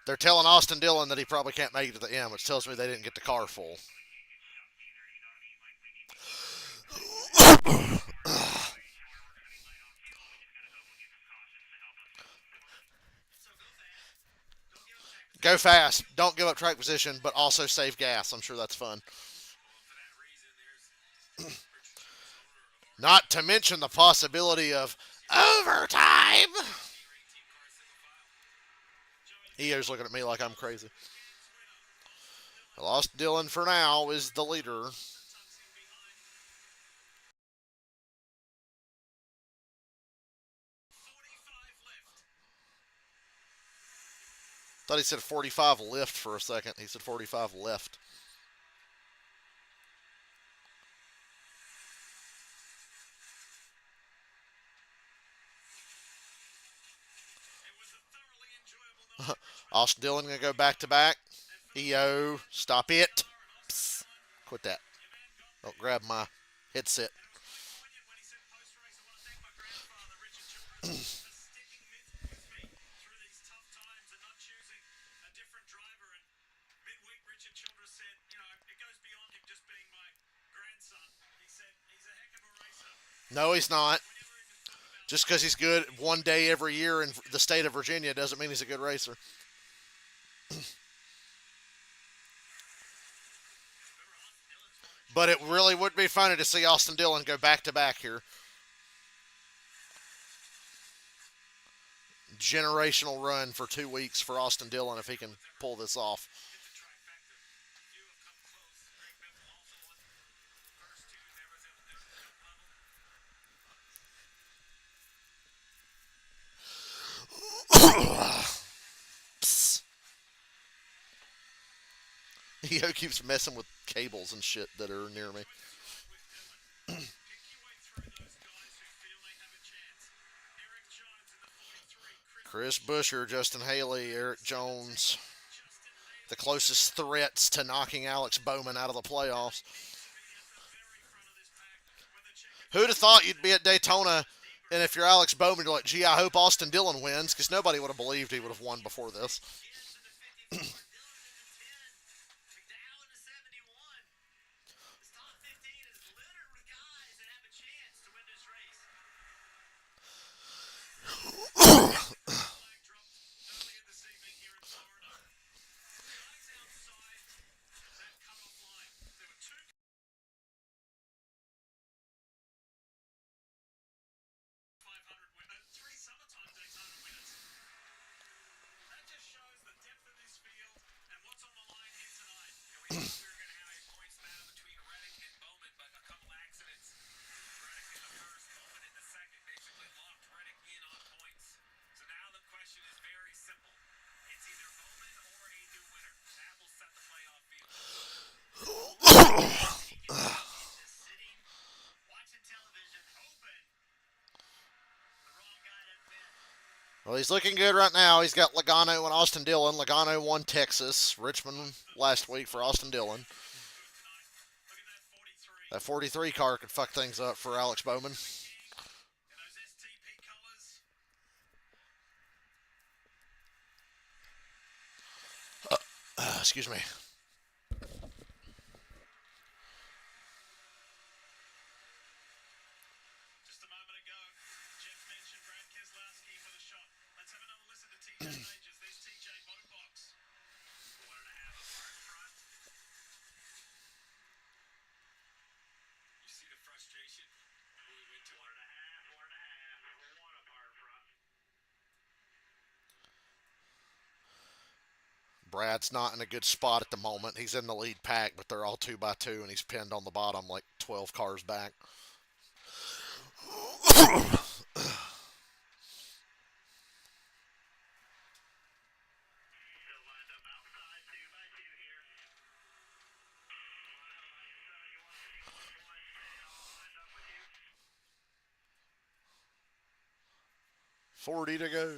They're telling Austin Dillon that he probably can't make it to the end, which tells me they didn't get the car full. Go fast. Don't give up track position, but also save gas. I'm sure that's fun. Not to mention the possibility of overtime. EO's looking at me like I'm crazy. I lost Dillon for now is the leader. Thought he said 45 lift for a second. He said 45 left. Austin Dillon going to go back to back. EO, stop it. Psst. Quit that. Don't grab my headset. No, he's not. Just because he's good one day every year in the state of Virginia doesn't mean he's a good racer. But it really would be funny to see Austin Dillon go back to back here. Generational run for 2 weeks for Austin Dillon if he can pull this off. Eo keeps messing with cables and shit that are near me. Chris Buescher, Justin Haley, Eric Jones, the closest threats to knocking Alex Bowman out of the playoffs. Who'd have thought you'd be at Daytona, and if you're Alex Bowman, you're like, gee, I hope Austin Dillon wins, because nobody would have believed he would have won before this. Well, he's looking good right now. He's got Logano and Austin Dillon. Logano won Texas. Richmond last week for Austin Dillon. That 43 car could fuck things up for Alex Bowman. Excuse me. Brad's not in a good spot at the moment. He's in the lead pack, but they're all 2x2, and he's pinned on the bottom like 12 cars back. $40 to go.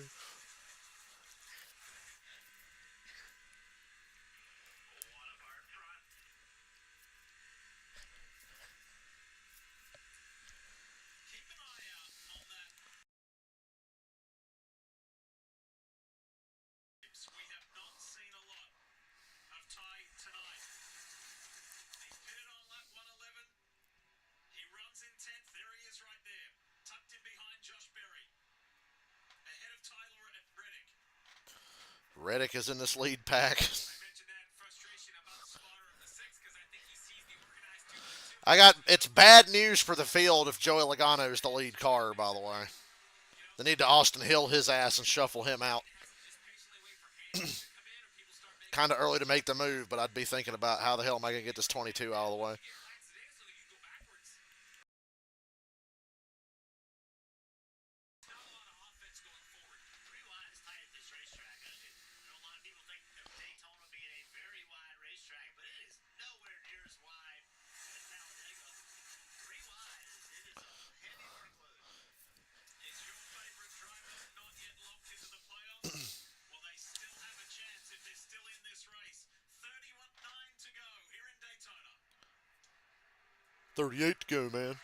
Reddick is in this lead pack. It's bad news for the field if Joey Logano is the lead car, by the way. They need to Austin Hill his ass and shuffle him out. Kind of early to make the move, but I'd be thinking about how the hell am I going to get this 22 out of the way. $38 to go, man.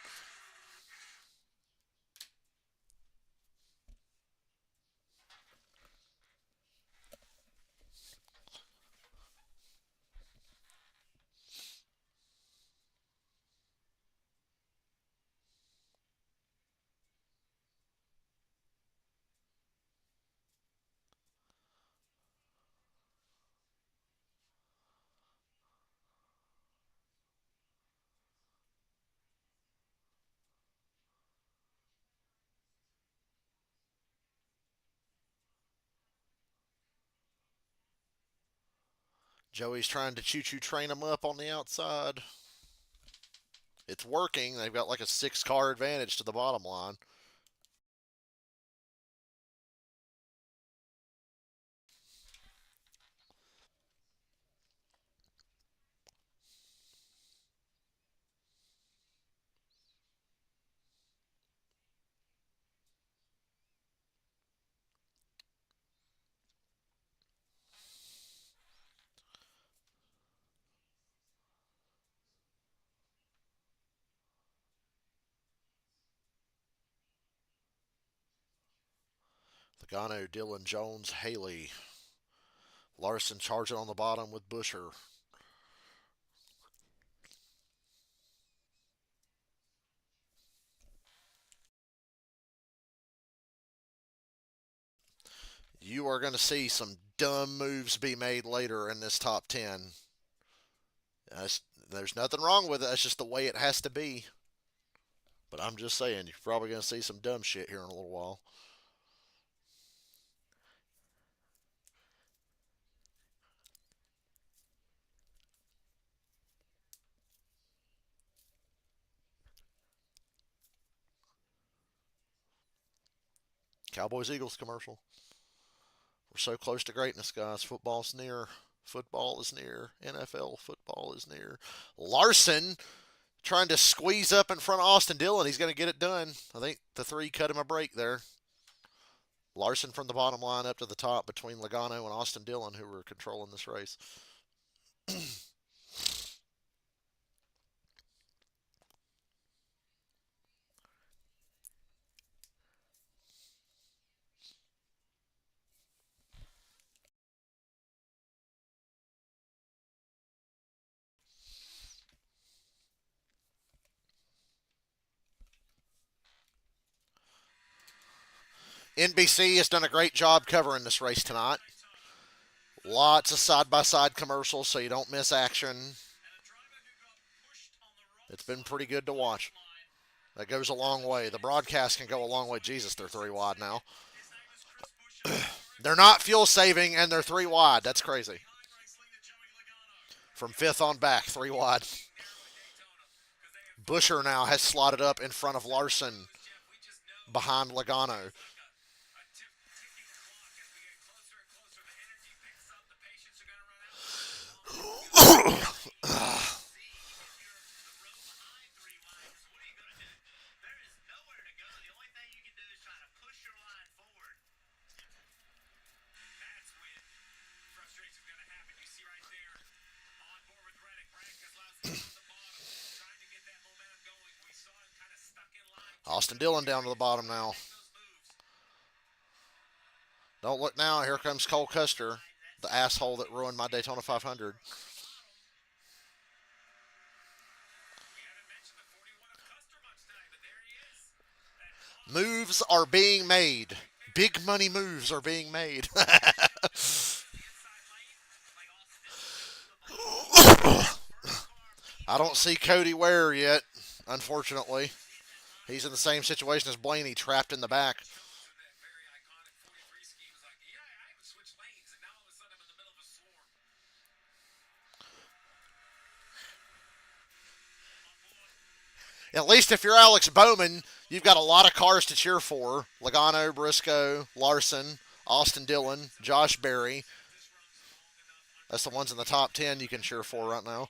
Joey's trying to choo-choo train him up on the outside. It's working. They've got like a 6-car advantage to the bottom line. Logano, Dillon, Jones, Haley. Larson charging on the bottom with Busher. You are going to see some dumb moves be made later in this top 10. There's nothing wrong with it. That's just the way it has to be. But I'm just saying, you're probably going to see some dumb shit here in a little while. Cowboys Eagles commercial. We're so close to greatness, guys. Football's near. Football is near. NFL football is near. Larson trying to squeeze up in front of Austin Dillon. He's going to get it done. I think the 3 cut him a break there. Larson from the bottom line up to the top between Logano and Austin Dillon, who were controlling this race. NBC has done a great job covering this race tonight. Lots of side-by-side commercials so you don't miss action. It's been pretty good to watch. That goes a long way. The broadcast can go a long way. Jesus, they're 3 wide now. They're not fuel saving, and they're 3 wide. That's crazy. From 5th on back, 3 wide. Busher now has slotted up in front of Larson behind Logano. Austin Dillon down to the bottom now. Don't look now. Here comes Cole Custer, the asshole that ruined my Daytona 500. Moves are being made. Big money moves are being made. I don't see Cody Ware yet, unfortunately. He's in the same situation as Blaney, trapped in the back. At least if you're Alex Bowman, you've got a lot of cars to cheer for. Logano, Briscoe, Larson, Austin Dillon, Josh Berry. That's the ones in the top 10 you can cheer for right now.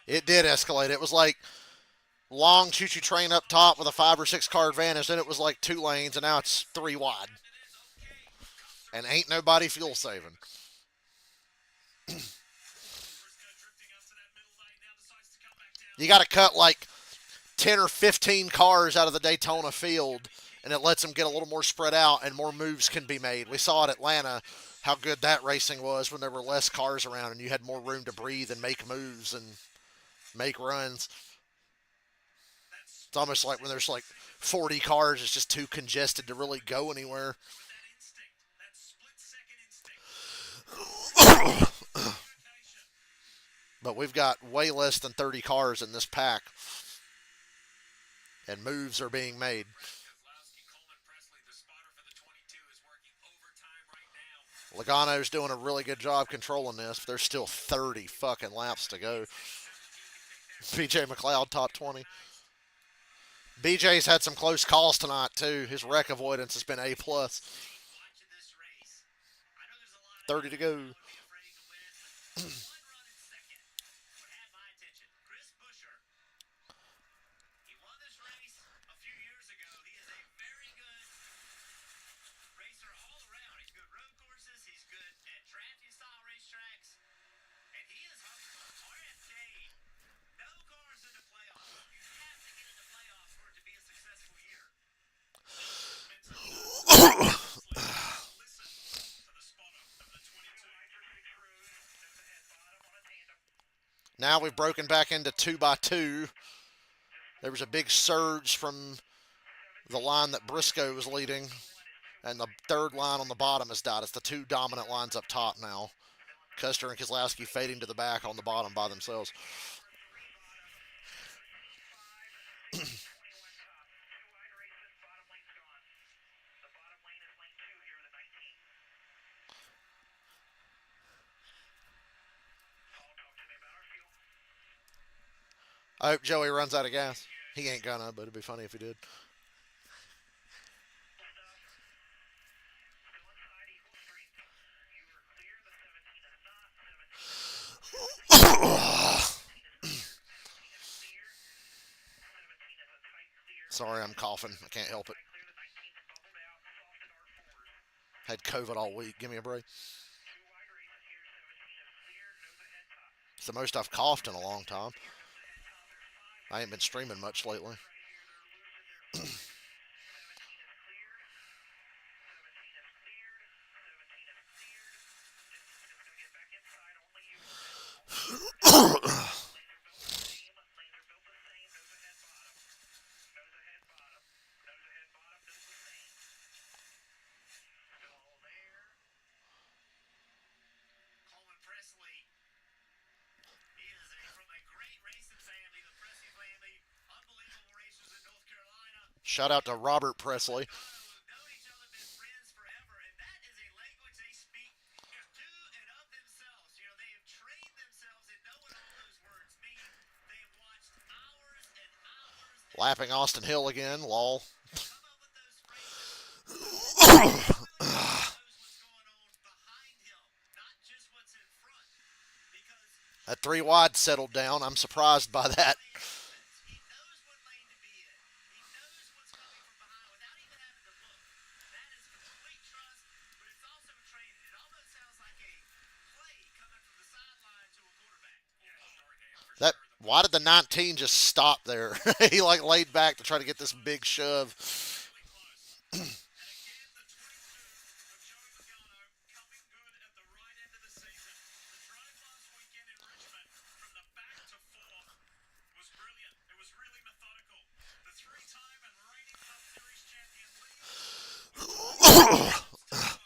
It did escalate. It was like long choo-choo train up top with a 5 or 6 car advantage. Then it was like 2 lanes, and now it's 3 wide. And ain't nobody fuel saving. You got to cut like 10 or 15 cars out of the Daytona field, and it lets them get a little more spread out and more moves can be made. We saw at Atlanta how good that racing was when there were less cars around and you had more room to breathe and make moves and make runs. It's almost like when there's like 40 cars, it's just too congested to really go anywhere. But we've got way less than 30 cars in this pack, and moves are being made. Logano's doing a really good job controlling this, but there's still 30 fucking laps to go. BJ McLeod, top 20. BJ's had some close calls tonight, too. His wreck avoidance has been A+. 30 to go. Now we've broken back into 2x2. There was a big surge from the line that Briscoe was leading, and the third line on the bottom has died. It's the 2 dominant lines up top now. Custer and Keselowski fading to the back on the bottom by themselves. I hope Joey runs out of gas. He ain't gonna, but it'd be funny if he did. Sorry, I'm coughing. I can't help it. Had COVID all week. Give me a break. It's the most I've coughed in a long time. I ain't been streaming much lately. Shout out to Robert Presley. Lapping Austin Hill again. Lol. That three wide settled down. I'm surprised by that. That why did the 19 just stop there? He like laid back to try to get this big shove.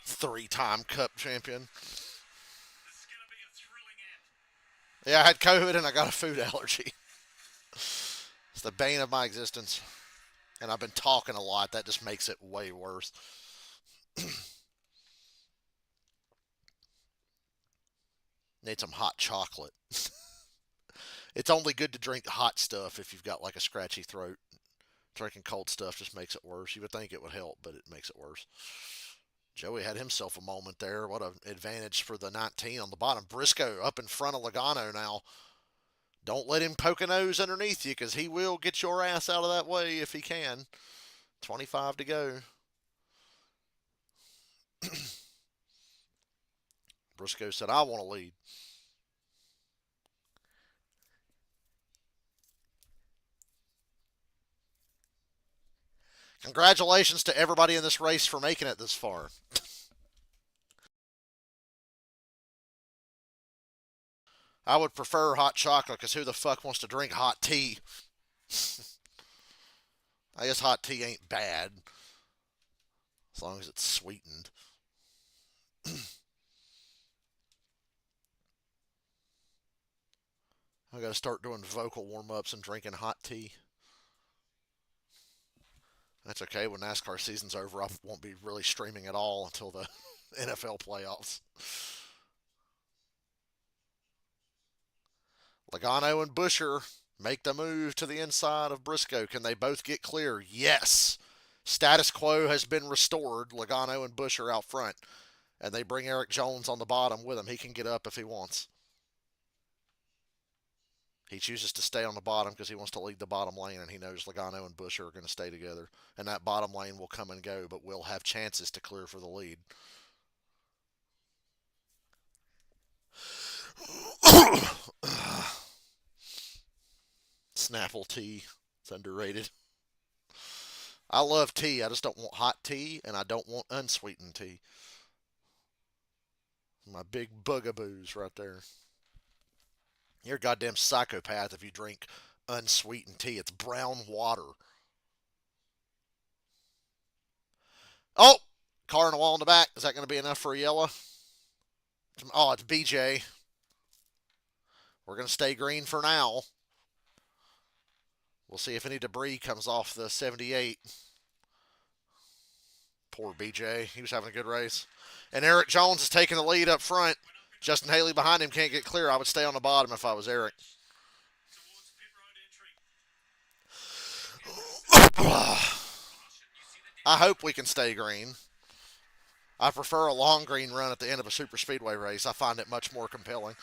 Three-time Cup champion. Yeah, I had COVID and I got a food allergy. It's the bane of my existence. And I've been talking a lot. That just makes it way worse. Need some hot chocolate. It's only good to drink hot stuff if you've got like a scratchy throat. Drinking cold stuff just makes it worse. You would think it would help, but it makes it worse. Joey had himself a moment there. What an advantage for the 19 on the bottom. Briscoe up in front of Logano now. Don't let him poke a nose underneath you because he will get your ass out of that way if he can. 25 to go. Briscoe said, I want to lead. Congratulations to everybody in this race for making it this far. I would prefer hot chocolate because who the fuck wants to drink hot tea? I guess hot tea ain't bad as long as it's sweetened. I got to start doing vocal warm ups and drinking hot tea. That's okay. When NASCAR season's over, I won't be really streaming at all until the NFL playoffs. Logano and Busher make the move to the inside of Briscoe. Can they both get clear? Yes. Status quo has been restored. Logano and Busher out front. And they bring Eric Jones on the bottom with him. He can get up if he wants. He chooses to stay on the bottom because he wants to lead the bottom lane, and he knows Logano and Busher are going to stay together. And that bottom lane will come and go, but will have chances to clear for the lead. Snapple tea. It's underrated. I love tea. I just don't want hot tea, and I don't want unsweetened tea. My big bugaboos right there. You're a goddamn psychopath if you drink unsweetened tea. It's brown water. Oh! Car on the wall in the back. Is that going to be enough for a yellow? Oh, it's BJ. We're going to stay green for now. We'll see if any debris comes off the 78. Poor BJ. He was having a good race. And Eric Jones is taking the lead up front. Justin Haley behind him can't get clear. I would stay on the bottom if I was Eric. I hope we can stay green. I prefer a long green run at the end of a super speedway race. I find it much more compelling.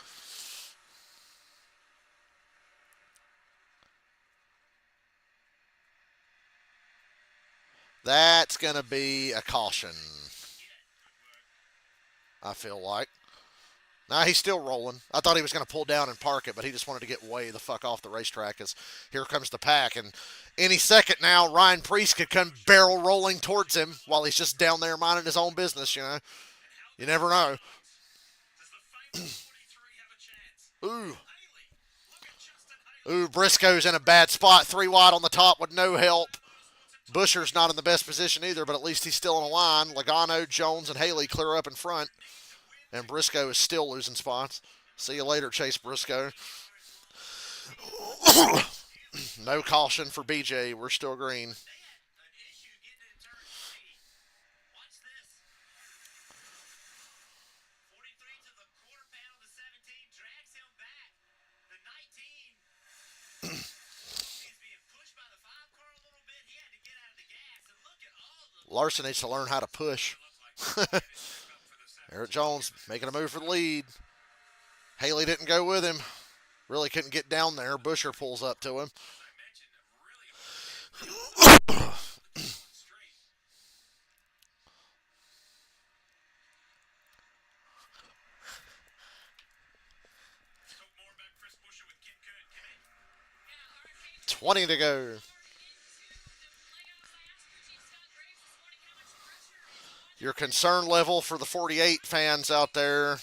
That's going to be a caution, I feel like. Nah, he's still rolling. I thought he was going to pull down and park it, but he just wanted to get way the fuck off the racetrack as here comes the pack. And any second now, Ryan Priest could come barrel rolling towards him while he's just down there minding his own business, you know. You never know. Ooh. Ooh, Briscoe's in a bad spot. 3 wide on the top with no help. Busher's not in the best position either, but at least he's still in a line. Logano, Jones, and Haley clear up in front. And Briscoe is still losing spots. See you later, Chase Briscoe. No caution for BJ. We're still green. Larson needs to learn how to push. Eric Jones making a move for the lead. Haley didn't go with him. Really couldn't get down there. Busher pulls up to him. 20 to go. Your concern level for the 48 fans out there.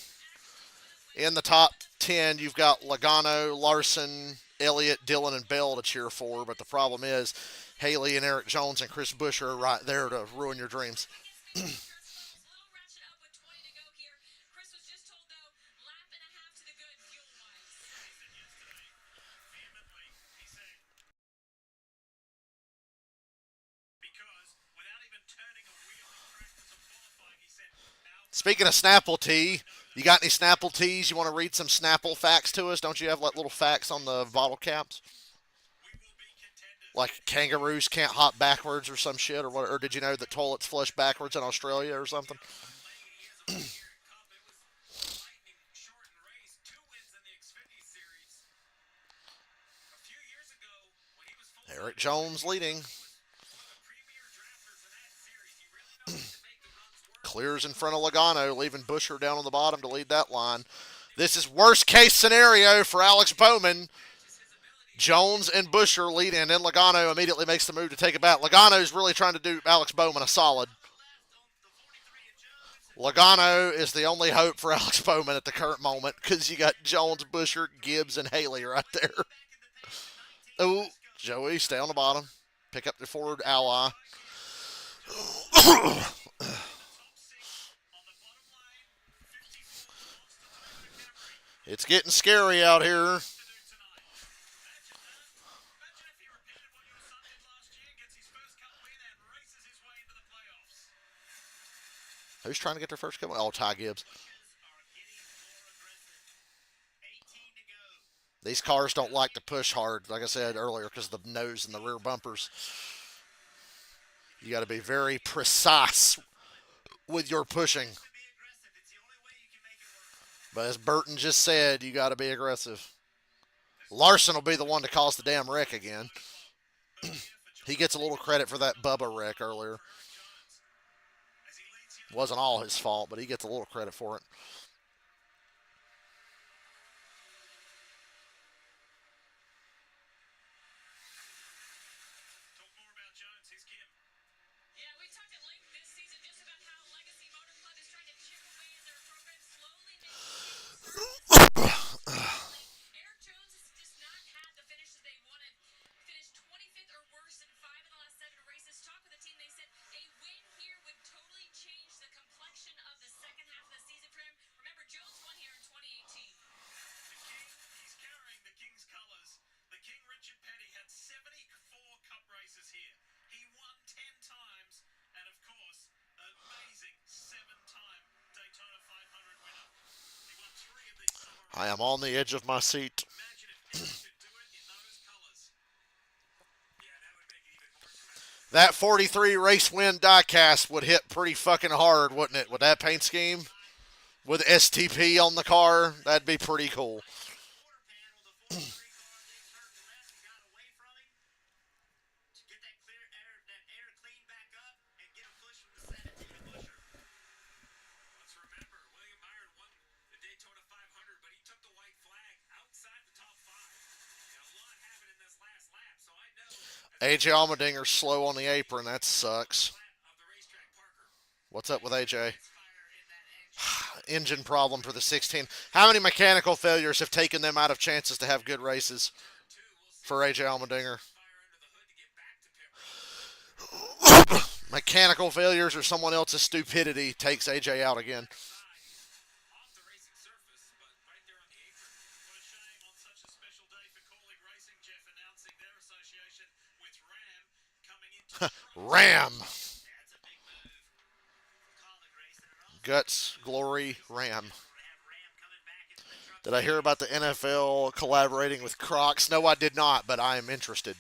In the top 10, you've got Logano, Larson, Elliott, Dillon, and Bell to cheer for. But the problem is Haley and Eric Jones and Chris Busher are right there to ruin your dreams. Speaking of Snapple tea, you got any Snapple teas? You want to read some Snapple facts to us? Don't you have like little facts on the bottle caps? Like kangaroos can't hop backwards or some shit, or what? Or did you know that toilets flush backwards in Australia or something? Eric Jones leading. Clears in front of Logano, leaving Busher down on the bottom to lead that line. This is worst case scenario for Alex Bowman. Jones and Busher lead in, and Logano immediately makes the move to take it back. Logano's really trying to do Alex Bowman a solid. Logano is the only hope for Alex Bowman at the current moment because you got Jones, Busher, Gibbs, and Haley right there. Oh, Joey, stay on the bottom. Pick up the forward ally. It's getting scary out here. Who's trying to get their first cup? Oh, Ty Gibbs. These cars don't like to push hard, like I said earlier, because of the nose and the rear bumpers. You got to be very precise with your pushing. But as Burton just said, you got to be aggressive. Larson will be the one to cause the damn wreck again. He gets a little credit for that Bubba wreck earlier. Wasn't all his fault, but he gets a little credit for it. I am on the edge of my seat. That 43 race win diecast would hit pretty fucking hard, wouldn't it? With that paint scheme, with STP on the car, that'd be pretty cool. AJ Allmendinger's slow on the apron. That sucks. What's up with AJ? Engine problem for the 16. How many mechanical failures have taken them out of chances to have good races for AJ Allmendinger? Mechanical failures or someone else's stupidity takes AJ out again. Ram. Guts, glory, Ram. Did I hear about the NFL collaborating with Crocs? No, I did not, but I am interested.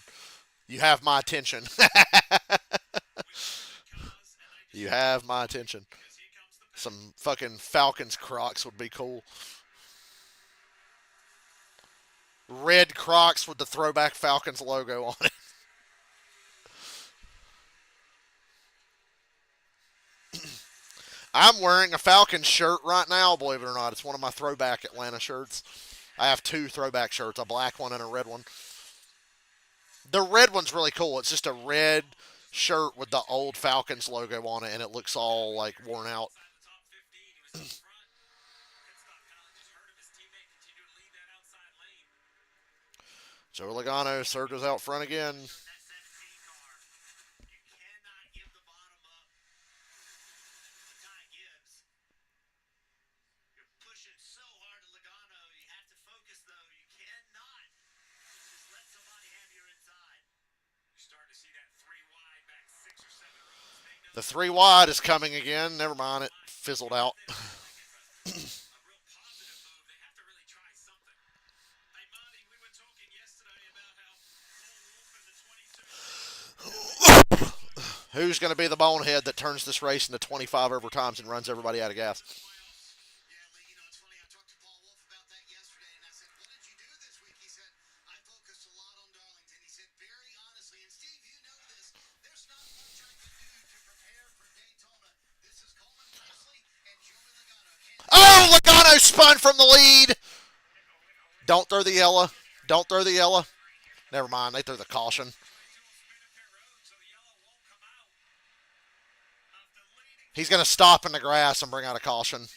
You have my attention. You have my attention. Some fucking Falcons Crocs would be cool. Red Crocs with the throwback Falcons logo on it. I'm wearing a Falcons shirt right now, believe it or not. It's one of my throwback Atlanta shirts. I have two throwback shirts, a black one and a red one. The red one's really cool. It's just a red shirt with the old Falcons logo on it, and it looks all like worn out. Joe Logano served us out front again. The three wide is coming again. Never mind, it fizzled out. Who's going to be the bonehead that turns this race into 25 overtimes and runs everybody out of gas? Oh, Logano spun from the lead. Don't throw the yellow. Don't throw the yellow. Never mind, they threw the caution. He's going to stop in the grass and bring out a caution.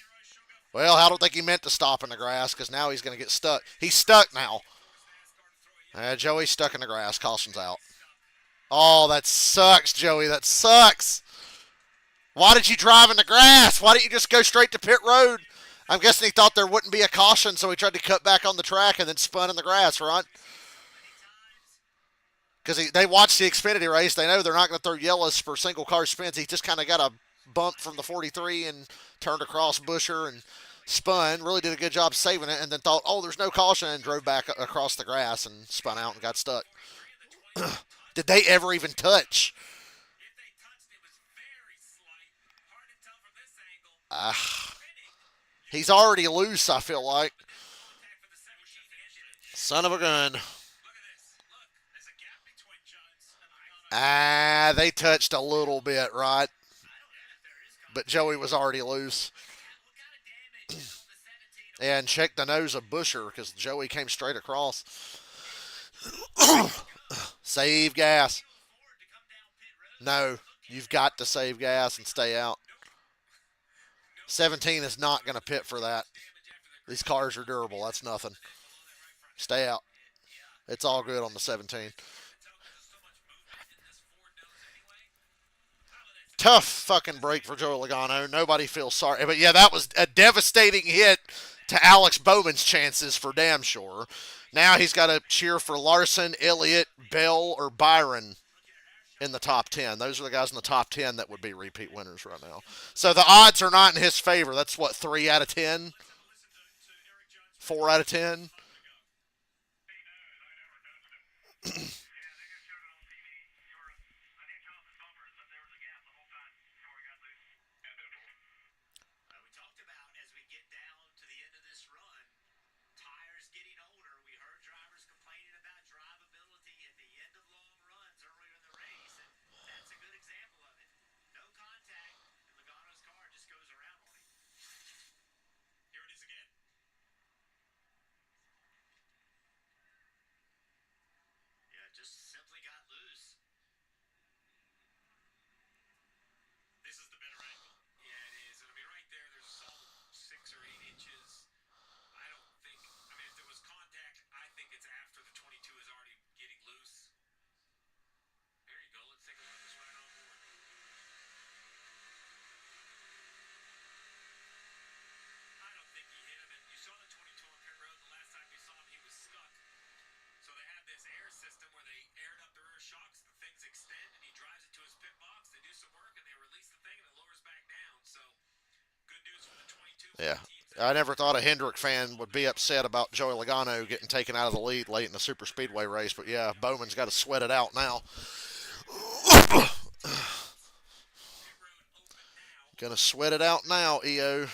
Well, I don't think he meant to stop in the grass because now he's going to get stuck. He's stuck now. Joey's stuck in the grass. Caution's out. Oh, that sucks, Joey. That sucks. Why did you drive in the grass? Why didn't you just go straight to pit road? I'm guessing he thought there wouldn't be a caution, so he tried to cut back on the track and then spun in the grass, right? Because they watched the Xfinity race. They know they're not going to throw yellows for single car spins. He just kind of got a bump from the 43 and turned across Busher and spun. Really did a good job saving it, and then thought, oh, there's no caution, and drove back across the grass and spun out and got stuck. Did they ever even touch? He's already loose, I feel like. Son of a gun. They touched a little bit, right? But Joey was already loose. And check the nose of Busher because Joey came straight across. Save gas. No, you've got to save gas and stay out. 17 is not going to pit for that. These cars are durable. That's nothing. Stay out. It's all good on the 17. Tough fucking break for Joey Logano. Nobody feels sorry. But yeah, that was a devastating hit to Alex Bowman's chances for damn sure. Now he's got to cheer for Larson, Elliott, Bell, or Byron in the top 10. Those are the guys in the top 10 that would be repeat winners right now. So the odds are not in his favor. That's what, 3 out of 10? 4 out of 10? Yeah. I never thought a Hendrick fan would be upset about Joey Logano getting taken out of the lead late in the super speedway race, but yeah, Bowman's got to sweat it out now. Gonna sweat it out now, EO.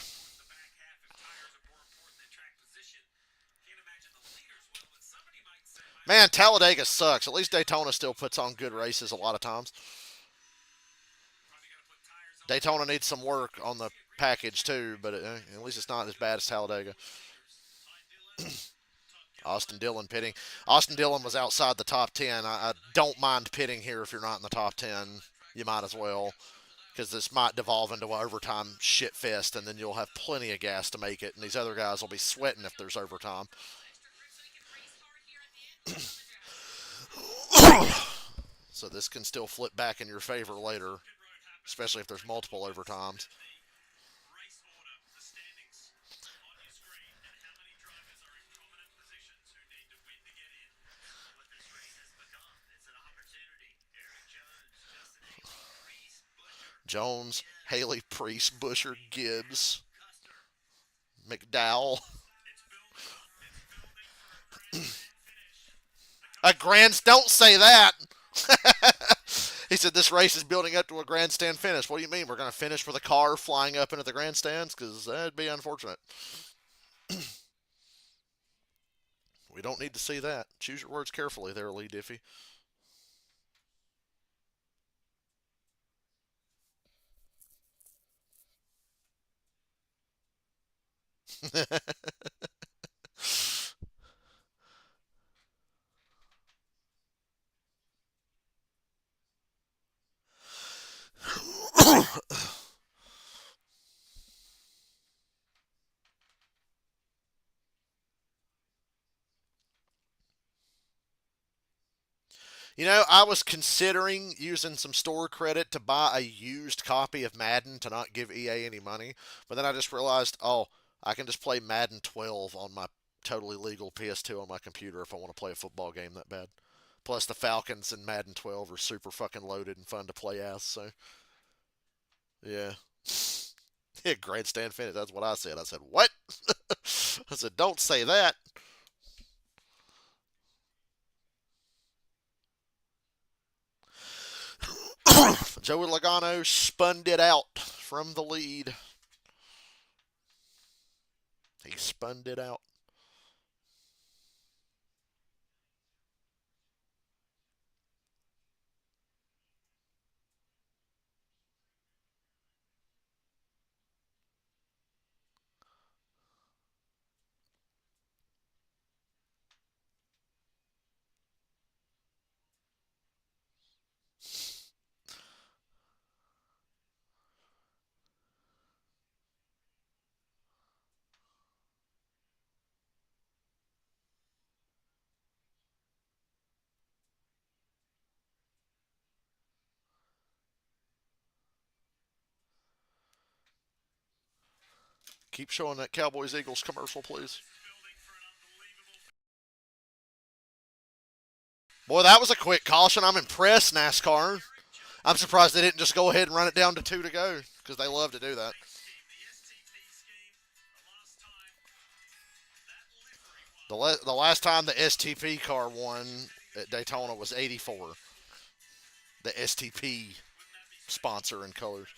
Man, Talladega sucks. At least Daytona still puts on good races a lot of times. Daytona needs some work on the package too, but at least it's not as bad as Talladega. Austin Dillon pitting. Austin Dillon was outside the top 10. I don't mind pitting here if you're not in the top 10. You might as well, because this might devolve into an overtime shit fest, and then you'll have plenty of gas to make it, and these other guys will be sweating if there's overtime. So this can still flip back in your favor later, especially if there's multiple overtimes. Jones, Haley, Priest, Busher, Gibbs, McDowell. A grand. Don't say that. He said this race is building up to a grandstand finish. What do you mean? We're going to finish with a car flying up into the grandstands? Because that'd be unfortunate. We don't need to see that. Choose your words carefully there, Lee Diffie. You know, I was considering using some store credit to buy a used copy of Madden to not give EA any money, but then I just realized, oh, I can just play Madden 12 on my totally legal PS2 on my computer if I want to play a football game that bad. Plus, the Falcons in Madden 12 are super fucking loaded and fun to play as, so yeah. Yeah, grandstand finish. That's what I said. I said, what? I said, don't say that. Joey Logano spun it out from the lead. He spun it out. Keep showing that Cowboys Eagles commercial, please. Boy, that was a quick caution. I'm impressed, NASCAR. I'm surprised they didn't just go ahead and run it down to two to go because they love to do that. The last time the STP car won at Daytona was '84. The STP sponsor and colors.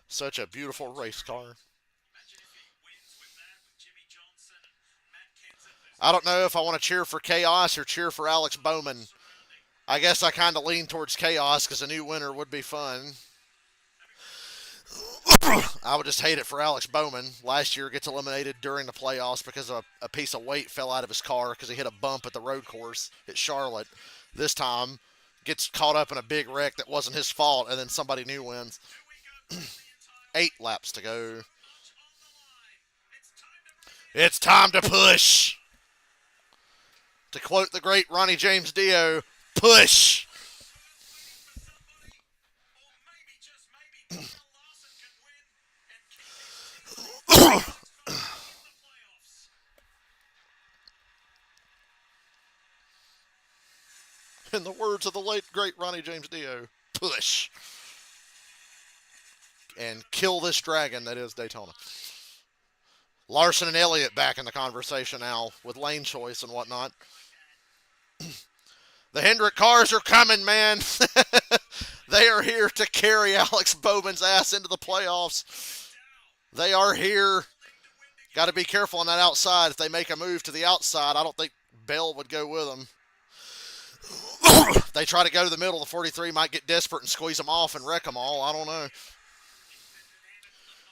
Such a beautiful race car. I don't know if I want to cheer for Chaos or cheer for Alex Bowman. I guess I kind of lean towards Chaos because a new winner would be fun. I would just hate it for Alex Bowman. Last year gets eliminated during the playoffs because a piece of weight fell out of his car because he hit a bump at the road course at Charlotte. This time gets caught up in a big wreck that wasn't his fault, and then somebody new wins. 8 laps to go. It's time to push. To quote the great Ronnie James Dio, push. In the words of the late great Ronnie James Dio, push. And kill this dragon that is Daytona. Larson and Elliott back in the conversation now with lane choice and whatnot. The Hendrick cars are coming, man. They are here to carry Alex Bowman's ass into the playoffs. They are here. Got to be careful on that outside. If they make a move to the outside, I don't think Bell would go with them. If they try to go to the middle, the 43 might get desperate and squeeze them off and wreck them all. I don't know.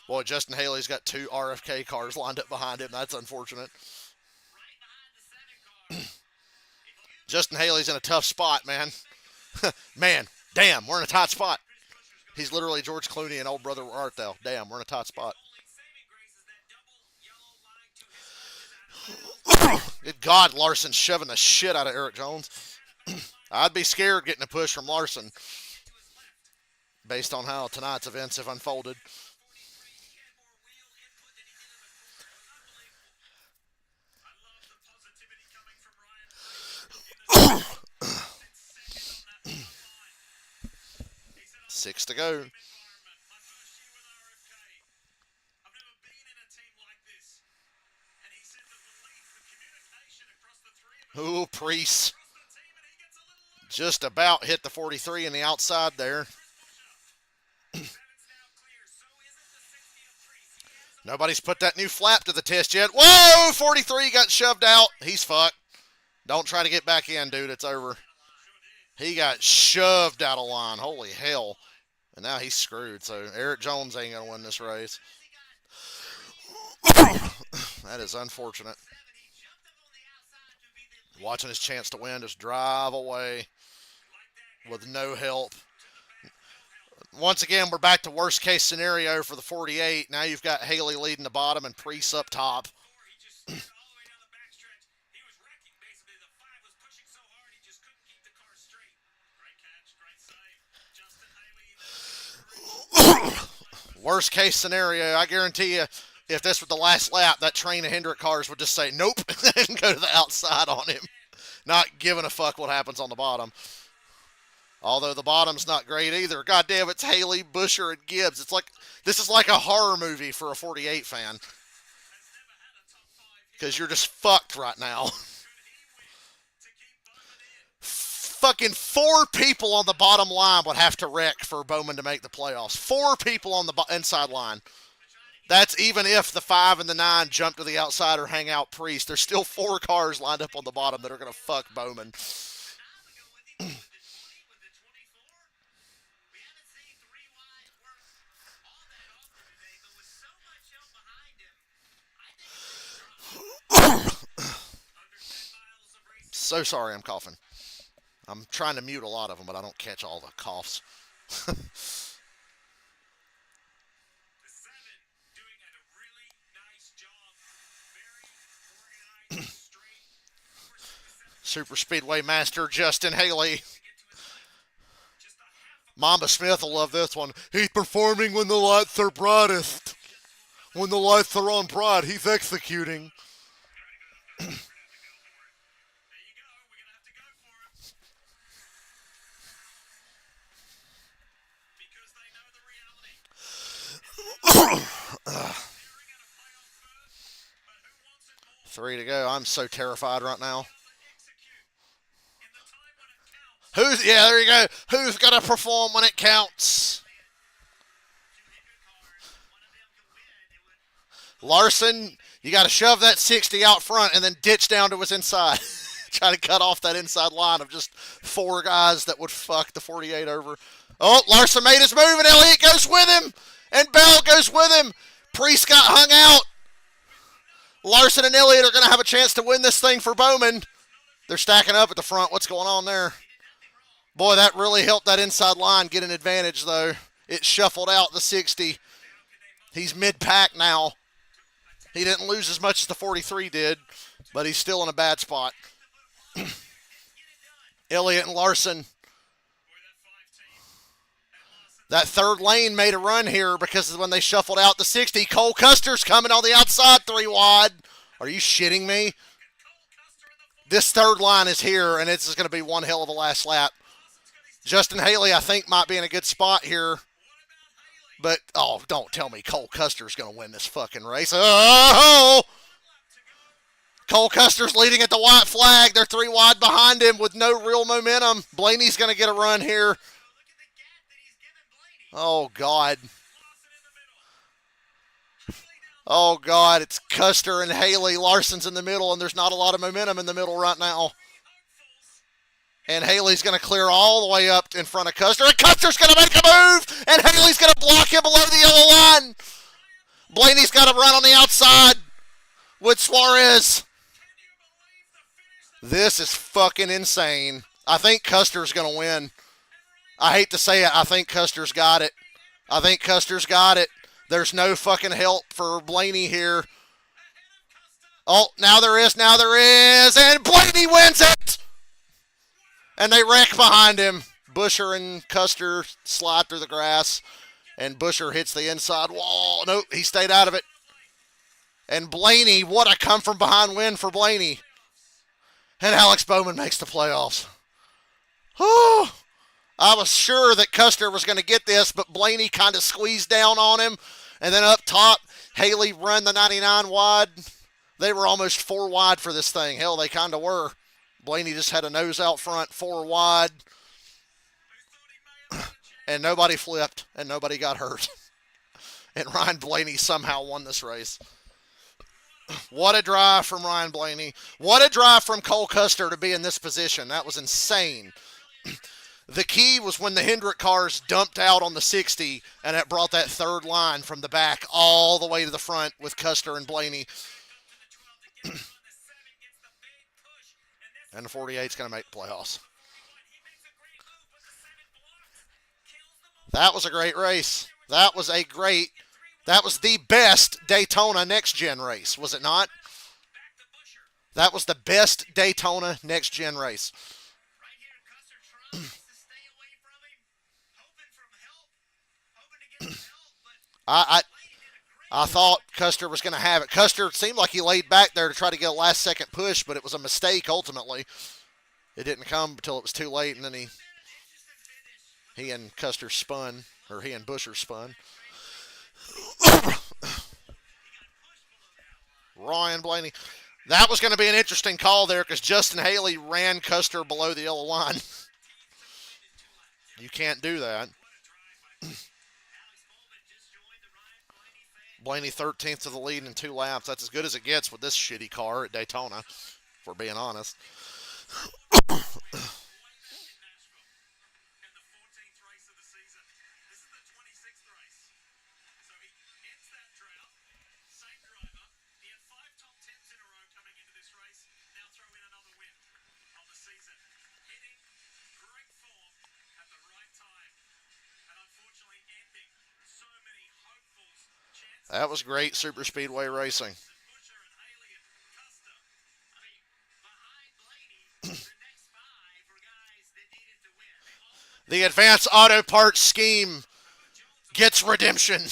Boy, Justin Haley's got 2 RFK cars lined up behind him. That's unfortunate. Justin Haley's in a tough spot, man. Man, damn, we're in a tight spot. He's literally George Clooney and old brother Art, though. Damn, we're in a tight spot. Good God, Larson's shoving the shit out of Eric Jones. I'd be scared getting a push from Larson based on how tonight's events have unfolded. Six to go. Ooh, Priest. Just about hit the 43 in the outside there. Nobody's put that new flap to the test yet. Whoa! 43 got shoved out. He's fucked. Don't try to get back in, dude. It's over. He got shoved out of line. Holy hell. And now he's screwed. So Eric Jones ain't going to win this race. That is unfortunate. Watching his chance to win just drive away with no help. Once again, we're back to worst case scenario for the 48. Now you've got Haley leading the bottom and Priest up top. Worst case scenario, I guarantee you, if this was the last lap, that train of Hendrick cars would just say nope and go to the outside on him. Not giving a fuck what happens on the bottom. Although the bottom's not great either. God damn, it's Haley, Busher, and Gibbs. This is like a horror movie for a 48 fan. Because you're just fucked right now. Fucking 4 people on the bottom line would have to wreck for Bowman to make the playoffs. 4 people on the inside line. That's even if the 5 and the 9 jump to the outside or hang out Priest. There's still 4 cars lined up on the bottom that are going to fuck Bowman. So sorry I'm coughing. I'm trying to mute a lot of them, but I don't catch all the coughs. Super Speedway Master Justin Haley. Mamba Smith will love this one. He's performing when the lights are brightest. When the lights are on bright, he's executing. Three to go. I'm so terrified right now. Yeah, there you go. Who's going to perform when it counts? Larson, you got to shove that 60 out front and then ditch down to his inside. Try to cut off that inside line of just 4 guys that would fuck the 48 over. Oh, Larson made his move and Elliott goes with him. And Bell goes with him. Priest got hung out. Larson and Elliott are going to have a chance to win this thing for Bowman. They're stacking up at the front. What's going on there? Boy, that really helped that inside line get an advantage, though. It shuffled out the 60. He's mid-pack now. He didn't lose as much as the 43 did, but he's still in a bad spot. Elliott and Larson. That third lane made a run here because when they shuffled out the 60, Cole Custer's coming on the outside 3 wide. Are you shitting me? This third line is here, and it's going to be one hell of a last lap. Justin Haley, I think, might be in a good spot here. But, oh, don't tell me Cole Custer's going to win this fucking race. Oh! Cole Custer's leading at the white flag. They're 3 wide behind him with no real momentum. Blaney's going to get a run here. Oh, God. Oh, God. It's Custer and Haley. Larson's in the middle, and there's not a lot of momentum in the middle right now. And Haley's going to clear all the way up in front of Custer. And Custer's going to make a move, and Haley's going to block him below the yellow line. Blaney's got to run on the outside with Suarez. This is fucking insane. I think Custer's going to win. I hate to say it. I think Custer's got it. I think Custer's got it. There's no fucking help for Blaney here. Oh, now there is. Now there is. And Blaney wins it. And they wreck behind him. Busher and Custer slide through the grass. And Busher hits the inside wall. Nope, he stayed out of it. And Blaney, what a come from behind win for Blaney. And Alex Bowman makes the playoffs. Oh, I was sure that Custer was going to get this, but Blaney kind of squeezed down on him. And then up top, Haley run the 99 wide. They were almost 4 wide for this thing. Hell, they kind of were. Blaney just had a nose out front, 4 wide. And nobody flipped, and nobody got hurt. And Ryan Blaney somehow won this race. What a drive from Ryan Blaney. What a drive from Cole Custer to be in this position. That was insane. The key was when the Hendrick cars dumped out on the 60, and it brought that third line from the back all the way to the front with Custer and Blaney. And the 48's going to make the playoffs. That was a great race. That was the best Daytona Next Gen race, was it not? That was the best Daytona Next Gen race. I thought Custer was going to have it. Custer seemed like he laid back there to try to get a last-second push, but it was a mistake ultimately. It didn't come until it was too late, and then he and Custer spun, or he and Busher spun. Ryan Blaney. That was going to be an interesting call there because Justin Haley ran Custer below the yellow line. You can't do that. Blaney 13th to the lead in 2 laps. That's as good as it gets with this shitty car at Daytona, if we're being honest. That was great super speedway racing. The Advanced Auto Parts scheme gets redemption.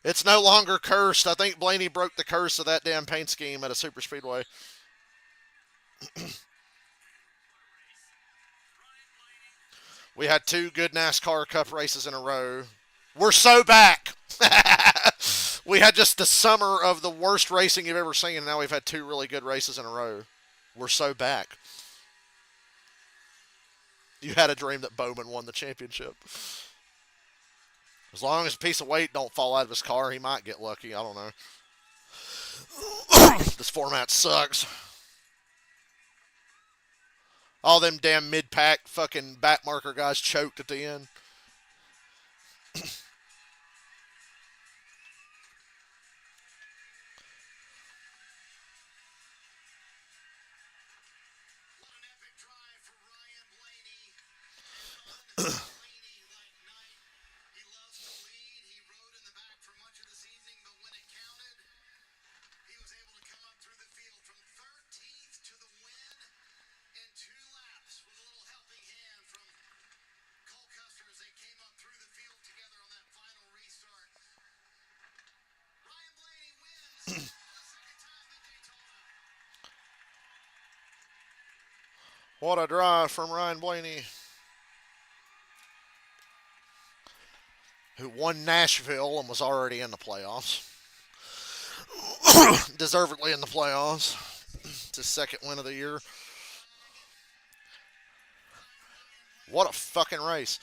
It's no longer cursed. I think Blaney broke the curse of that damn paint scheme at a super speedway. We had 2 good NASCAR Cup races in a row. We're so back. We had just the summer of the worst racing you've ever seen, and now we've had 2 really good races in a row. We're so back. You had a dream that Bowman won the championship. As long as a piece of weight don't fall out of his car, he might get lucky. I don't know. This format sucks. All them damn mid-pack fucking back marker guys choked at the end. What a drive from Ryan Blaney, who won Nashville and was already in the playoffs. Deservedly in the playoffs. It's his second win of the year. What a fucking race.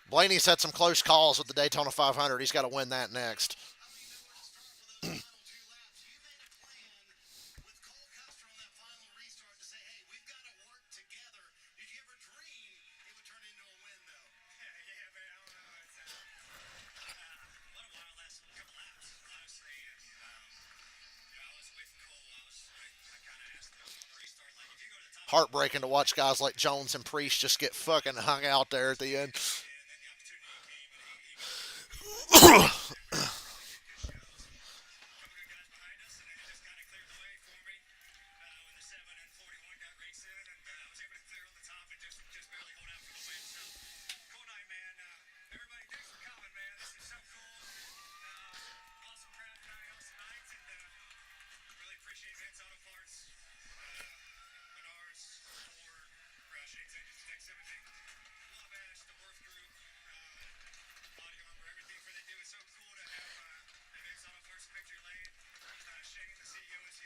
Blaney's had some close calls with the Daytona 500. He's got to win that next. Heartbreaking to watch guys like Jones and Priest just get fucking hung out there at the end.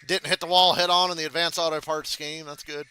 Didn't hit the wall head on in the advanced auto parts scheme. That's good.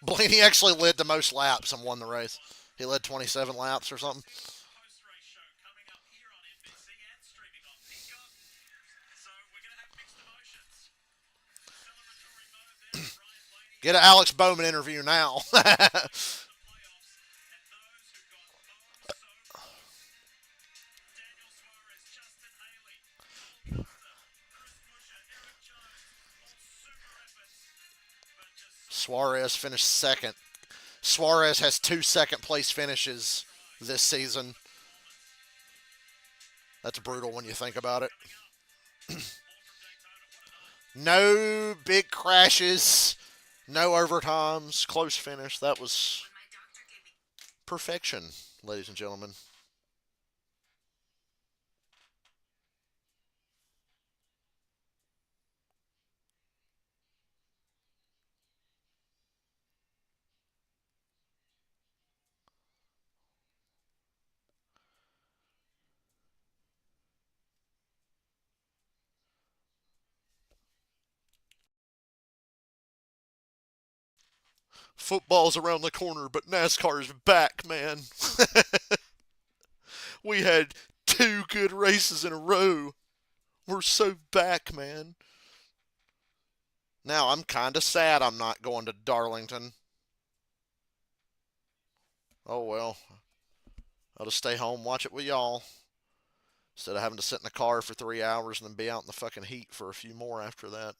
Blaney actually led the most laps and won the race. He led 27 laps or something. Get an Alex Bowman interview now. Suarez finished second. Suarez has two second place finishes this season. That's brutal when you think about it. No big crashes, no overtimes, close finish. That was perfection, ladies and gentlemen. Football's around the corner, but NASCAR's back, man. We had two good races in a row. We're so back, man. Now I'm kind of sad I'm not going to Darlington. Oh well, I'll just stay home, watch it with y'all. Instead of having to sit in the car for 3 hours and then be out in the fucking heat for a few more after that.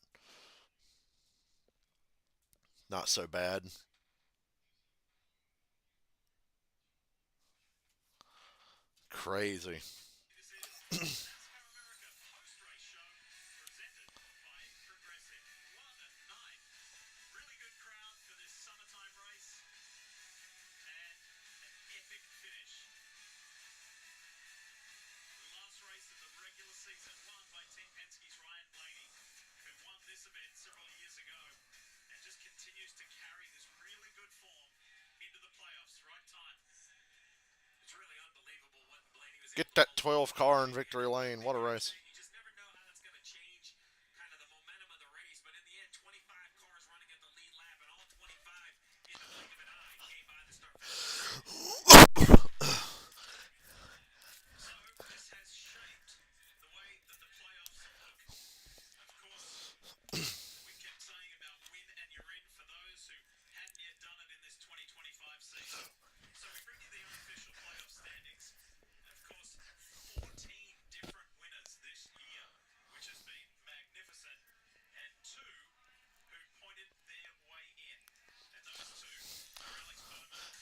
Not so bad. Crazy. Get that 12 car in victory lane. What a race.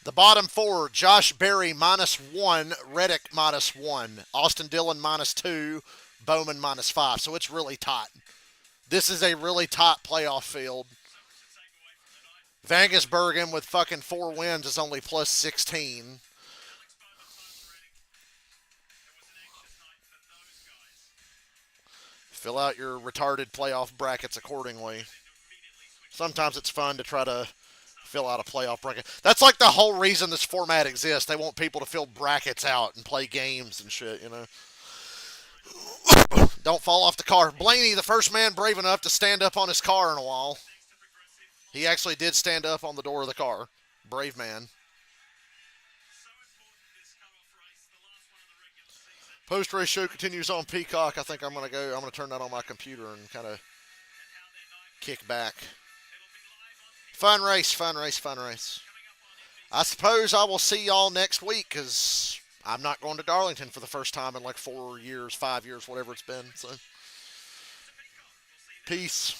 The bottom four: Josh Berry -1, Reddick -1, Austin Dillon -2, Bowman -5. So it's really tight. This is a really tight playoff field. Vangesbergen with fucking 4 wins is only +16. Fill out your retarded playoff brackets accordingly. Sometimes it's fun to try to fill out a playoff bracket. That's like the whole reason this format exists. They want people to fill brackets out and play games and shit, you know. Don't fall off the car. Blaney, the first man brave enough to stand up on his car in a while. He actually did stand up on the door of the car. Brave man. Post race show continues on Peacock. I think I'm gonna go. I'm gonna turn that on my computer and kind of kick back. Fun race, fun race, fun race. I suppose I will see y'all next week because I'm not going to Darlington for the first time in like 4 years, 5 years, whatever it's been. So, peace.